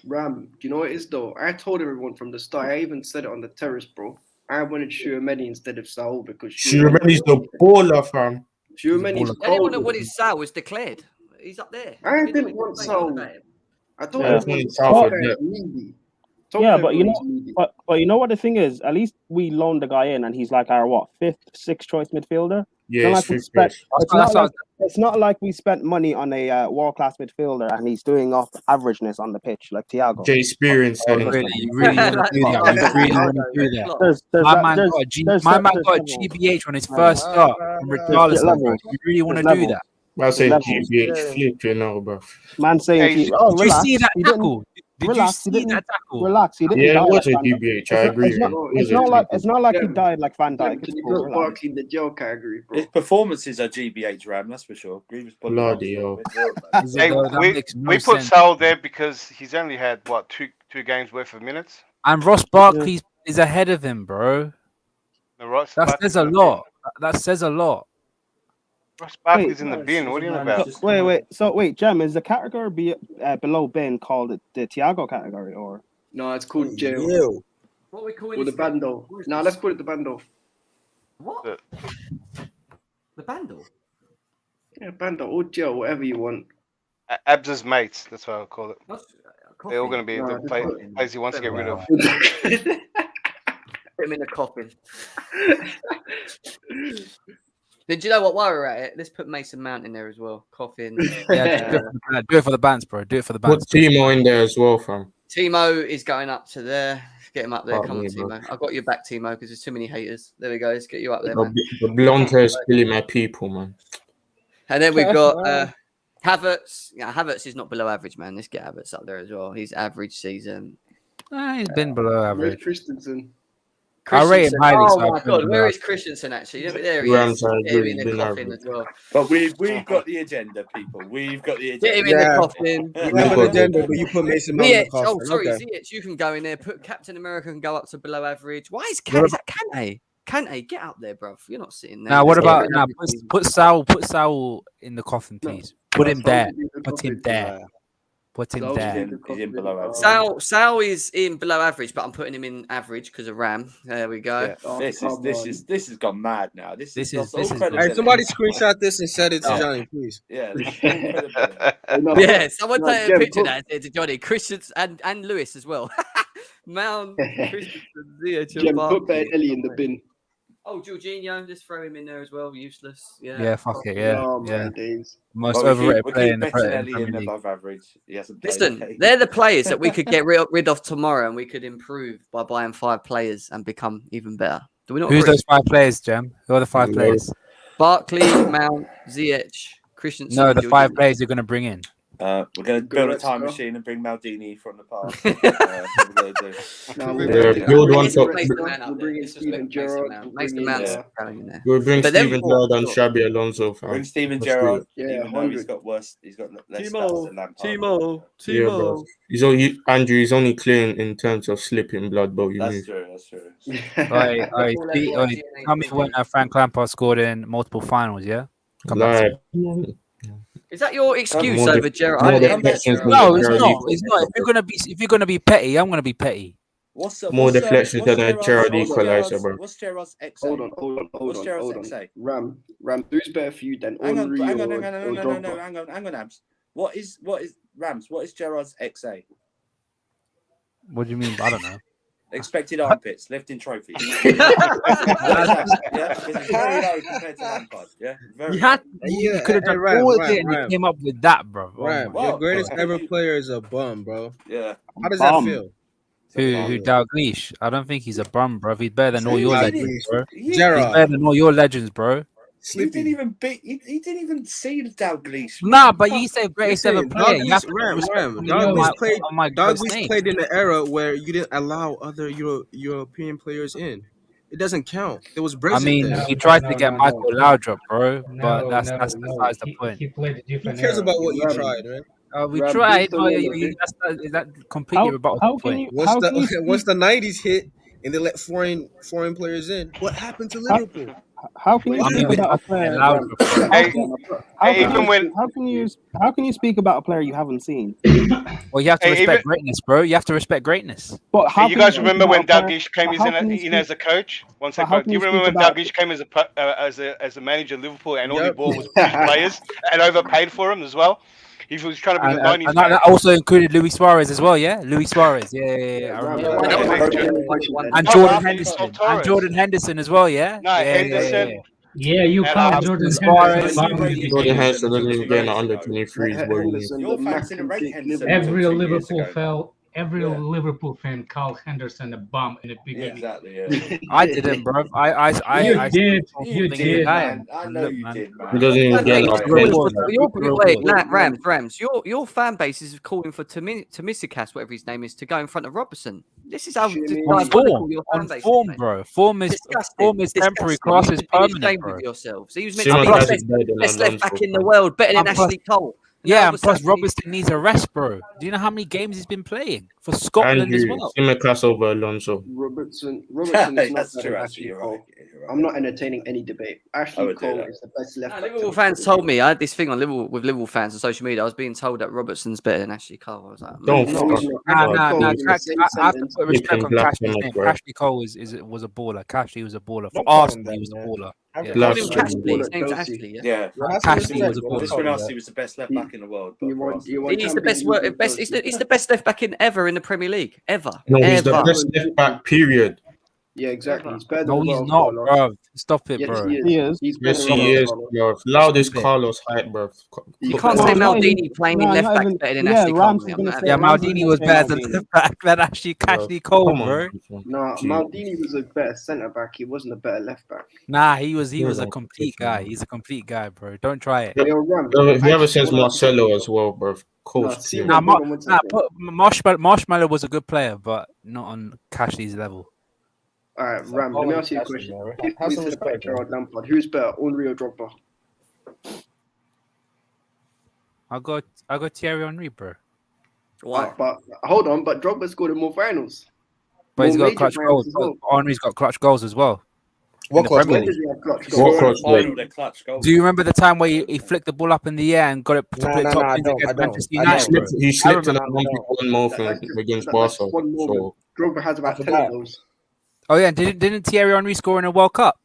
J: Ram, do you know what it is though? I told everyone from the start. I even said it on the terrace, bro. I wanted Shuameni instead of Saul because
I: Shuameni's the baller, fam.
J: Shuameni's
A: Anyone that
J: cold.
A: wanted Sal was declared. He's up there.
J: I didn't want Saul. I thought
F: Yeah.
J: everyone
I: Yeah.
J: Saul was needy.
F: Yeah, but you know, but you know what the thing is? At least we loaned the guy in, and he's like our fifth, sixth choice midfielder.
I: Yeah,
F: It's not like
I: it's
F: we
I: fifth
F: spent-
I: choice.
F: it's not like we spent money on a world class midfielder, and he's doing off averageness on the pitch like Thiago.
I: Jay Experience said it.
L: Really, you really want to do that? You really want to do that?
F: There's
L: My man
F: there's-
L: got a G-
F: there's-
L: my man
F: there's
L: got a
F: levels.
L: GBH on his first start from regardless.
F: levels.
L: You really want to
F: There's
L: do
F: levels.
L: that?
I: I say
F: Levels.
I: GBH flip, you know, bro.
F: Man saying,
L: Hey,
F: he-
L: did
F: "Oh,
L: you
F: relax,
L: see that
F: he didn't-
L: tackle? Did
F: relax,
L: you
F: he
L: see
F: didn't-
L: that tackle?
F: Relax, he didn't
I: Yeah,
F: die
I: it was
F: like
I: a
F: Van Dijk.
I: GBH. I agree.
F: It's not,
I: man. It
F: it's
I: was a
F: not like
I: GBH.
F: it's not like he
J: Yeah.
F: died like Van
J: Yeah,
F: Dijk.
J: can
F: It's
J: you
F: cool,
J: put
F: relax.
J: Barkley in the jail category, bro?
G: His performances are GBH, Ram. That's for sure. Grievous body
I: Bloody
G: parts.
I: hell.
L: Is it
C: Hey,
L: though? That
C: we
L: makes no
C: put
L: sense.
C: Saul there because he's only had what two games worth of minutes.
L: And Ross Barkley is ahead of him, bro.
C: The Ross
L: That
C: Barkley's
L: says a
C: in the
L: lot. That says a lot.
C: bin. Ross Barkley's
F: Wait,
C: in the bin. What are you on about?
F: Wait, Jem, is the category below bin called the Thiago category or?
J: No, it's called jail.
D: Ew.
A: What are we calling
J: Or the
A: this?
J: bando. No, let's put it the bando.
A: What? The Bandle?
J: Yeah, bando or jail, whatever you want.
C: Abs's mates. That's what I'll call it. They're all
A: Coffee.
C: going to be
J: No,
C: the
J: just
C: place he wants to get rid of.
A: Put him in the coffin. Then do you know what? While we're at it, let's put Mason Mount in there as well. Coffin.
L: Yeah, do it for the bands, bro. Do it for the
I: Put
L: bands.
I: Timo in there as well, fam.
A: Timo is going up to there. Get him up there.
I: Fuck
A: Come on,
I: me, bro.
A: Timo. I've got your back, Timo, because there's too many haters. There we go. Let's get you up there, man.
I: The blonde hair is killing my people, man.
A: And then we've got Havertz. Yeah, Havertz is not below average, man. Let's get Havertz up there as well. He's average season.
L: He's been below
J: Where's
L: average.
J: Christensen?
L: I rate him highly.
A: Oh
L: so
A: my
L: I've
A: god,
L: been
A: where
L: below
A: is Christensen actually? There he
I: Rams
A: is.
I: are
A: Get him
I: good,
A: in the
I: been
A: coffin
I: average.
A: as well.
G: But we've got the agenda, people. We've got the agenda.
A: Get him in the coffin.
D: You have an agenda, but you put Mason Mount in the
A: Ziyech,
D: coffin.
A: oh sorry,
D: Okay.
A: Ziyech, you can go in there. Put Captain America can go up to below average. Why is
L: What
A: Is that Kante? Kante, get up there, bruv. You're not sitting there.
L: Now, what
A: Let's get
L: about
A: rid
L: now?
A: of him.
L: Put Saul in the coffin, please. Put him there. Put him there. Put him there.
G: He's in below average.
A: Sal is in below average, but I'm putting him in average because of Ram. There we go.
G: Yeah. This has gone mad now. This is
H: Hey, somebody screenshot this and send it to Johnny, please.
G: Yeah.
A: Yeah, someone take a picture of that to Johnny, Christians and Lewis as well. Mount, Christensen, Ziyech,
J: Jim,
A: Barkley.
J: put Bettinelli in the bin.
A: Oh, Jorginho, just throw him in there as well. Useless. Yeah.
L: Yeah, fuck it. Yeah,
J: Oh,
L: yeah.
J: my days.
L: Most overrated player in the
G: Bettinelli
L: Premier
G: in
L: League.
G: above average. He hasn't played.
A: Listen,
G: okay.
A: they're the players that we could get rid of tomorrow, and we could improve by buying 5 players and become even better. Do we not?
L: Who's
A: agree?
L: those 5 players, Jem? Who are the 5 players?
A: Barkley, Mount, Ziyech, Christensen.
L: No, the
A: Jorginho.
L: 5 players you're going to bring in.
G: We're going to build a time
J: Goretzka.
G: machine and bring Maldini from the past. That's what we're going to do.
J: No,
I: Build one
A: Let's
I: top.
A: place the man up
J: We'll
A: there.
J: bring in
A: Let's just
J: Steven
A: put Mason
J: Gerrard.
A: Mount.
J: We'll
A: Mason
J: bring in,
A: Mount's
G: yeah.
A: going in there.
I: We'll bring
A: But then
I: Steven
A: four-
I: Gerrard and Xabi Alonso, fam.
G: Bring Steven
I: Let's
G: Gerrard,
I: do
J: it. Yeah,
G: even though he's
J: 100.
G: got worse. He's got less stats than Lampard.
I: Yeah, bro. Andrew, he's only clean in terms of slipping blood, but you
G: That's
I: move.
G: true. That's true.
L: Tell me when Frank Lampard scored in multiple finals, yeah? Come back to
I: Like,
L: me.
A: Is that your excuse
I: More
A: over Gerrard?
I: more
A: Come back,
I: deflections
A: Gerrard.
I: than
L: No, it's
I: Gerrard
L: not.
I: equals.
L: It's not. If you're gonna be petty, I'm gonna be petty.
I: More deflections than a Gerrard equaliser, bro.
G: What's Gerrard's XA?
J: Hold on.
G: What's Gerrard's
J: Hold on.
G: XA?
J: Ram, who's better for you than
G: Hang on,
J: Henry
G: hang on,
J: or
G: hang on,
J: Drogba?
G: hang on, Abs. What is Rams? What is Gerrard's XA?
L: What do you mean? I don't know.
G: Expected armpits, lifting trophies. Yeah, because it's very low compared to Lampard. Yeah, very.
L: You could have done
H: Ram,
L: all of
H: Ram,
L: it and you
H: Ram.
L: came up with that, bro. Oh
H: Ram,
L: my
H: your
G: Wow.
H: greatest ever player is a bum, bro.
G: Yeah.
H: How does that
F: Bum.
H: feel?
L: Who Dalglish? I don't think he's a bum, bro. He's better than all your
H: Dalglish.
L: legends, bro. He's
H: Gerrard.
L: better than all your legends, bro.
G: He didn't even beat. He didn't even see Dalglish.
L: Nah, but you say greatest ever
H: Listen,
L: player. You have to
H: Ram,
L: respect
H: Ram.
L: me on my greatest
H: Dalglish
L: name.
H: played in an era where you didn't allow other European players in. It doesn't count. There was
L: I
H: Brexit
L: mean,
H: there.
L: he tried to
B: No,
L: get
B: no,
L: Michael
B: no.
L: Laudrup, bro. But
B: No,
L: that's
B: no,
L: besides the
B: he,
L: point.
B: he played a
H: Who
B: different
H: cares
B: era.
H: about what you
J: Ram.
H: tried, man?
L: We
J: Ram,
L: tried,
J: please
L: but
J: don't let it
L: that completely rebuttals
F: How
L: the
F: can
L: point.
F: you?
H: Once
F: How can you
H: once
F: speak?
H: the '90s hit and they let foreign players in, what happened to
F: How,
H: Liverpool?
F: how can you
L: I
F: speak
L: mean,
F: about a
L: fucking
F: player?
L: Laudrup, bro.
E: Hey,
F: How can you speak about a player you haven't seen?
L: Well, you have to
C: Hey,
L: respect
C: even-
L: greatness, bro. You have to respect greatness.
F: But how
C: Hey, you
F: can
C: guys
F: speak
C: remember
F: about
C: when
F: a player-
C: Dalglish came
F: how can you
C: in
F: speak-
C: as a coach? One
F: but
C: second.
F: how
C: Do
F: can
C: you
F: you
C: remember when
F: speak about-
C: Dalglish came as a manager of Liverpool and all he
H: Yep.
C: bought was British players and overpaid for them as well? He was trying to bring
L: And,
C: the 90s
L: and that
C: back.
L: also included Luis Suarez as well, yeah? Luis Suarez. Yeah. I
J: Ram,
L: remember
J: Ram,
L: that.
J: Ram,
C: Yeah,
J: Ram,
C: yeah.
J: Ram,
L: And
C: No,
L: Jordan
C: but after he
L: Henderson.
C: sold
L: And
C: Torres.
L: Jordan Henderson as well, yeah?
C: No, Henderson.
B: Yeah, you
C: And
B: count
C: Abs-
B: Jordan
L: Suarez.
B: Henderson.
C: When you
B: Bum.
C: rated
I: Jordan
C: Henderson
I: Henderson doesn't
C: until
I: even
C: 2
I: get an
C: years
I: under
C: ago.
I: 23s. What do you mean?
J: Henderson,
C: Your
J: the
C: fans
J: Mac
C: didn't rate
J: kick
C: Henderson
J: Liverpool.
B: Every
C: until 2 years
B: Liverpool
C: ago.
B: fan, every
C: Yeah.
B: Liverpool fan called Henderson a bum in the
G: Yeah,
B: beginning.
G: exactly. Yeah.
L: I didn't, bro. I
B: You did. You
L: the
B: did.
L: guy.
G: Man, I know
L: Look,
G: you
L: man.
G: did, man.
I: He doesn't even
A: Fan
I: get
A: base
I: enough
A: is calling
I: credit.
A: for- wait, Rams. Your fan base is calling for Tamisikas, whatever his name is, to go in front of Robertson. This is how
J: Jimmy.
L: On
A: diabolical
L: form,
A: your fan
L: on
A: base
L: form,
A: is, mate.
L: bro. Form is
A: Disgusting.
L: temporary,
A: Disgusting.
L: class
A: You
L: is
A: should be
L: permanent,
A: ashamed
L: bro.
A: of yourselves. He was meant to be
I: Simon
A: the
I: Cass is better than
A: best left back
I: Alonso,
A: in the
I: bro.
A: world, better than
L: And plus-
A: Ashley Cole.
L: Yeah,
A: Now
L: and plus
A: Sutton-
L: Robertson needs a rest, bro. Do you know how many games he's been playing for Scotland as
I: Andrew,
L: well?
I: Simon Cass over Alonso.
J: Robertson is not
G: That's
J: better
G: true,
J: than
G: actually.
J: Ashley
G: You're
J: Cole.
G: right. You're right.
J: I'm not entertaining any debate.
G: I
J: Ashley
G: would do
J: Cole
G: that.
J: is the best left
A: No,
J: back.
A: Liverpool fans told me I had this thing on Liverpool fans on social media. I was being told that Robertson's better than Ashley Cole. I was like,
I: Don't
J: No,
I: fuck
J: he's not.
L: Nah,
J: Ashley
L: nah,
J: Cole
L: nah.
J: is in the same
L: I have to
J: sentence.
L: put respect
I: Flipping
L: on Cashley's
I: blasphemous,
L: name.
I: bro.
L: Cashley Cole was a baller. Cashley was a baller. For
H: Don't call him
L: Arsenal, he
H: that,
L: was a
H: man.
L: baller.
H: Have
L: Yeah.
H: to-
A: call him
J: Cashley
A: Cashley. His
J: at
A: name's
J: Chelsea.
A: Ashley. Yeah.
G: Yeah.
H: Have to
L: Cashley
H: respect,
L: was a
H: bro.
L: baller.
G: This
H: Don't
G: one
H: call
G: else,
H: him
G: he was the best left back in the world. but
J: You
G: for
J: want
G: Arsenal.
J: Champions
A: He's the best.
J: League with
A: He's
J: Chelsea.
A: the best left back in ever in the Premier League ever.
I: No, he's the
A: Ever.
I: best left back, period.
J: Yeah, exactly. He's better than
L: No, he's
J: Roberto
L: not,
J: Carlos.
L: bro. Stop it,
J: Yes,
L: bro.
J: he is.
F: He is.
J: He's better
I: Yes,
J: than
I: he
J: Roberto
I: is,
J: Carlos.
I: bro. Loudest
L: Stop it.
I: Carlos hype, bro.
A: You can't
F: No,
A: say
F: not
A: Maldini
F: even-
A: playing
F: no,
A: left
F: not
A: back
F: even-
A: better than
F: yeah,
A: Ashley
F: Rams
A: Cole.
F: is
A: I'm
F: gonna
A: not
F: say-
L: Yeah,
A: having that.
F: Rams is
L: Maldini
F: gonna
L: was
F: say
L: better than
F: Maldini.
L: left back than actually Ashley Cole,
I: Come on,
L: bro.
I: bro.
J: No,
I: Gee.
J: Maldini was a better centre back. He wasn't a better left back.
L: Nah, he was
I: Yeah,
L: a
I: like,
L: complete
I: different,
L: guy.
I: bro.
L: He's a complete guy, bro. Don't try it.
J: But yo, Ram,
I: Whoever
J: actually,
I: says
J: one last thing,
I: Marcelo as well, bro.
J: No,
I: Coast
J: see
I: clear.
J: what-
L: Nah,
J: hold on one second.
L: Marshmallow was a good player, but not on Cashley's level.
J: All right,
D: Stop
J: Ram, let me
D: calling
J: ask you a
D: Ashley,
J: question.
D: bro.
J: If
D: Have
J: we
D: some
J: said about
D: respect, bro.
J: Gerard Lampard, who's better, Henry or Drogba?
L: I got Thierry Henry, bro.
A: Why?
J: But hold on, but Drogba scored in more finals.
L: But he's
J: More
L: got
J: major
L: clutch
J: finals
L: goals.
J: as well.
L: Henry's got clutch goals as well.
D: What
L: in the
D: clutch
L: Premier
J: When
L: League.
J: does he have clutch
G: He
J: goals?
I: What
G: scored in the
I: clutch
G: final,
I: goals?
G: they're clutch goals.
L: Do you remember the time where he flicked the ball up in the air and got it to
D: Nah,
L: play
D: nah,
L: top
D: nah, I
L: bins
D: don't.
L: against Manchester
I: He
L: United, bro?
I: slipped. He slipped in a
L: remember that.
I: 1v1 moment against Barca.
J: That's one moment.
I: So
J: Drogba has about 10
D: forgot.
J: of those.
L: Oh yeah, didn't Thierry Henry score in a World Cup?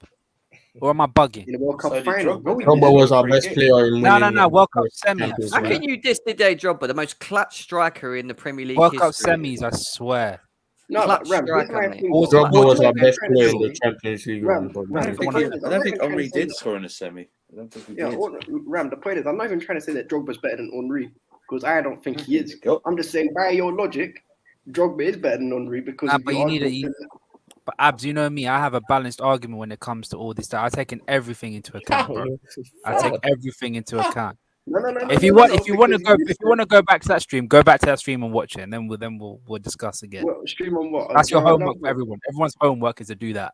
L: Or am I bugging?
J: In the World Cup
G: So did
J: final.
G: Drogba.
J: No, he
G: Drogba
J: didn't.
I: Drogba was our
G: Free
I: best
G: kick.
I: player in
L: No,
I: winning
L: World Cup
I: the
L: semi, I
I: Champions
A: How
L: swear.
A: can you diss Didier Drogba, the most clutch striker in the Premier League
L: World Cup
A: history?
L: semis, I swear.
J: No,
A: Clutch
J: but Ram, here's
A: striker,
J: my
A: mate.
J: thing.
L: All
J: though.
L: time.
I: Drogba was
J: I'm
I: our
J: not
I: best
J: trying to
I: player in the
J: say-
I: Champions League.
J: Ram,
I: bro.
J: I'm not
G: I
J: even
G: don't
J: trying
G: think,
J: to say-
G: I
J: I'm
G: don't
J: not
G: think
J: even trying
G: Henry
J: to say
G: did
J: that-
G: score in a semi. I don't think he
J: Yeah,
G: did.
J: Ram, the point is, I'm not even trying to say that Drogba's better than Henry because I don't think he is.
G: Go.
J: I'm just saying, by your logic, Drogba is better than Henry because
L: Nah,
J: of
L: but
J: your
L: you need
J: argument.
L: But Abs, you know me, I have a balanced argument when it comes to all this stuff. I've taken everything into account, bro. I take everything into account.
J: No,
L: If you want to go back to that stream, go back to that stream and watch it, and then we'll discuss again.
J: What, stream on what?
L: That's your
J: Gerard
L: homework for
J: Lampard?
L: everyone. Everyone's homework is to do that.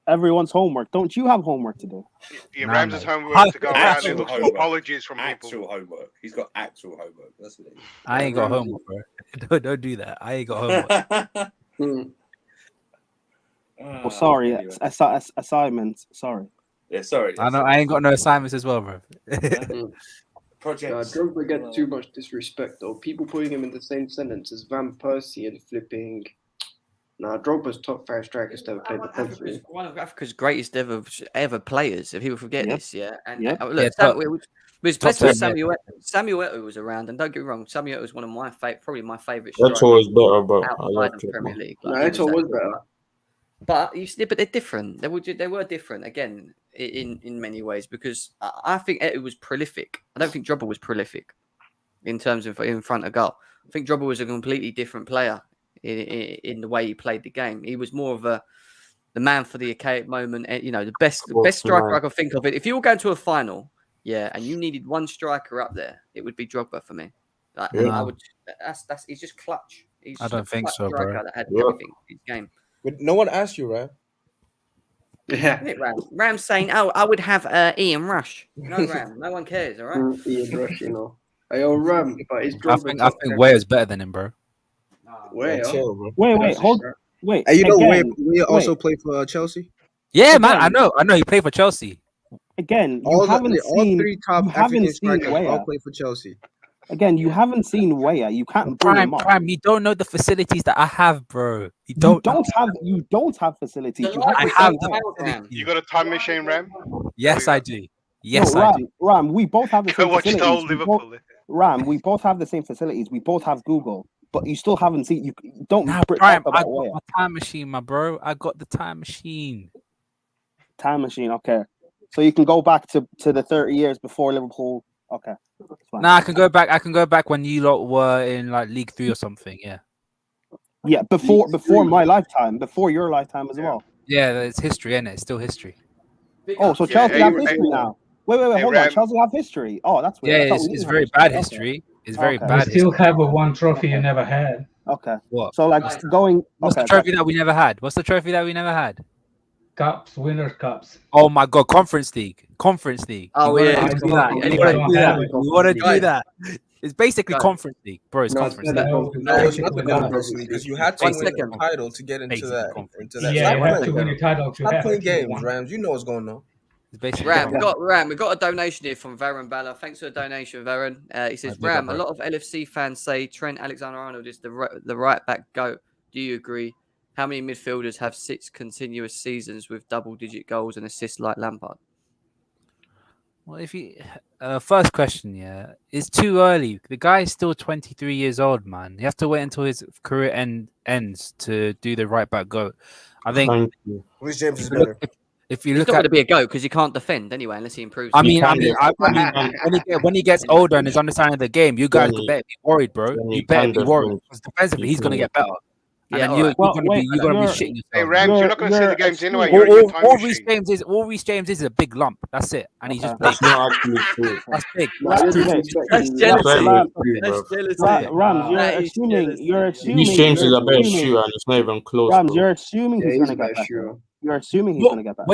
F: Everyone's homework. Don't you have homework to do?
C: Yeah,
L: Nah,
C: Rams's
L: mate.
C: homework to go around
G: Actual
C: and look for
G: homework.
C: apologies from people.
G: Actual homework. He's got actual homework. That's what it is.
L: I ain't got homework, bro. Don't do that. I ain't got homework.
F: Oh, sorry,
G: anyway.
F: assignments. Sorry.
G: Yeah, sorry.
L: I know. I ain't got no assignments as well, bro.
J: Projects. Drogba gets too much disrespect, though. People putting him in the same sentence as Van Persie and flipping. Nah, Drogba's top 5 strikers to ever play the country.
A: One of Africa's greatest ever players. If people forget
F: Yep.
A: this, yeah. And
F: Yep.
A: look,
L: Yeah,
A: let's
L: top
A: put
L: 10,
A: Samuel Eto'o was around, and don't get me wrong, Samuel Eto'o was one of my probably my favorite
I: That's
A: strikers
I: always better, but I
A: outside
I: love
A: of
I: it.
A: Premier League.
J: Nah,
A: he was
J: Eto'o
A: that
J: was
A: good,
J: better.
A: but you see, but they're different. They were different again in many ways because I think Eto'o was prolific. I don't think Drogba was prolific in terms of in front of goal. I think Drogba was a completely different player in the way he played the game. He was more of the man for the archaic moment. You know, the best striker I could think of. It. If you were going to a final, yeah, and you needed one striker up there, it would be Drogba for me. And I would. That's. He's just clutch. He's
L: I
A: just
L: don't
A: a
L: think
A: clutch
L: so,
A: striker
L: bro.
A: that had everything in his game.
D: But no one asked you, right?
J: Yeah.
A: Ram's saying, "Oh, I would have Ian Rush." No, Ram. No one cares. All right.
J: Ian Rush, you know. Yo, Ram, but is
L: I
J: Drogba
L: think Weah's better than him, bro.
J: Where?
D: Chill, bro.
F: Wait, hold. Wait.
H: And you know,
F: again,
H: we also played for Chelsea.
L: Yeah, man.
F: Again.
L: I know. He played for Chelsea.
F: Again, you
H: All
F: haven't seen.
H: three top
F: You haven't
H: African
F: seen
H: strikers all
F: Weah.
H: play for Chelsea.
F: Again, you haven't seen Weah. You can't bring him up.
L: Prime. You don't know the facilities that I have, bro. You
F: You
L: don't.
F: don't have facilities. You
L: I
F: have
L: have
F: the
L: the
F: same Weah.
C: You got a time machine, Ram?
L: Yes, I do. Yes,
F: no,
L: I
F: Ram,
L: do.
F: Ram, we both have the
C: Go
F: same
C: watch the
F: facilities.
C: whole Liverpool.
F: Ram, we both have the same facilities. We both have Google, but you still haven't seen. You don't
L: Nah,
F: talk
L: Prime. I
F: about
L: got
F: Weah.
L: my time machine, my bro. I got the time machine.
F: Time machine. Okay, so you can go back to the 30 years before Liverpool. Okay, that's fine.
L: Nah, I can go back. I can go back when you lot were in like League 3 or something. Yeah.
F: Yeah, before my lifetime, before your lifetime as well.
L: Yeah, it's history, isn't it? It's still history.
F: Oh, so Chelsea have history now. Wait, hold on. Chelsea have history. Oh, that's weird.
L: Yeah,
F: I thought we
L: it's
F: didn't
L: very
F: have
L: bad
F: history.
L: history. It's very
F: Okay.
B: We
L: bad
B: still
L: history.
B: have a one trophy you never had.
F: Okay.
L: What?
F: So like going.
L: What's
F: Okay,
L: the trophy that we never had? What's the trophy that we never had?
B: Cups, winners cups.
L: Oh my god, Conference League. Conference League.
A: Oh,
L: we
A: yeah.
L: wanna do that.
B: We
L: We wanna
B: don't
L: do that.
B: have it.
L: We wanna do
A: Guys.
L: that. It's basically
A: Guys.
L: Conference League, bro. It's
J: No, it's
L: Conference
J: better.
L: League.
D: No, it's not the
B: Basically,
D: Conference League because you had to
A: 1
D: win
A: second.
D: a title to get into
L: Basically
D: that.
L: Conference.
D: Into that.
B: Yeah,
D: Stop
B: you have to
D: playing.
B: win a title to
D: Stop
B: have
D: playing
B: it.
D: games, Rams. You know what's going on.
L: It's basically
A: Ram,
L: Conference.
A: we got a donation here from Varun Bala. Thanks for the donation, Varun. He says,
L: I did that,
A: Ram, a
L: bro.
A: lot of LFC fans say Trent Alexander-Arnold is the right back GOAT. Do you agree? How many midfielders have 6 continuous seasons with double-digit goals and assists like Lampard?
L: Well, if you first question, yeah, it's too early. The guy is still 23 years old, man. You have to wait until his career ends to do the right back goat. I think.
I: Thank you.
D: Rhys James is
L: If you look,
D: better.
L: if you
A: He's
L: look
A: not going to
L: at,
A: be a goat because he can't defend anyway, unless he improves.
L: I
I: He
L: mean,
I: can
L: when he gets older and his understanding of the game, you guys
I: Jenny,
L: better be worried, bro.
I: Jenny
L: You better
I: can
L: be worried
I: defend.
L: because defensively
I: He
L: he's gonna
I: can.
L: get better, and
A: Yeah,
L: then
A: all
L: you're
A: right.
F: Well,
L: gonna be
F: wait,
L: you're gonna be
F: you're
L: shitting
C: Hey,
L: yourself.
C: Rams, you're not going to see the games anyway. You're a time
L: All Reece
C: machine.
L: James is a big lump. That's it, and he's just
F: okay.
L: big.
I: That's not actually true.
L: That's big.
J: Nah,
L: That's
J: you're
L: too big.
J: disrespecting
A: That's
J: me.
I: That's
A: jealousy.
I: not
F: Ram,
I: even true,
A: That's
I: bro.
A: jealousy.
F: Rams, you're
A: That is
F: assuming,
A: jealousy.
I: Reece James is a better
F: assuming,
I: shooter, and it's not even close,
F: Rams,
I: bro.
F: you're assuming
J: Yeah,
F: he's
J: he's
F: gonna
J: a
F: get
J: better
F: better.
J: shooter.
F: You're assuming he's
L: But
F: gonna get better.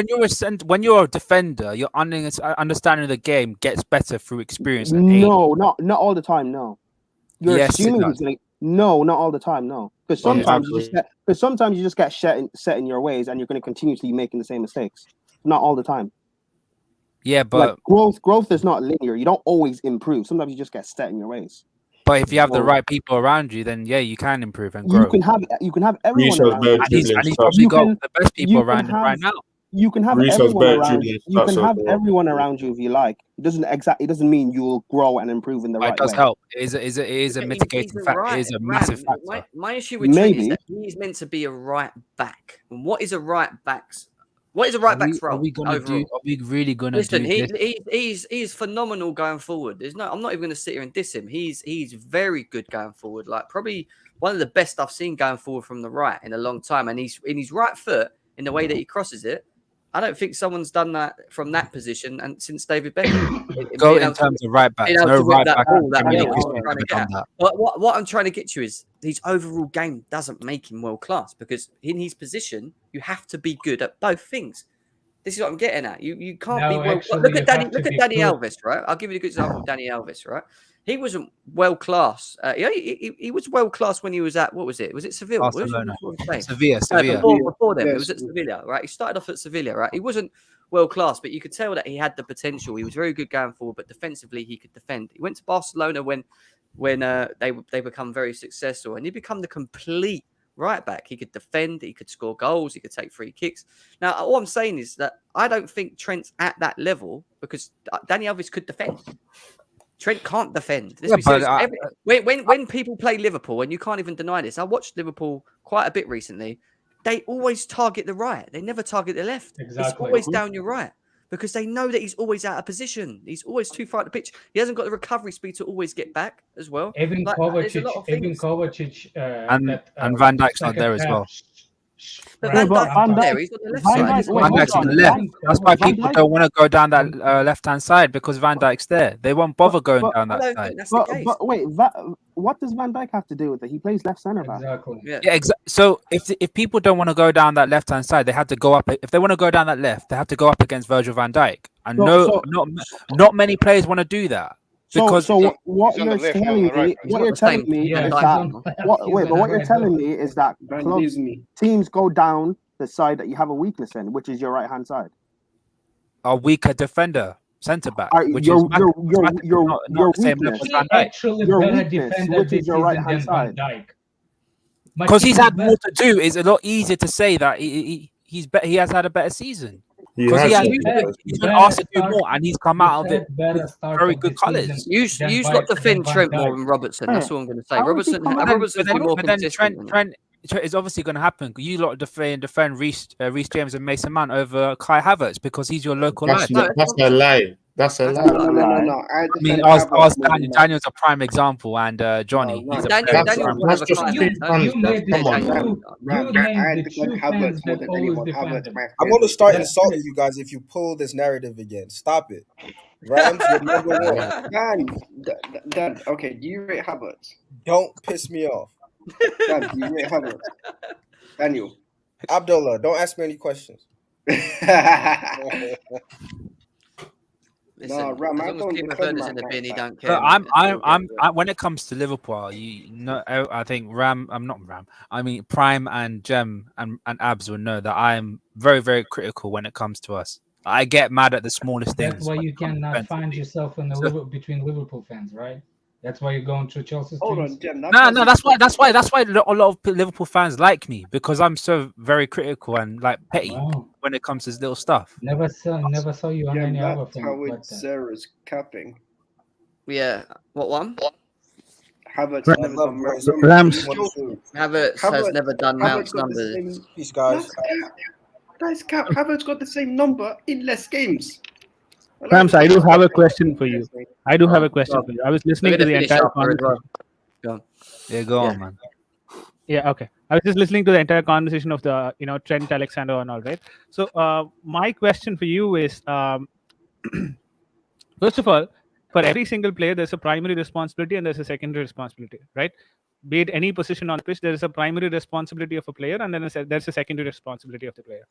L: when you're a defender, your understanding of the game gets better through experience and age.
F: No, not all the time. No, you're
L: Yes, it
F: assuming
L: does.
F: he's gonna. No, not all the time. No, because
I: On
F: sometimes you
I: average,
F: just get set in your ways, and you're going to continuously making the same mistakes. Not all the time.
L: Yeah,
F: Like
L: but
F: growth is not linear. You don't always improve. Sometimes you just get set in your ways.
L: if you have the
F: So
L: right people around you, then yeah, you can improve and
F: you
L: grow.
F: can have
I: Reece
F: everyone
I: has
F: around
I: better
F: you.
I: dribbling
L: And he's
I: stats.
L: probably
F: You
L: got
F: can
L: the best people
F: you can
L: around him right
F: have
L: now.
F: you can have
I: Reece has
F: everyone
I: better
F: around.
I: dribbling
F: You can
I: stats as
F: have
I: well.
F: everyone around you if you like. It doesn't mean you'll grow and improve in the
L: But it
F: right
L: does
F: way.
L: help. It is a
A: He's
L: mitigating
A: a
L: factor. It
A: right.
L: is a
A: Ram,
L: massive factor.
A: my issue with Trent is
F: Maybe.
A: that he's meant to be a right back. And what is a right back's role
L: Are we gonna
A: overall?
L: do? Are we really gonna
A: Listen,
L: do this?
A: he's phenomenal going forward. I'm not even going to sit here and diss him. He's very good going forward. Like probably one of the best I've seen going forward from the right in a long time. And he's in his right foot in the way that he crosses it. I don't think someone's done that from that position and since David Beckham.
L: Go in terms of right backs. No right back in the Premier League history has ever done that.
A: But what I'm trying to get to is his overall game doesn't make him world class because in his position you have to be good at both things. This is what I'm getting at. You can't be well. Look at Danny Alves, right? I'll give you a good example of Danny Alves, right? He wasn't world class. He was world class when he was at what was it? Was it Seville?
L: Barcelona.
A: Sevilla.
L: Sevilla.
A: Before them, it was at Sevilla, right? He started off at Sevilla, right? He wasn't world class, but you could tell that he had the potential. He was very good going forward, but defensively he could defend. He went to Barcelona when they become very successful, and he become the complete right back. He could defend, he could score goals, he could take free kicks. Now, all I'm saying is that I don't think Trent's at that level because Danny Alves could defend. Trent can't defend. When people play Liverpool, and you can't even deny this, I watched Liverpool quite a bit recently. They always target the right. They never target the left.
B: Exactly.
A: It's always down your right because they know that he's always out of position. He's always too far at the pitch. He hasn't got the recovery speed to always get back as well.
B: Even Kovacic,
L: and Van Dijk's not there as well.
A: But Van Dijk's there. He's on the left side.
L: Van Dijk's on the left. That's why people don't want to go down that left-hand side because Van Dijk's there. They won't bother going down that side.
F: But wait, what does Van Dijk have to do with it? He plays left centre back.
B: Exactly.
A: Yeah,
L: exactly. So if people don't want to go down that left-hand side, they have to go up. If they want to go down that left, they have to go up against Virgil van Dijk. And not many players want to do that. Because
F: what you're telling me is that teams go down the side that you have a weakness in, which is your right hand side.
L: A weaker defender, centre back, which
F: your
L: is not the same level as Van Dijk.
B: Actually, better defender this season than Van Dijk.
L: Because he's had more to do. It's a lot easier to say that he has had a better season. Because he's been asked to do more, and he's come out of it with very good colours.
A: You've got to defend Trent more than Robertson. That's all I'm going to say. Robertson's been more consistent.
L: Trent is obviously going to happen. You lot defend Reece James and Mason Mount over Kai Havertz because he's your local lad.
I: That's a lie. That's a lie.
J: No.
L: I mean, Daniel's a prime example, and Johnny. He's a
I: Daniel's one of a kind.
D: I'm going to start insulting you guys if you pull this narrative again. Stop it. Rams, you're number one.
J: Dan, okay, do you rate Havertz?
D: Don't piss me off.
J: Dan, do you rate Havertz? Daniel.
D: Abdullah, don't ask me any questions.
A: Listen, as long as Timo Werner's in the bin, he don't care.
L: So I'm when it comes to Liverpool, I think Prime and Jem and Abs will know that I am very, very critical when it comes to us. I get mad at the smallest things.
B: That's why you cannot find yourself in between Liverpool fans, right? That's why you're going through Chelsea
J: Hold
B: streams?
J: on, Jen.
L: No, that's why a lot of Liverpool fans like me, because I'm so very critical and like petty when it comes to little stuff.
B: Never saw you on any other
J: That's
B: thing.
J: Howard Sarah's capping.
A: Yeah. What one?
J: Havertz
D: I
J: never
D: love
J: done
D: Rams.
J: Rams.
A: Havertz has never done Mount's numbers.
D: Peace, guys.
J: That's cap. Havertz got the same number in less games.
K: Rams, I do have a question for you. I was listening to the entire conversation.
L: Yeah, go on, man.
K: Yeah, okay. I was just listening to the entire conversation of the Trent Alexander and all, right? So my question for you is, first of all, for every single player, there's a primary responsibility and there's a secondary responsibility, right? Be it any position on pitch, there is a primary responsibility of a player, and then there's a secondary responsibility of the player.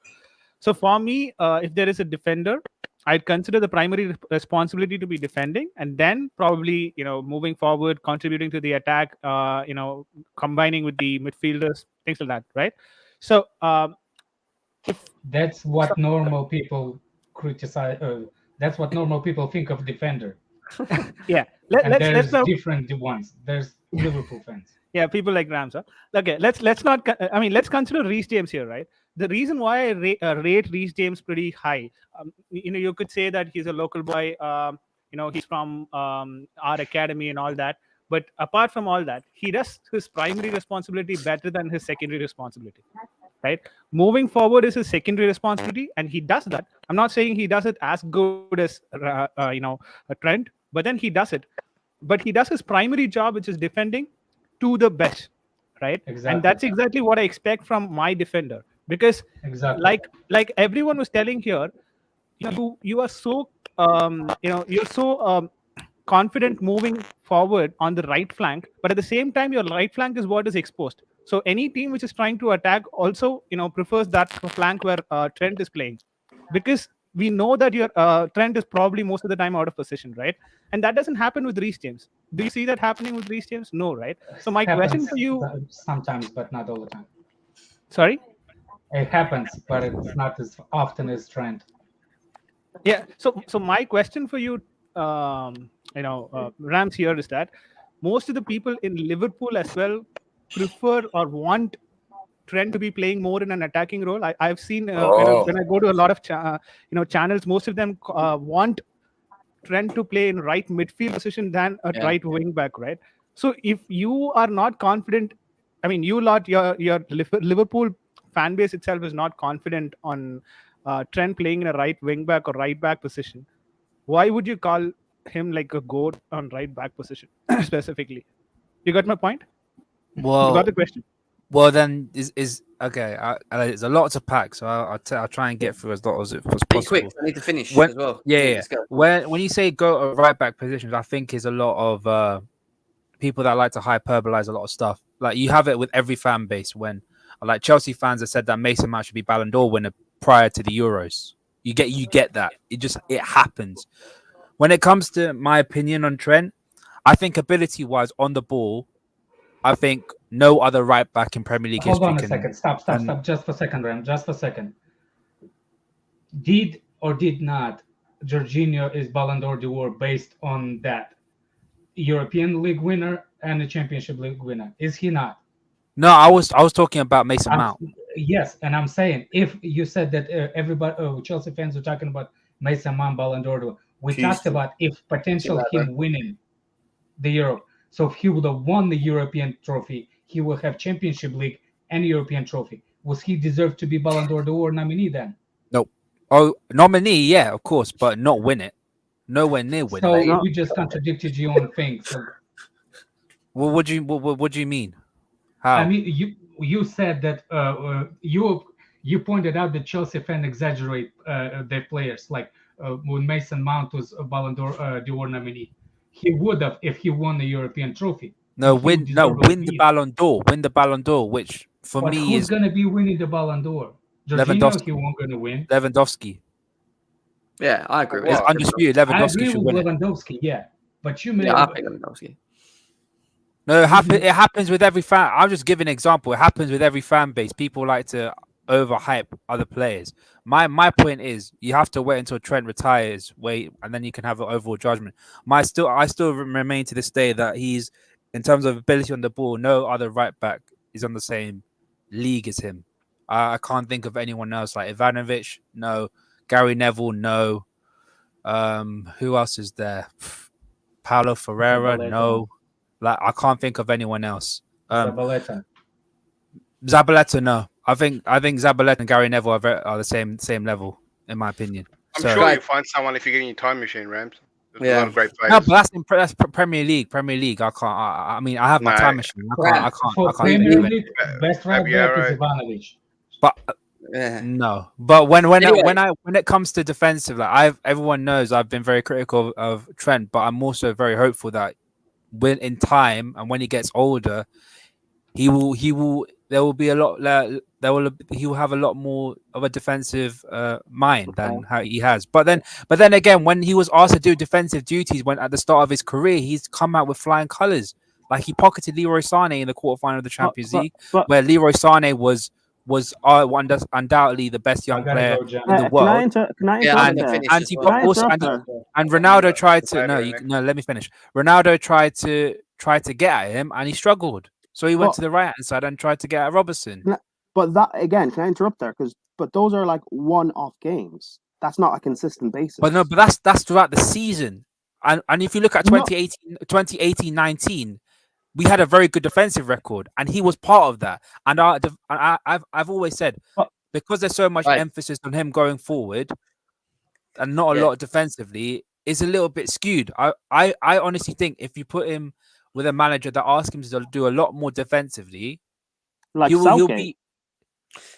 K: So for me, if there is a defender, I'd consider the primary responsibility to be defending, and then probably moving forward, contributing to the attack, combining with the midfielders, things like that, right? So
B: that's what normal people criticize. That's what normal people think of defender.
K: Yeah,
B: there's different ones. There's Liverpool fans.
K: Yeah, people like Rams. Huh? Okay, let's not. I mean, let's consider Reece James here, right? The reason why I rate Reece James pretty high, you could say that he's a local boy. He's from our academy and all that. But apart from all that, he does his primary responsibility better than his secondary responsibility, right? Moving forward is his secondary responsibility, and he does that. I'm not saying he does it as good as a Trent, but then he does it. But he does his primary job, which is defending, to the best, right?
B: Exactly.
K: And that's exactly what I expect from my defender, because like everyone was telling here, you are so you're so confident moving forward on the right flank, but at the same time your right flank is what is exposed. So any team which is trying to attack also prefers that flank where Trent is playing, because we know that your Trent is probably most of the time out of position, right? And that doesn't happen with Reece James. Do you see that happening with Reece James? No, right? So my question for you,
B: sometimes, but not all the time.
K: Sorry?
B: It happens, but it's not as often as Trent.
K: Yeah. So my question for you, Rams, here is that most of the people in Liverpool as well prefer or want Trent to be playing more in an attacking role. I've seen when I go to a lot of channels, most of them want Trent to play in right midfield position than a right wing back, right? So if you are not confident, I mean, your Liverpool fan base itself is not confident on Trent playing in a right wing back or right back position, why would you call him like a goat on right back position specifically? You got my point?
L: Well,
K: you got the question?
L: Well, then is okay. There's a lot to pack, so I'll try and get through as lot as possible.
A: Be quick. I need to finish as well.
L: Yeah. When you say go right back positions, I think is a lot of people that like to hyperbolize a lot of stuff. Like you have it with every fan base. When like Chelsea fans have said that Mason Mount should be Ballon d'Or winner prior to the Euros. You get that. It happens. When it comes to my opinion on Trent, I think ability wise on the ball, I think no other right back in Premier League history.
B: Hold on a second. Stop. Just for a second, Ram. Just for a second. Did or did not Jorginho is Ballon d'Or based on that European League winner and the Championship League winner? Is he not?
L: No, I was talking about Mason Mount.
B: Yes, and I'm saying if you said that everybody, Chelsea fans were talking about Mason Mount Ballon d'Or, we talked about if potential him winning the Euro. So if he would have won the European trophy, he will have Championship League and European trophy. Was he deserved to be Ballon d'Or nominee then?
L: Nope. Oh, nominee, yeah, of course, but not win it. Nowhere near winning.
B: So you just contradicted your own thing. So.
L: Well, what do you mean? How?
B: I mean, you said that you pointed out that Chelsea fans exaggerate their players. Like when Mason Mount was a Ballon d'Or nominee, he would have if he won the European trophy.
L: Win the Ballon d'Or. Win the Ballon d'Or, which for me
B: who's going to be winning the Ballon d'Or?
L: Lewandowski.
B: He won't going to win.
L: Lewandowski.
A: Yeah, I agree with
L: that. Undisputed. Lewandowski should win it.
B: Lewandowski, yeah, but you may.
A: Yeah, I think Lewandowski.
L: No, it happens with every fan. I'm just giving an example. It happens with every fan base. People like to overhype other players. My point is you have to wait until Trent retires, and then you can have an overall judgment. I still remain to this day that he's, in terms of ability on the ball, no other right back is on the same league as him. I can't think of anyone else like Ivanovic, no. Gary Neville, no. Who else is there? Paulo Ferreira,
B: Zabaleta.
L: no. Like I can't think of anyone else.
B: Zabaleta,
L: no. I think Zabaleta and Gary Neville are the same level in my opinion.
C: I'm sure you'll find someone if you get in your time machine, Rams. There's a lot of great players.
L: No, but that's Premier League. I can't. I mean, I have my time machine. I can't.
B: Premier League, best right back is Ivanovic.
L: But no. But when it comes to defensive, like everyone knows I've been very critical of Trent, but I'm also very hopeful that when in time and when he gets older, he will. There will be a lot. He will have a lot more of a defensive mind than how he has. But then again, when he was asked to do defensive duties, when at the start of his career, he's come out with flying colours. Like he pocketed Leroy Sané in the quarterfinal of the Champions League, where Leroy Sané was undoubtedly the best young player in the world. And Ronaldo tried to let me finish. Ronaldo tried to get at him, and he struggled. So he went to the right hand side and tried to get at Robertson.
F: But that again, can I interrupt there? But those are like one-off games. That's not a consistent basis.
L: But no, but that's throughout the season. And if you look at 2018-19, we had a very good defensive record, and he was part of that. And I've always said, because there's so much emphasis on him going forward and not a lot defensively, it's a little bit skewed. I honestly think if you put him with a manager that asks him to do a lot more defensively,
F: like
L: he'll be.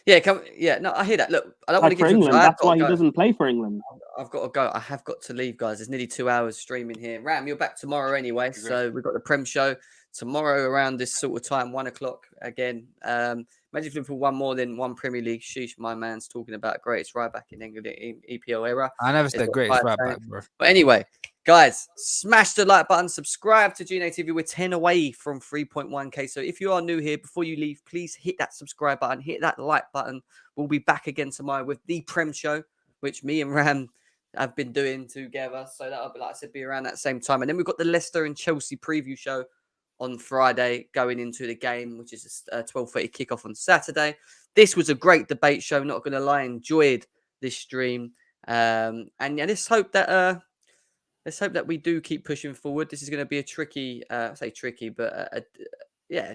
A: No, I hear that. Look, I don't want to give
F: England. That's why he doesn't play for England.
A: I've got to go. I have got to leave, guys. There's nearly 2 hours streaming here. Ram, you're back tomorrow anyway. So we've got the Prem show tomorrow around this sort of time, 1 o'clock again. Imagine if Liverpool won more than one Premier League. Sheesh, my man's talking about greatest right back in England in EPL era.
L: I never said greatest right back, bro.
A: But anyway, guys, smash the like button, subscribe to GNA TV. We're 10 away from 3.1k. So if you are new here, before you leave, please hit that subscribe button, hit that like button. We'll be back again tomorrow with the Prem show, which me and Ram have been doing together. So that'll be, like I said, be around that same time. And then we've got the Leicester and Chelsea preview show on Friday going into the game, which is a 12:30 kickoff on Saturday. This was a great debate show, not going to lie. Enjoyed this stream. And yeah, let's hope that we do keep pushing forward. This is going to be a tricky, a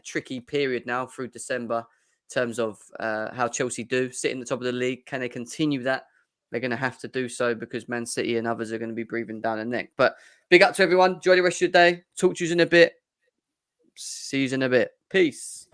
A: tricky period now through December in terms of how Chelsea do sit in the top of the league. Can they continue that? They're going to have to do so because Man City and others are going to be breathing down their neck. But big up to everyone. Enjoy the rest of your day. Talk to you in a bit. See you in a bit. Peace.